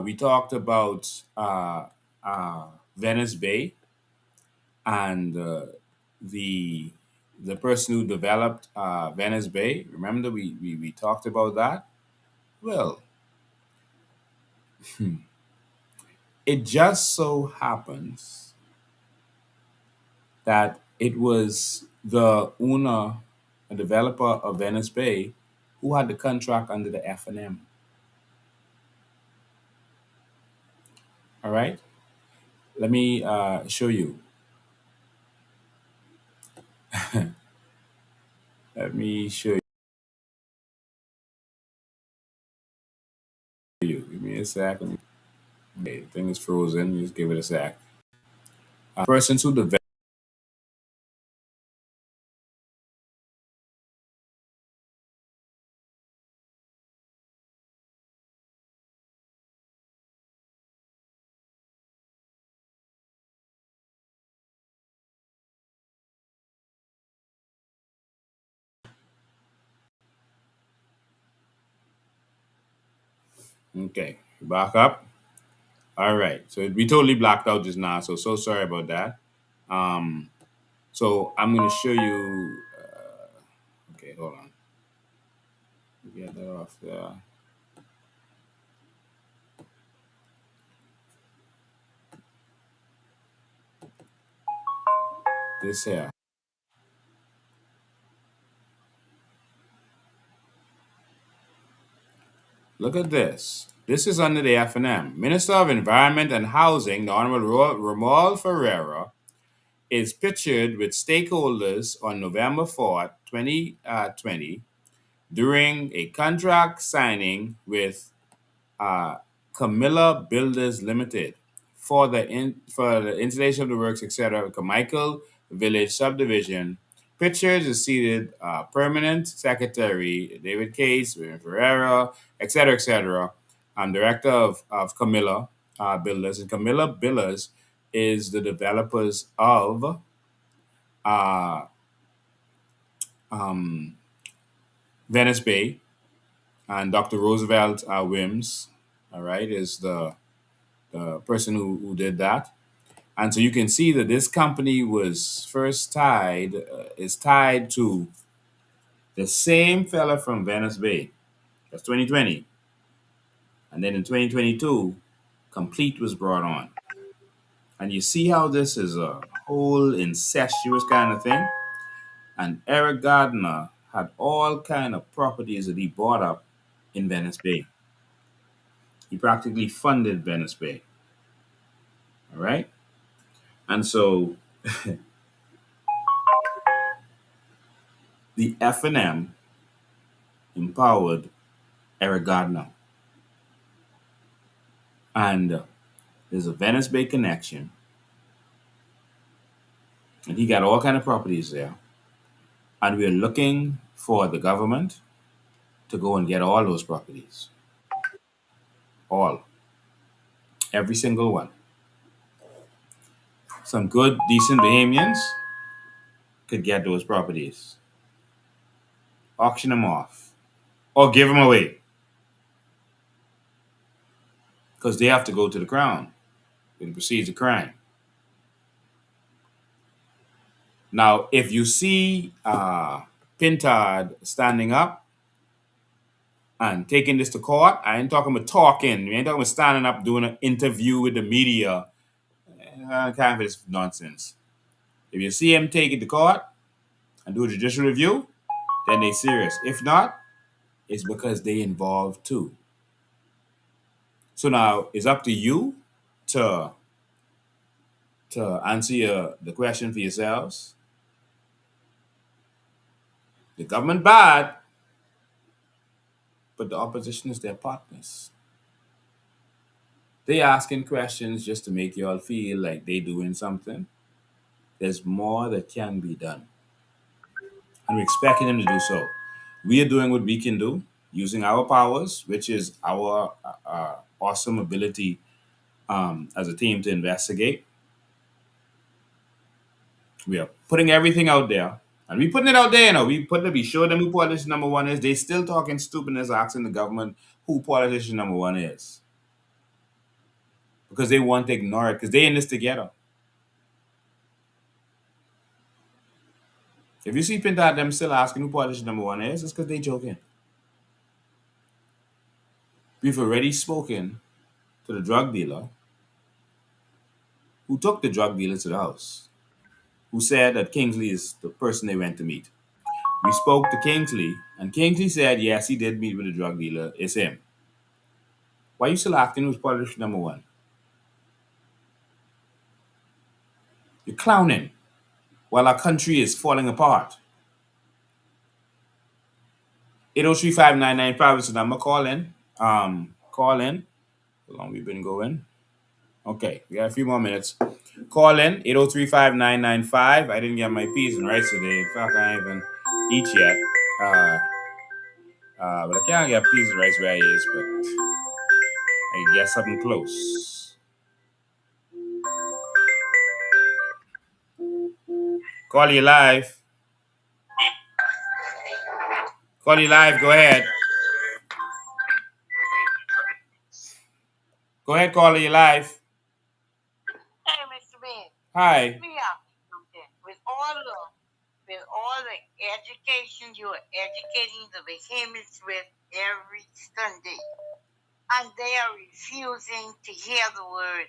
Speaker 1: we talked about Venice Bay and the person who developed Venice Bay. Remember we talked about that? Well, it just so happens that it was the owner, a developer of Venice Bay, who had the contract under the F&M. All right? Let me show you. Let me show you. Give me a second. Okay, the thing is frozen. Just give it a sec. Persons who develop. Okay, back up. All right, so we totally blacked out just now, so sorry about that. So I'm going to show you. Okay, hold on. Get that off there. This here. Look at this. This is under the F&M. Minister of Environment and Housing, the Honorable Romuald Ferreira, is pictured with stakeholders on November 4th, 2020, during a contract signing with Camilla Builders Limited for the installation of the works, etc. Carmichael Village Subdivision. Pictures is seated permanent secretary David Case, William Ferreira, etc., etc. I'm director of Camilla Builders, and Camilla Builders is the developers of uh, um, Venice Bay, and Dr. Roosevelt Wims, all right, is the person who did that. And so you can see that this company was first is tied to the same fella from Venice Bay. That's 2020. And then in 2022, Complete was brought on. And you see how this is a whole incestuous kind of thing. And Eric Gardiner had all kind of properties that he bought up in Venice Bay. He practically funded Venice Bay. All right. And so the F&M empowered Eric Gardiner. And there's a Venice Bay connection. And he got all kind of properties there. And we're looking for the government to go and get all those properties. All. Every single one. Some good, decent Bahamians could get those properties. Auction them off. Or give them away. Because they have to go to the crown. It proceeds a crime. Now, if you see Pintard standing up and taking this to court, I ain't talking about talking. We ain't talking about standing up doing an interview with the media. Kind of this nonsense. If you see him take it to court and do a judicial review, then they serious. If not, it's because they involved too. So now it's up to you to answer the question for yourselves. The government bad, but the opposition is their partners. They asking questions just to make you all feel like they doing something. There's more that can be done. And we're expecting them to do so. We are doing what we can do using our powers, which is our awesome ability as a team to investigate. We are putting everything out there. And we putting it out there, we show them who politician number one is. They still talking stupidness, asking the government who politician number one is. Because they want to ignore it, because they in this together. If you see Pinta them still asking who politician number one is, it's because they joking. We've already spoken to the drug dealer who took the drug dealer to the house, who said that Kingsley is the person they went to meet. We spoke to Kingsley, and Kingsley said, yes, he did meet with the drug dealer. It's him. Why are you still acting who's politician number one? You're clowning while our country is falling apart. 803-599 is the number. Call in. Call in. How long we been going? Okay, we got a few more minutes. Call in 803-5995. I didn't get my peas and rice today. In fact, I ain't even eat yet. But I can't get peas and rice where it is, but I can get something close. Call you live. Call you live. Go ahead. Go ahead, call you live.
Speaker 5: Hey, Mr. Ben.
Speaker 1: Hi.
Speaker 5: Me up with all the education you are educating the Bahamians with every Sunday, and they are refusing to hear the word,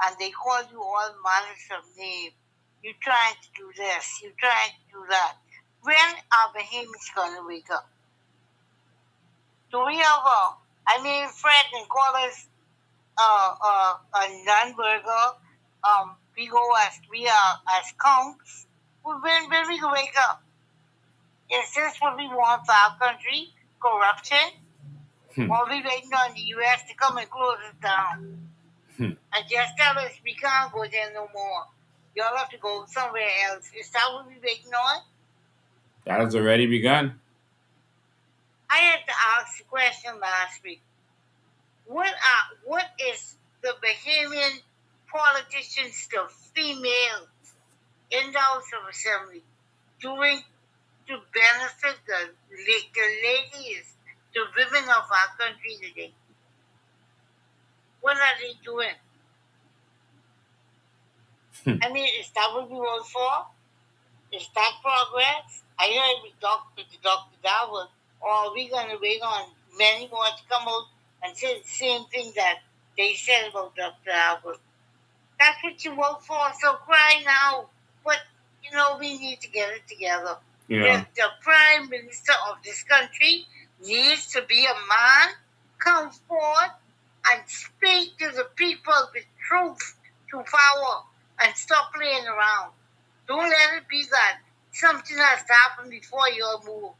Speaker 5: and they call you all manners of names. You're trying to do this. You're trying to do that. When are Bahamians going to wake up? Do we have Fred and call us a non-burger. We are as counts. When we wake up? Is this what we want for our country? Corruption? Or we waiting on the U.S. to come and close us down. And just tell us we can't go there no more. Y'all have to go somewhere else. Is that what we're waiting on?
Speaker 1: That has already begun.
Speaker 5: I had to ask the question last week. What is the Bahamian politicians, the females in the House of Assembly, doing to benefit the ladies, the women of our country today? What are they doing? I mean, is that what we vote for? Is that progress? I heard with Dr. Darwood, or are we going to wait on many more to come out and say the same thing that they said about Dr. Darwood? That's what you vote for, so cry now. But, we need to get it together.
Speaker 1: Yeah.
Speaker 5: The Prime Minister of this country needs to be a man, come forward and speak to the people with truth to power and stop playing around. Don't let it be that something has to happen before you'll move.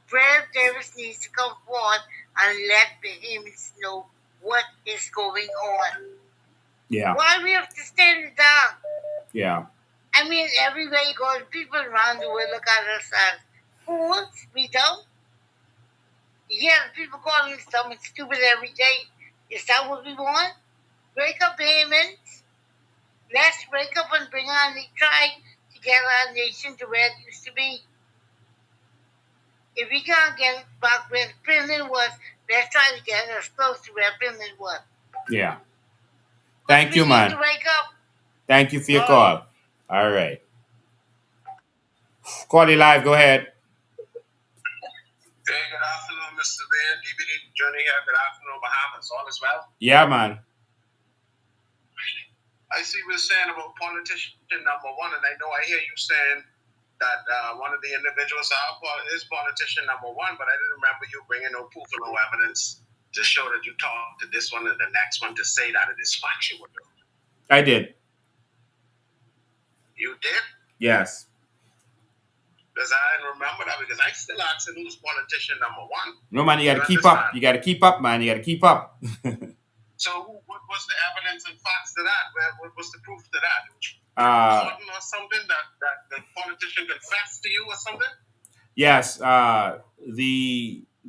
Speaker 5: Brad Davis needs to come forward and let Bahamians know what is going on.
Speaker 1: Yeah.
Speaker 5: Why we have to stand it down?
Speaker 1: Yeah.
Speaker 5: I mean, everywhere you go, people around the world look at us as fools. We don't. Yeah, people calling us dumb and stupid every day. Is that what we want? Break up Bahamians. Let's break up and bring on the tribe to get our nation to where it used to be. If we can't get it back where Finland was, let's try to get it as close to where Finland was.
Speaker 1: Yeah. Thank you, man.
Speaker 5: We need to wake up.
Speaker 1: Thank you for your call. All right. Call you live. Go ahead.
Speaker 6: Hey, good afternoon, Mr. Van. DBD Johnny here. Good afternoon, Bahamas. All is well?
Speaker 1: Yeah, man.
Speaker 6: I see we're saying about politician number one, and I hear you saying that one of the individuals is politician number one, but I didn't remember you bringing no proof or no evidence to show that you talked to this one and the next one to say that it is factual.
Speaker 1: I did.
Speaker 6: You did?
Speaker 1: Yes.
Speaker 6: Because I didn't remember that, because I still asking who's politician number one.
Speaker 1: No, man, you got to keep up. You got to keep up, man. You got to keep up.
Speaker 6: So what was the evidence and facts to that? What was the proof to that? Or something that the politician confessed to you or something?
Speaker 1: Yes.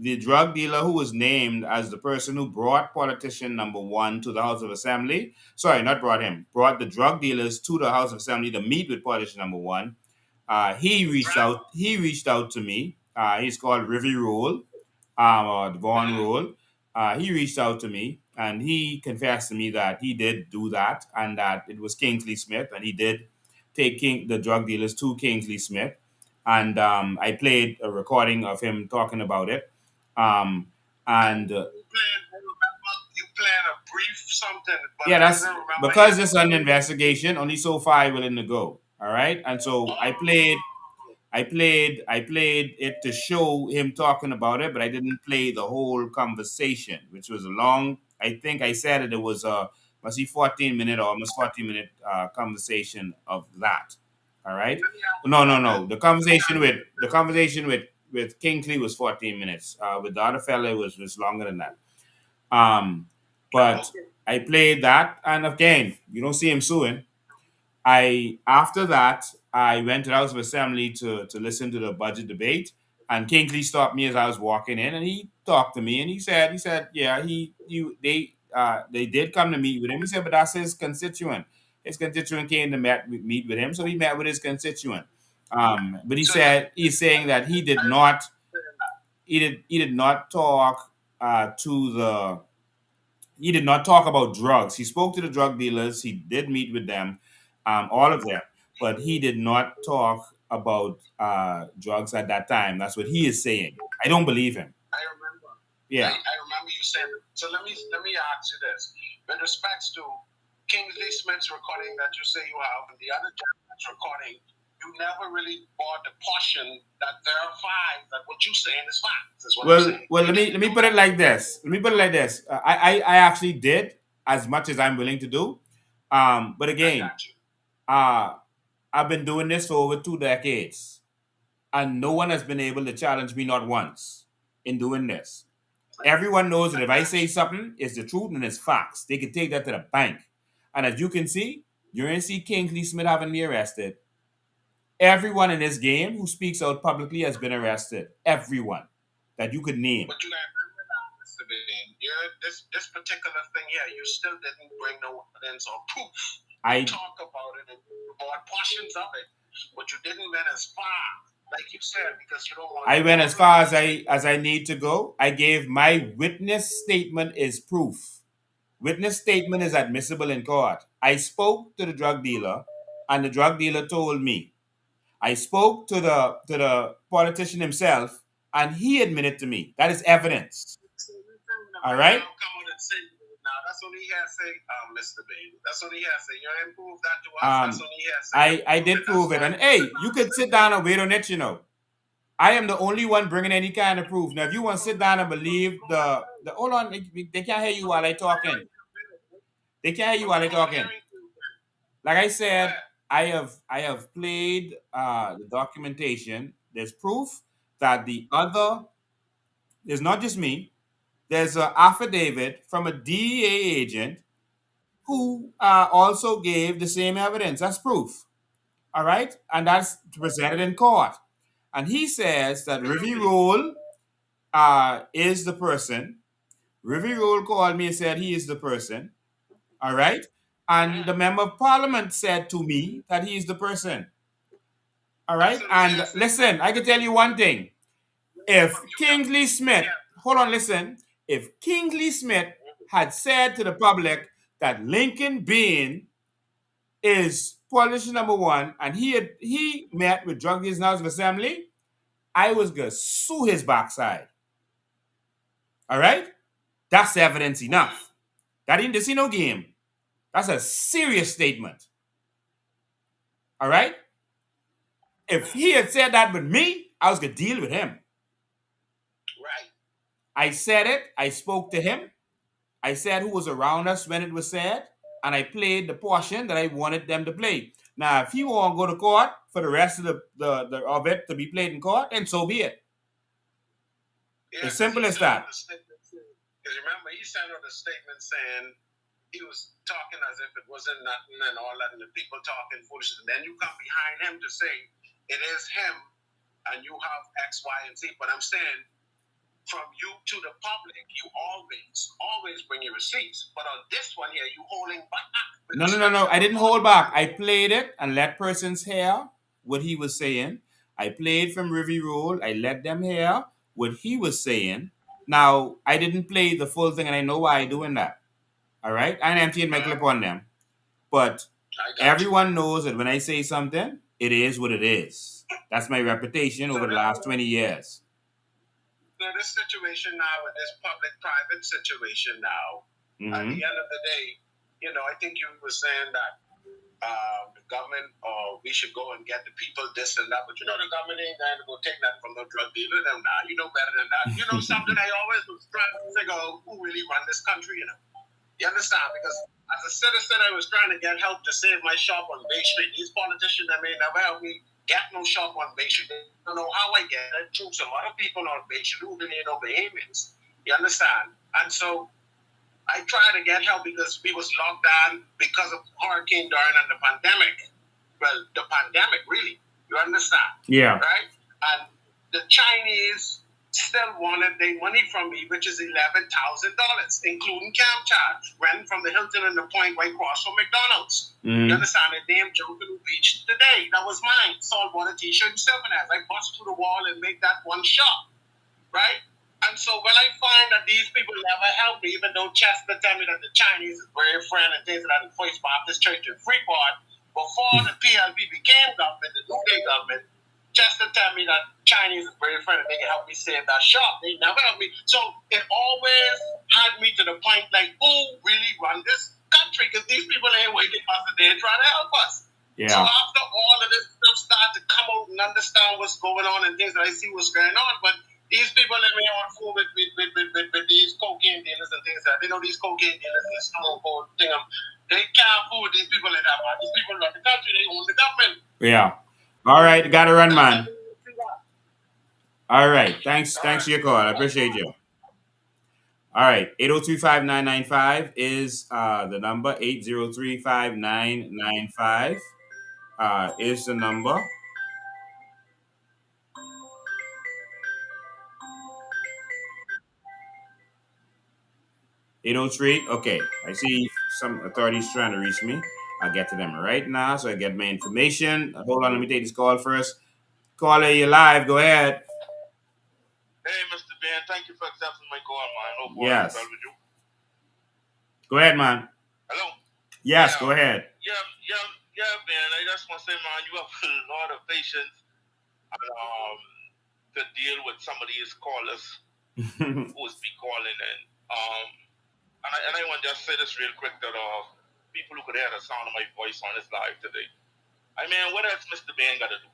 Speaker 1: The drug dealer who was named as the person who brought politician number one to the House of Assembly. Sorry, not brought him. Brought the drug dealers to the House of Assembly to meet with politician number one. He reached out. He reached out to me. He's called Rivy Roll, or Devon Roll. He reached out to me and he confessed to me that he did do that and that it was Kingsley Smith, and he did take the drug dealers to Kingsley Smith. And I played a recording of him talking about it.
Speaker 6: You played a brief something. But
Speaker 1: yeah, that's because it's an investigation. Only so far I'm willing to go. All right, and so I played it to show him talking about it, but I didn't play the whole conversation, which was a long. I think I said it was a 14-minute or almost 14-minute conversation of that. All right. No. The conversation with Kingsley was 14 minutes. With the other fella, it was longer than that. But I played that, and again, you don't see him suing. After that, I went to the House of Assembly to listen to the budget debate, and Kingsley stopped me as I was walking in, and he talked to me, and he said, yeah, they did come to meet with him. He said, but that's his constituent. His constituent came to meet with him, so he met with his constituent. But he's saying that he did not talk he did not talk about drugs. He spoke to the drug dealers. He did meet with them, all of them, but he did not talk about drugs at that time. That's what he is saying. I don't believe him.
Speaker 6: I remember.
Speaker 1: Yeah.
Speaker 6: I remember you saying it. So let me ask you this. With respects to Kingsley Smith's recording that you say you have and the other gentleman's recording, you never really bought the portion that verifies that what you're saying is facts. Is what I'm saying.
Speaker 1: Well, let me put it like this. I actually did as much as I'm willing to do. But again, I've been doing this for over 2 decades, and no one has been able to challenge me, not once, in doing this. Everyone knows that if I say something, it's the truth and it's facts. They can take that to the bank. And as you can see, you didn't see Kingsley Smith having me arrested. Everyone in this game who speaks out publicly has been arrested. Everyone that you could name.
Speaker 6: But you gotta remember now, Mr. Bean, this particular thing here, you still didn't bring no evidence or proof. You talk about it and bought portions of it, but you didn't went as far, like you said, because you don't want.
Speaker 1: I went as far as I need to go. I gave my witness statement is proof. Witness statement is admissible in court. I spoke to the drug dealer, and the drug dealer told me. I spoke to the politician himself, and he admitted to me. That is evidence. All right.
Speaker 6: Now, that's only hearsay, Mr. Bain. That's only hearsay. You didn't prove that to us. That's only hearsay.
Speaker 1: I did prove it. And hey, you could sit down and wait on it, you know. I am the only one bringing any kind of proof. Now, if you want to sit down and believe the hold on, they can't hear you while I talking. They can't hear you while I talking. Like I said, I have played the documentation. There's proof that there's not just me. There's an affidavit from a DEA agent who also gave the same evidence. That's proof. All right? And that's presented in court. And he says that Rivi Rule is the person. Rivi Rule called me and said he is the person. All right? And the member of parliament said to me that he is the person. All right? And listen, I can tell you one thing. If Kingsley Smith, hold on, listen. If Kingsley Smith had said to the public that Lincoln Bean is politician number one and he met with drug dealers in the House of Assembly, I was going to sue his backside. All right? That's evidence enough. That ain't this ain't no game. That's a serious statement. All right? If he had said that with me, I was going to deal with him.
Speaker 6: Right.
Speaker 1: I said it. I spoke to him. I said who was around us when it was said, and I played the portion that I wanted them to play. Now, if he want to go to court for the rest of of it to be played in court, then so be it.
Speaker 6: Yeah,
Speaker 1: as simple as that.
Speaker 6: Because remember, he sent out a statement saying he was talking as if it wasn't nothing and all that, and the people talking foolishness. And then you come behind him to say it is him, and you have X, Y, and Z. But I'm saying, from you to the public, you always bring your receipts. But on this one here, you holding back.
Speaker 1: No. I didn't hold back. I played it and let persons hear what he was saying. I played from Rivi Rule. I let them hear what he was saying. Now, I didn't play the full thing, and I know why I'm doing that. All right? I'm emptying my clip on them. But everyone knows that when I say something, it is what it is. That's my reputation over the last 20 years.
Speaker 6: So this situation now, with this public-private situation now, at the end of the day, I think you were saying that the government, we should go and get the people this and that, but the government ain't going to go take that from no drug dealer. Them now, you know better than that. Something I always was trying to figure out who really run this country. You understand? Because as a citizen, I was trying to get help to save my shop on Bay Street. These politicians, never help me get no shop on Bay Street. They don't know how I get it through some other people on Bay Street who really know behaviors. You understand? And so I tried to get help because we was locked down because of Hurricane Dorian and the pandemic. Well, the pandemic, really. You understand?
Speaker 1: Yeah.
Speaker 6: Right? And the Chinese still wanted their money from me, which is $11,000, including camp charge. Rent from the Hilton and the Point right across from McDonald's. You understand? The damn Joker Beach today. That was mine. Saltwater t-shirt and souvenirs. I bust through the wall and make that one shop. Right? And so when I find that these people never help me, even though Chester tell me that the Chinese is very friend and things like that in First Baptist Church in Freeport, before the PLP became government, the new day government, Chester tell me that Chinese is very friend and they can help me save that shop. They never help me. So it always had me to the point like, who really run this country? Because these people ain't waking us a day trying to help us.
Speaker 1: Yeah.
Speaker 6: So after all of this stuff started to come out and understand what's going on and things that I see what's going on, but these people that we on fool with these cocaine dealers and things like that. They know these cocaine dealers, this stone cold thing. They can't fool with these people like that. These people run the country, they own the government.
Speaker 1: Yeah. All right, gotta run, man. All right. Thanks for your call. I appreciate you. All right, 803-5995 is the number. 803-5995 is the number. 803. Okay, I see some authorities trying to reach me. I'll get to them right now so I get my information. Hold on, let me take this call first. Caller, you live. Go ahead.
Speaker 6: Hey, Mr. Ben, thank you for accepting my call, man. Hope all
Speaker 1: Yes.
Speaker 6: is well with you.
Speaker 1: Go ahead, man.
Speaker 6: Hello?
Speaker 1: Yes,
Speaker 6: Yeah.
Speaker 1: go ahead.
Speaker 6: Yeah, Ben. I just want to say, man, you have a lot of patience to deal with some of these callers who be calling in. And I want to just say this real quick that people who could hear the sound of my voice on this live today. I mean, what else Mr. Ben got to do?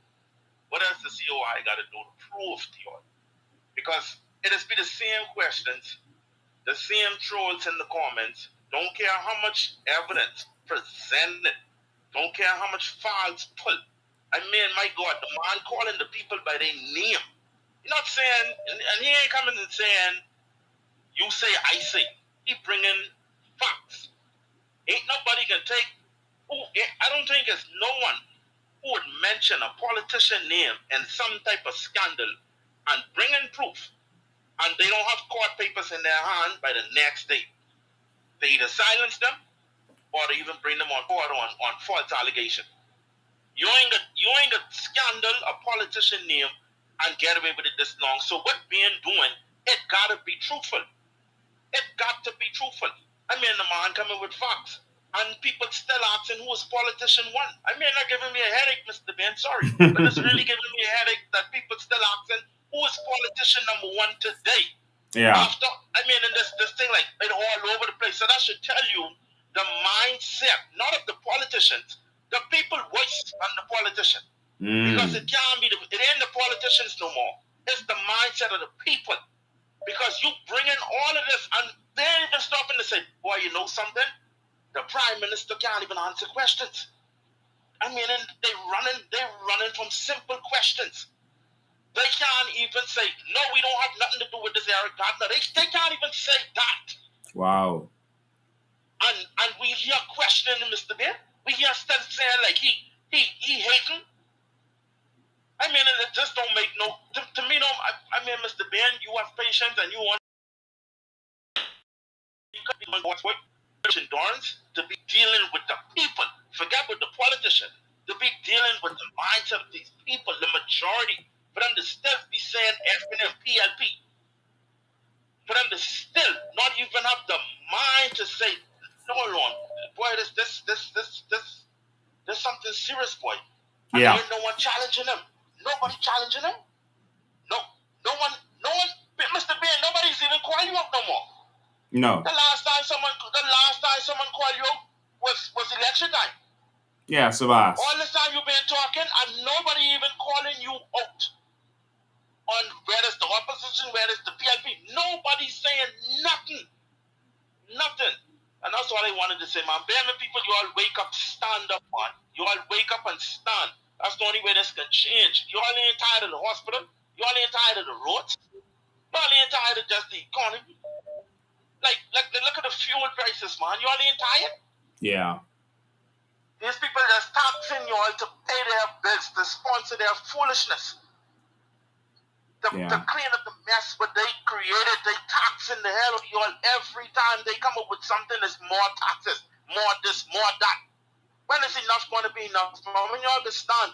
Speaker 6: What else the COI got to do to prove to you? Because it has been the same questions, the same trolls in the comments. Don't care how much evidence presented. Don't care how much files pulled. I mean, my God, the man calling the people by their name. You're not saying, and he ain't coming and saying, you say, I say. He bringing facts. Ain't nobody can take, I don't think there's no one who would mention a politician name in some type of scandal and bring in proof, and they don't have court papers in their hand by the next day. They either silence them or they even bring them on board on false allegation. You ain't got scandal a politician name and get away with it this long. So what being doing, it gotta be truthful. It got to be truthful. I mean, the man coming with facts. And people still asking who is politician one. I mean, not giving me a headache, Mr. Ben, sorry. But it's really giving me a headache that people still asking who is politician number one today.
Speaker 1: Yeah.
Speaker 6: After, I mean, and this thing like it all over the place. So that should tell you the mindset, not of the politicians, the people voice on the politician. Because it can't be, it ain't the politicians no more. It's the mindset of the people. Because you bring in all of this, and they ain't even stopping to say, boy, you know something? The prime minister can't even answer questions. I mean, and they're running from simple questions. They can't even say, no, we don't have nothing to do with this Eric Gardiner. They can't even say that.
Speaker 1: Wow.
Speaker 6: And we hear questioning Mr. Ben. We hear stuff saying like he hating. I mean, and it just don't make no, to me, no, I mean, Mr. Ben, you have patience and you want endurance to be dealing with the people. Forget with the politician. To be dealing with the mindset of these people, the majority. For them to still be saying FNM, PLP. For them to still not even have the mind to say, no, Lord, boy, there's something serious, boy. And
Speaker 1: Yeah.
Speaker 6: ain't no one challenging them. Nobody challenging them. No one, Mr. Ben, nobody's even calling you up no more.
Speaker 1: No.
Speaker 6: The last time someone called you was election time.
Speaker 1: Yeah, Sabas.
Speaker 6: All this time you've been talking and nobody even calling you out on where is the opposition, where is the PLP. Nobody's saying nothing. Nothing. And that's all I wanted to say, man. Bearman people, you all wake up, stand up, man. You all wake up and stand. That's the only way this can change. You all ain't tired of the hospital. You all ain't tired of the roads. You all ain't tired of just the economy. Like look at the fuel prices, man. You all ain't tired?
Speaker 1: Yeah.
Speaker 6: These people just taxing you all to pay their bills, to sponsor their foolishness. To clean up the mess what they created. They taxing the hell of you all every time they come up with something that's more taxes, more this, more that. When is enough going to be enough? When you understand,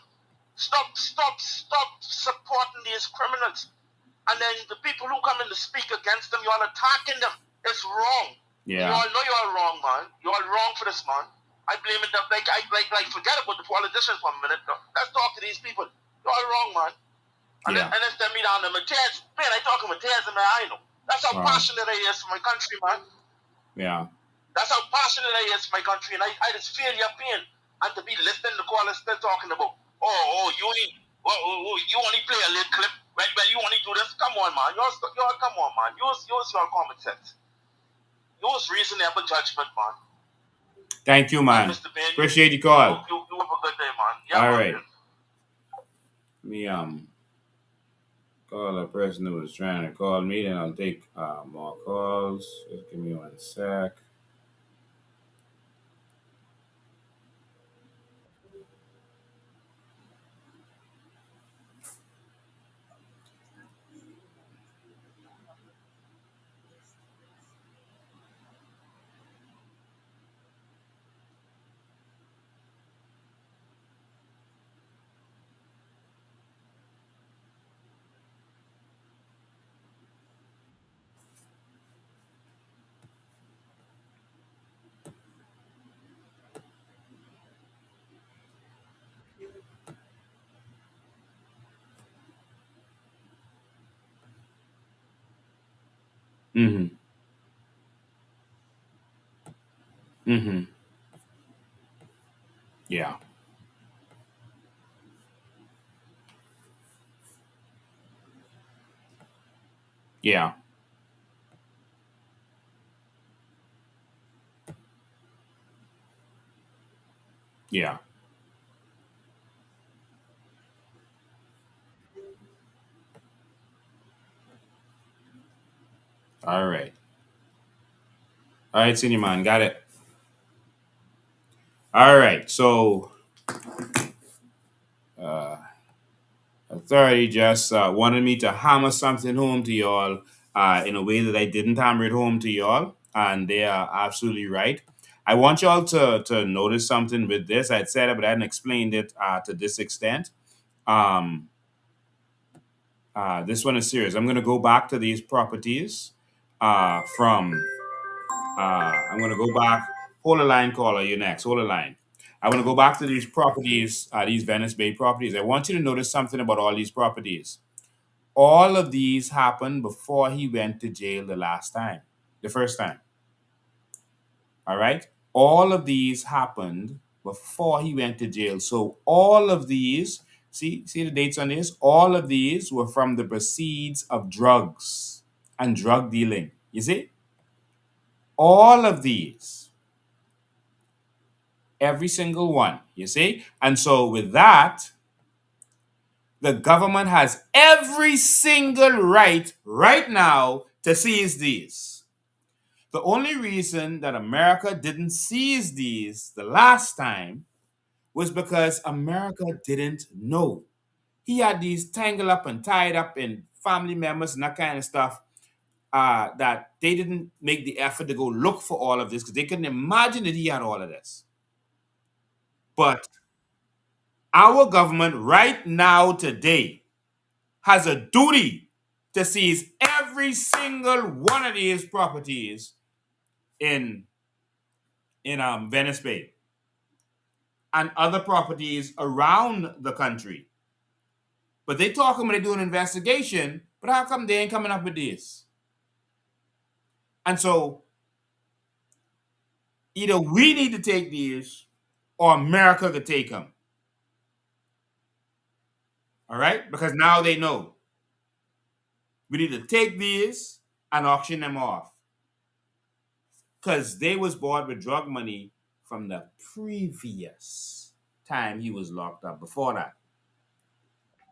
Speaker 6: stop supporting these criminals. And then the people who come in to speak against them, you all attacking them. It's wrong.
Speaker 1: Yeah.
Speaker 6: You all know you all wrong, man. You all wrong for this, man. I blame it. Like forget about the politicians for a minute. Let's talk to these people. You all wrong, man. And
Speaker 1: Yeah.
Speaker 6: then they meet down the Mateus. Man, I talking Mateus in my eye, know. That's how passionate I is for my country, man.
Speaker 1: Yeah.
Speaker 6: That's how passionate I is for my country. And I just feel your pain. And to be listening to callers still talking about, you only play a little clip. Well, you only do this. Come on, man. Y'all come on, man. Use your common sense. Use reasonable judgment, man.
Speaker 1: Thank you, man.
Speaker 6: Mr. Ben,
Speaker 1: Appreciate your call.
Speaker 6: You have a good day, man. Yeah,
Speaker 1: all
Speaker 6: man.
Speaker 1: right. Let me call a person who was trying to call me, then I'll take more calls. Just give me 1 sec. Mm-hmm. Mm-hmm. Yeah. Yeah. Yeah. All right. All right, senior man, got it. All right. So authority just wanted me to hammer something home to y'all in a way that I didn't hammer it home to y'all, and they are absolutely right. I want y'all to notice something with this. I'd said it, but I hadn't explained it to this extent. Um, this one is serious. I'm going to go back to these properties from. I'm going to go back. Hold a line, caller. You next. Hold a line. I want to go back to these properties, these Venice Bay properties. I want you to notice something about all these properties. All of these happened before he went to jail the first time. All right. All of these happened before he went to jail. So all of these, see the dates on this? All of these were from the proceeds of drugs and drug dealing. You see? All of these, every single one. You see? And so with that, the government has every single right now to seize these. The only reason that America didn't seize these the last time was because America didn't know. He had these tangled up and tied up in family members and that kind of stuff that they didn't make the effort to go look for all of this because they couldn't imagine that he had all of this. But our government right now today has a duty to seize every single one of these properties in Venice Bay and other properties around the country. But they talking when they do an investigation, but how come they ain't coming up with this? And so either we need to take these or America could take them. All right? Because now they know. We need to take these and auction them off. Because they was bought with drug money from the previous time he was locked up before that.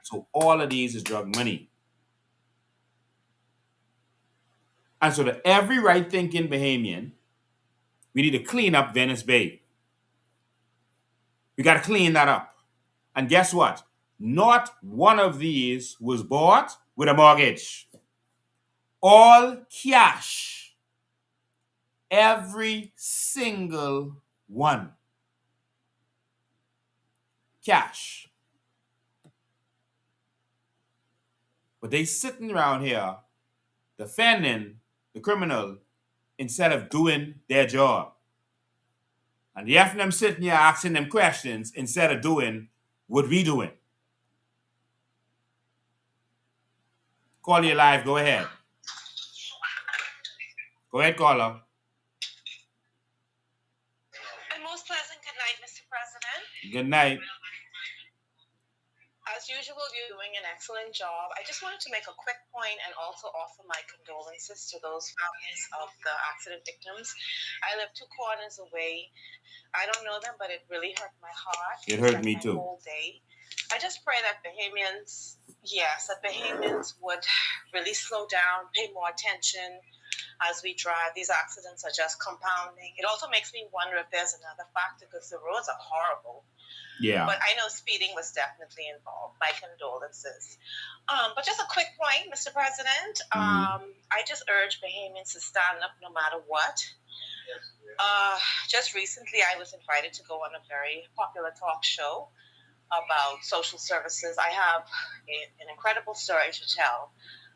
Speaker 1: So all of these is drug money. And so to every right thinking Bahamian, we need to clean up Venice Bay. We got to clean that up. And guess what? Not one of these was bought with a mortgage. All cash. Every single one. Cash. But they sitting around here defending the criminal instead of doing their job. And the them sitting here asking them questions instead of doing what we doing. Call you live. Go ahead. Go ahead, caller.
Speaker 7: A most pleasant good night, Mr. President.
Speaker 1: Good night.
Speaker 7: As usual, you're doing an excellent job. I just wanted to make a quick point and also offer my condolences to those families of the accident victims. I live 2 corners away. I don't know them, but it really hurt my heart.
Speaker 1: It hurt me too.
Speaker 7: Whole day. I just pray that Bahamians would really slow down, pay more attention as we drive. These accidents are just compounding. It also makes me wonder if there's another factor, because the roads are horrible.
Speaker 1: Yeah.
Speaker 7: But I know speeding was definitely involved. My condolences. But just a quick point, Mr. President. I just urge Bahamians to stand up no matter what. Just recently, I was invited to go on a very popular talk show about social services. I have an incredible story to tell.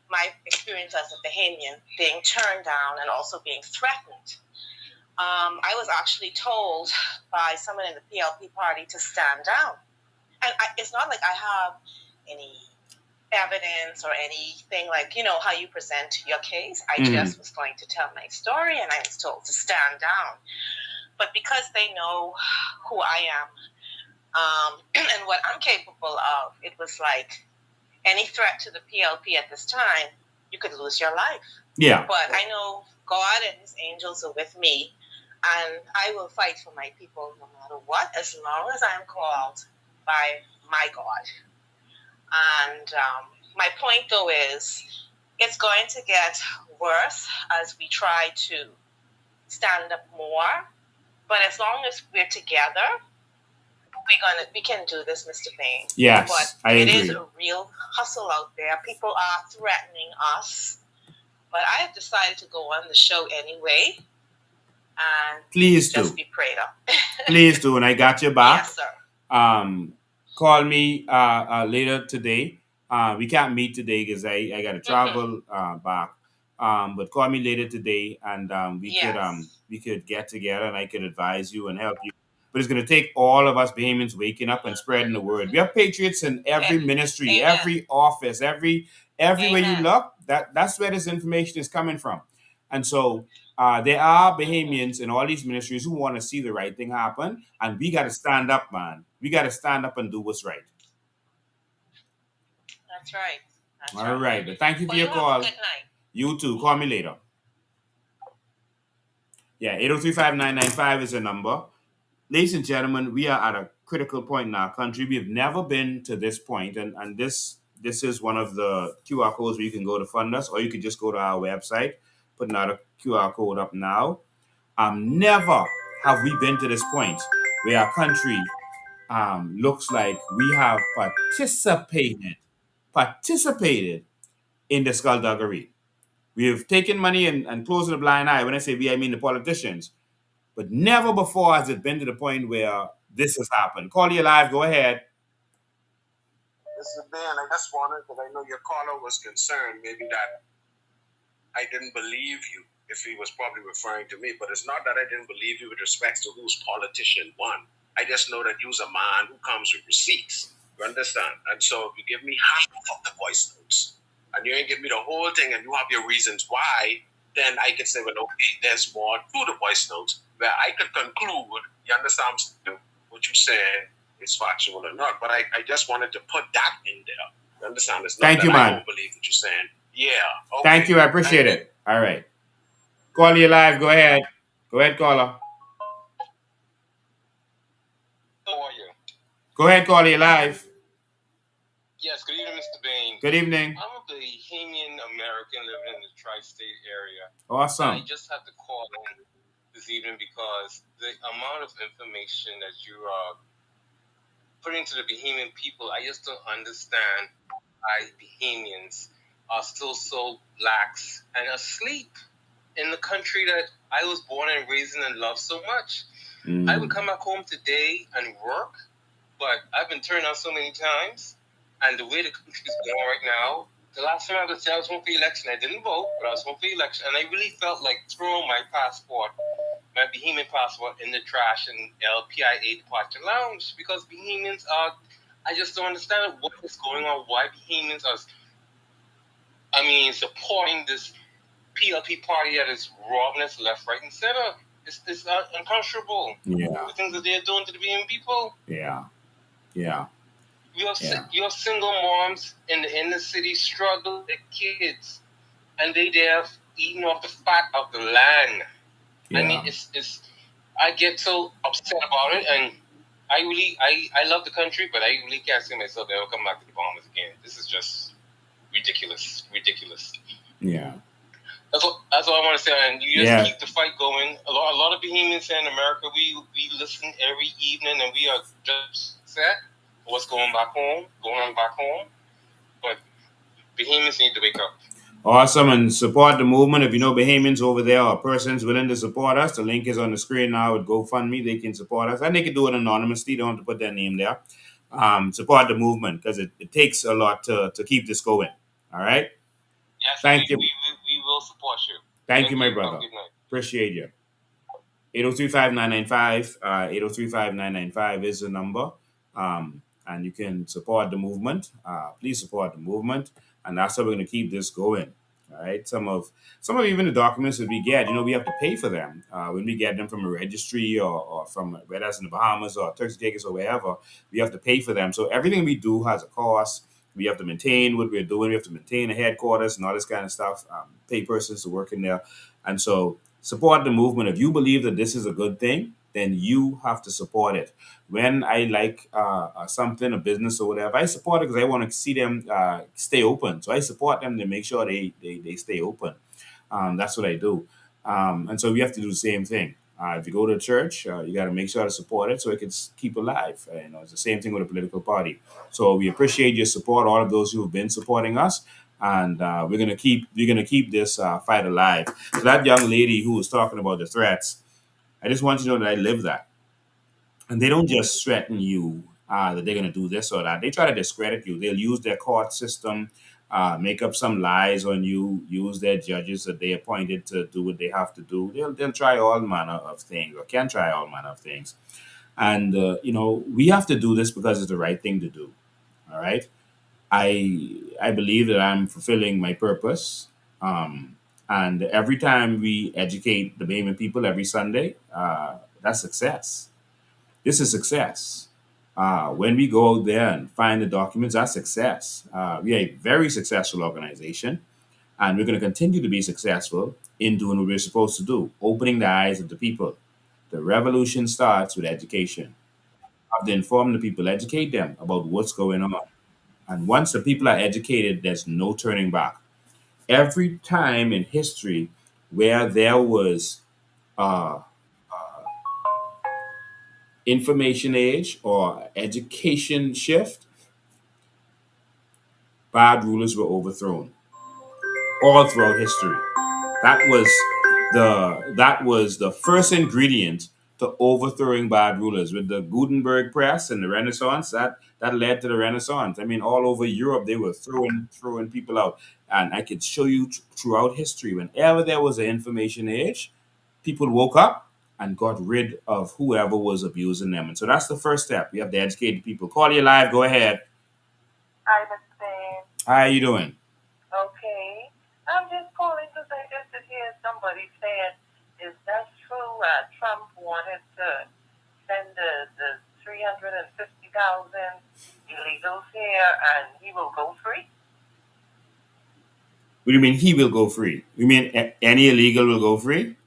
Speaker 7: My experience as a Bahamian being turned down and also being threatened. I was actually told by someone in the PLP party to stand down. And it's not like I have any evidence or anything like, how you present your case. I just was going to tell my story, and I was told to stand down. But because they know who I am and what I'm capable of, it was like any threat to the PLP at this time, you could lose your life.
Speaker 1: Yeah.
Speaker 7: But I know God and his angels are with me, and I will fight for my people no matter what, as long as I'm called by my God. And my point, though, is it's going to get worse as we try to stand up more. But as long as we're together, we can do this, Mr. Payne.
Speaker 1: Yes,
Speaker 7: but
Speaker 1: I agree.
Speaker 7: It is a real hustle out there. People are threatening us. But I have decided to go on the show anyway. And
Speaker 1: please
Speaker 7: just
Speaker 1: do.
Speaker 7: Be prayed up.
Speaker 1: Please do, and I got your back.
Speaker 7: Yes, sir.
Speaker 1: Call me later today. We can't meet today because I got to travel back. But call me later today, and we could get together, and I could advise you and help you. But it's going to take all of us Bahamians waking up and spreading the word. We have patriots in every ministry, every office, everywhere you look. That's where this information is coming from. And so there are Bahamians in all these ministries who want to see the right thing happen, and we got to stand up, man. We got to stand up and do what's right.
Speaker 7: That's right.
Speaker 1: All right. But thank you for your call.
Speaker 7: Good night.
Speaker 1: You too. Call me later. Yeah, 803-5995 is the number. Ladies and gentlemen, we are at a critical point in our country. We have never been to this point, and this is one of the QR codes where you can go to fund us, or you can just go to our website, put another QR code up now. Never have we been to this point where our country looks like we have participated in the skullduggery. We have taken money and closed a blind eye. When I say we, I mean the politicians. But never before has it been to the point where this has happened. Call you live. Go ahead.
Speaker 6: Mr. Ben, I just wanted, because I know your caller was concerned, maybe that I didn't believe you, if he was probably referring to me. But it's not that I didn't believe you with respect to whose politician won. I just know that you's a man who comes with receipts. You understand? And so if you give me half of the voice notes, and you ain't give me the whole thing, and you have your reasons why, then I could say, well, okay, there's more to the voice notes where I could conclude, you understand what you said is factual or not. But I just wanted to put that in there. You understand? It's not
Speaker 1: Thank
Speaker 6: that
Speaker 1: you,
Speaker 6: I
Speaker 1: man.
Speaker 6: don't believe what you're saying. Yeah. Okay.
Speaker 1: Thank you. I appreciate it. All right. Call you live. Go ahead. Go ahead, caller.
Speaker 8: How are you?
Speaker 1: Go ahead, call you live.
Speaker 8: Yes, good evening, Mr. Bain.
Speaker 1: Good evening.
Speaker 8: I'm a Bahamian American living in the tri-state area.
Speaker 1: Awesome.
Speaker 8: I just had to call in this evening because the amount of information that you are putting to the Bahamian people, I just don't understand why Bahamians are still so lax and asleep in the country that I was born and raised in and love so much. I would come back home today and work, but I've been turned out so many times. And the way the country is going right now, the last time I was home for the election, I didn't vote, but I was home for the election, and I really felt like throwing my passport, my Bahamian passport, in the trash in LPIA Departure Lounge, because Bahamians are, I just don't understand what is going on, why Bahamians are, supporting this PLP party that is robbing us left, right, and center. It's unconscionable.
Speaker 1: Yeah.
Speaker 8: The things that they're doing to the Bahamian people.
Speaker 1: Yeah. Yeah.
Speaker 8: Your single moms in the inner city struggle with kids, and they're eating off the fat of the land.
Speaker 1: Yeah.
Speaker 8: I mean, it's I get so upset about it, and I love the country, but I really can't see myself ever come back to the Bahamas again. This is just ridiculous, ridiculous.
Speaker 1: Yeah.
Speaker 8: That's all I want to say. And you just
Speaker 1: Yeah.
Speaker 8: keep the fight going. A lot of Bahamians here in America, we listen every evening, and we are just upset what's going on back home. But Bahamians need to wake up.
Speaker 1: Awesome, and support the movement. If you know Bahamians over there or persons willing to support us, the link is on the screen now with GoFundMe. They can support us, and they can do it anonymously. Don't have to put their name there. Support the movement because it takes a lot to keep this going. All right.
Speaker 8: Yes,
Speaker 1: Thank you.
Speaker 8: We will support you.
Speaker 1: Thank you, my brother. Appreciate you. 803-5995. 803-5995 is the number. And you can support the movement. Please support the movement. And that's how we're going to keep this going. All right. Some of even the documents that we get, we have to pay for them. When we get them from a registry or from whether that's in the Bahamas or Turks and Caicos or wherever, we have to pay for them. So everything we do has a cost. We have to maintain what we're doing. We have to maintain the headquarters and all this kind of stuff. Pay persons to work in there. And so support the movement. If you believe that this is a good thing, then you have to support it. When I like something, a business or whatever, I support it because I want to see them stay open. So I support them to make sure they stay open. That's what I do. And so we have to do the same thing. If you go to church, you got to make sure to support it so it can keep alive. It's the same thing with a political party. So we appreciate your support, all of those who have been supporting us, and we're gonna keep this fight alive. So that young lady who was talking about the threats, I just want you to know that I live that. And they don't just threaten you that they're going to do this or that. They try to discredit you. They'll use their court system, make up some lies on you, use their judges that they appointed to do what they have to do. They'll try all manner of things or can try all manner of things. And, we have to do this because it's the right thing to do. All right. I believe that I'm fulfilling my purpose. And every time we educate the Bahamian people every Sunday, that's success. This is success. When we go out there and find the documents, that's success. We are a very successful organization, and we're going to continue to be successful in doing what we're supposed to do, opening the eyes of the people. The revolution starts with education. Have to inform the people, educate them about what's going on. And once the people are educated, there's no turning back. Every time in history where there was uh, information age or education shift, bad rulers were overthrown all throughout history. That was the first ingredient to overthrowing bad rulers with the Gutenberg press and the Renaissance. That led to the Renaissance. I mean, all over Europe they were throwing people out, and I could show you throughout history whenever there was an information age, people woke up and got rid of whoever was abusing them. And so that's the first step. You have to educate the people. Call you live. Go ahead.
Speaker 9: Hi, Mr. Dan.
Speaker 1: How you doing?
Speaker 9: Okay. I'm just calling because I just to hear somebody saying, is that true? Trump wanted to send the 350,000 illegals here and he will go free?
Speaker 1: What do you mean he will go free? You mean any illegal will go free?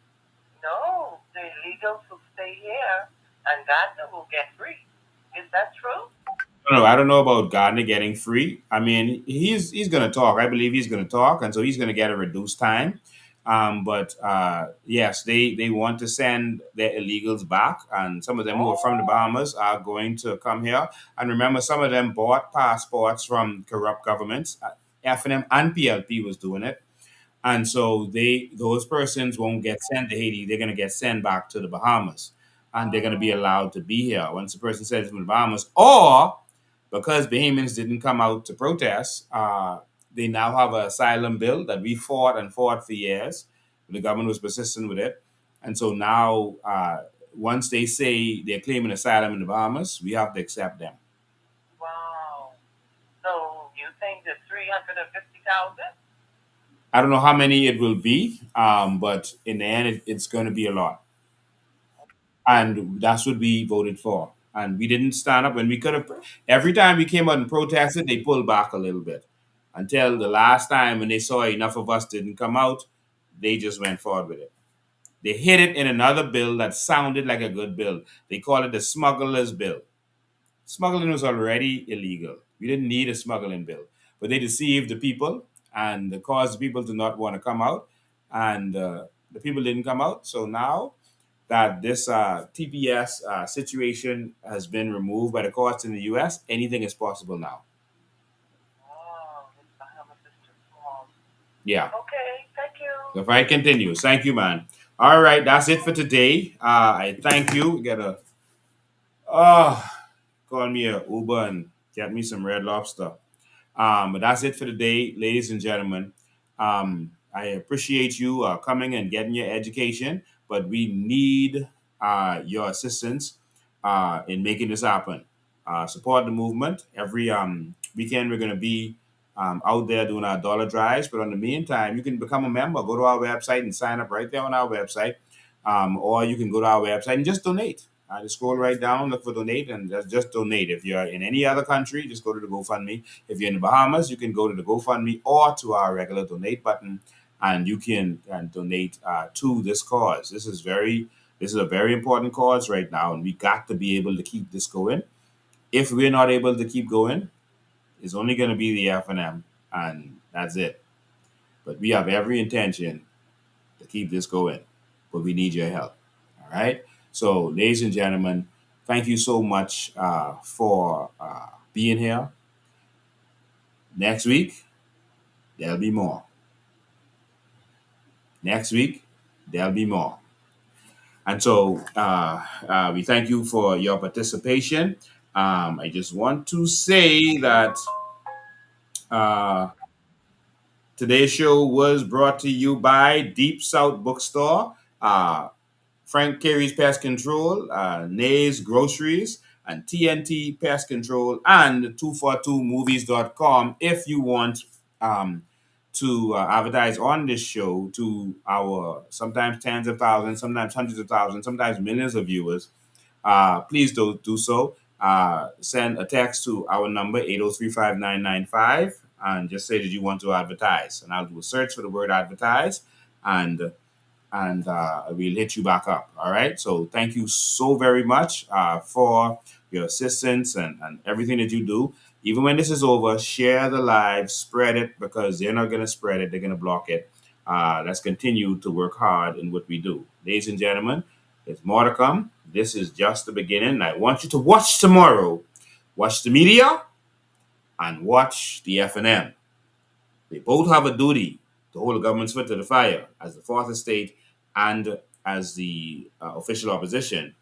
Speaker 9: No, the illegals will stay here and Gardiner will get free. Is that true?
Speaker 1: No, I don't know about Gardner getting free. I mean, he's going to talk. I believe he's going to talk, and so he's going to get a reduced time. But yes, they want to send their illegals back, and some of them who are from the Bahamas are going to come here. And remember, some of them bought passports from corrupt governments. FNM and PLP was doing it. And so those persons won't get sent to Haiti. They're going to get sent back to the Bahamas, and they're going to be allowed to be here once the person says from the Bahamas. Or because Bahamians didn't come out to protest, they now have an asylum bill that we fought and fought for years. The government was persistent with it, and so now once they say they're claiming asylum in the Bahamas, we have to accept them.
Speaker 9: Wow. So you think the 350,000?
Speaker 1: I don't know how many it will be, but in the end, it's going to be a lot. And that's what we voted for. And we didn't stand up when we could have. Every time we came out and protested, they pulled back a little bit until the last time when they saw enough of us didn't come out, they just went forward with it. They hid it in another bill that sounded like a good bill. They call it the smuggler's bill. Smuggling was already illegal. We didn't need a smuggling bill. But they deceived the people and caused people to not want to come out. And the people didn't come out. So now that this TPS situation has been removed by the courts in the US, anything is possible now.
Speaker 9: Oh, this Bahamas is too small.
Speaker 1: Yeah.
Speaker 9: Okay, thank you.
Speaker 1: The fight continues. Thank you, man. All right, that's it for today. I thank you. Get a call me a Uber and get me some Red Lobster. But that's it for today, ladies and gentlemen. I appreciate you coming and getting your education, but we need your assistance in making this happen. Support the movement. Every weekend, we're going to be out there doing our dollar drives. But in the meantime, you can become a member. Go to our website and sign up right there on our website. Or you can go to our website and just donate. Just scroll right down, look for donate, and just donate. If you're in any other country, just go to the GoFundMe. If you're in the Bahamas, you can go to the GoFundMe or to our regular donate button, and you can donate to this cause. This is a very important cause right now, and we got to be able to keep this going. If we're not able to keep going, it's only going to be the F&M, and that's it. But we have every intention to keep this going, but we need your help. All right. So, ladies and gentlemen, thank you so much for being here. Next week, there'll be more. Next week, there'll be more. And so, we thank you for your participation. I just want to say that today's show was brought to you by Deep South Bookstore, Frank Carey's Pest Control, Nay's Groceries, and TNT Pest Control, and 242movies.com if you want to advertise on this show to our sometimes tens of thousands, sometimes hundreds of thousands, sometimes millions of viewers. Please do so. Send a text to our number, 803-5995, and just say that you want to advertise. And I'll do a search for the word advertise, and we'll hit you back up. All right. So thank you so very much for your assistance and everything that you do. Even when this is over, share the live, spread it, because they're not going to spread it. They're going to block it. Let's continue to work hard in what we do. Ladies and gentlemen, there's more to come. This is just the beginning. I want you to watch tomorrow. Watch the media and watch the F&M. They both have a duty to hold the government's foot to the fire as the fourth estate and as the official opposition.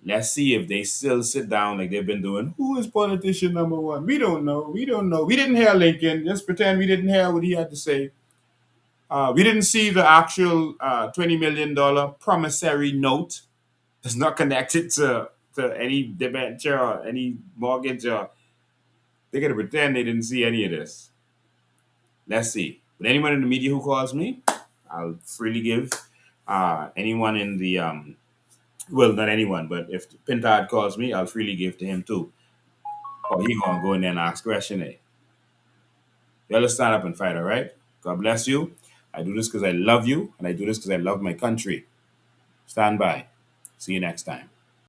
Speaker 1: Let's see if they still sit down like they've been doing. Who is politician number one? We don't know. We don't know. We didn't hear Lincoln. Just pretend we didn't hear what he had to say. We didn't see the actual $20 million promissory note. It's not connected to any debenture or any mortgage. Or they're going to pretend they didn't see any of this. Let's see. But anyone in the media who calls me, I'll freely give. Anyone in the, well, not anyone, but if Pintard calls me, I'll freely give to him too. Or he going to go in there and ask question, eh? Y'all just stand up and fight, all right? God bless you. I do this because I love you, and I do this because I love my country. Stand by. See you next time.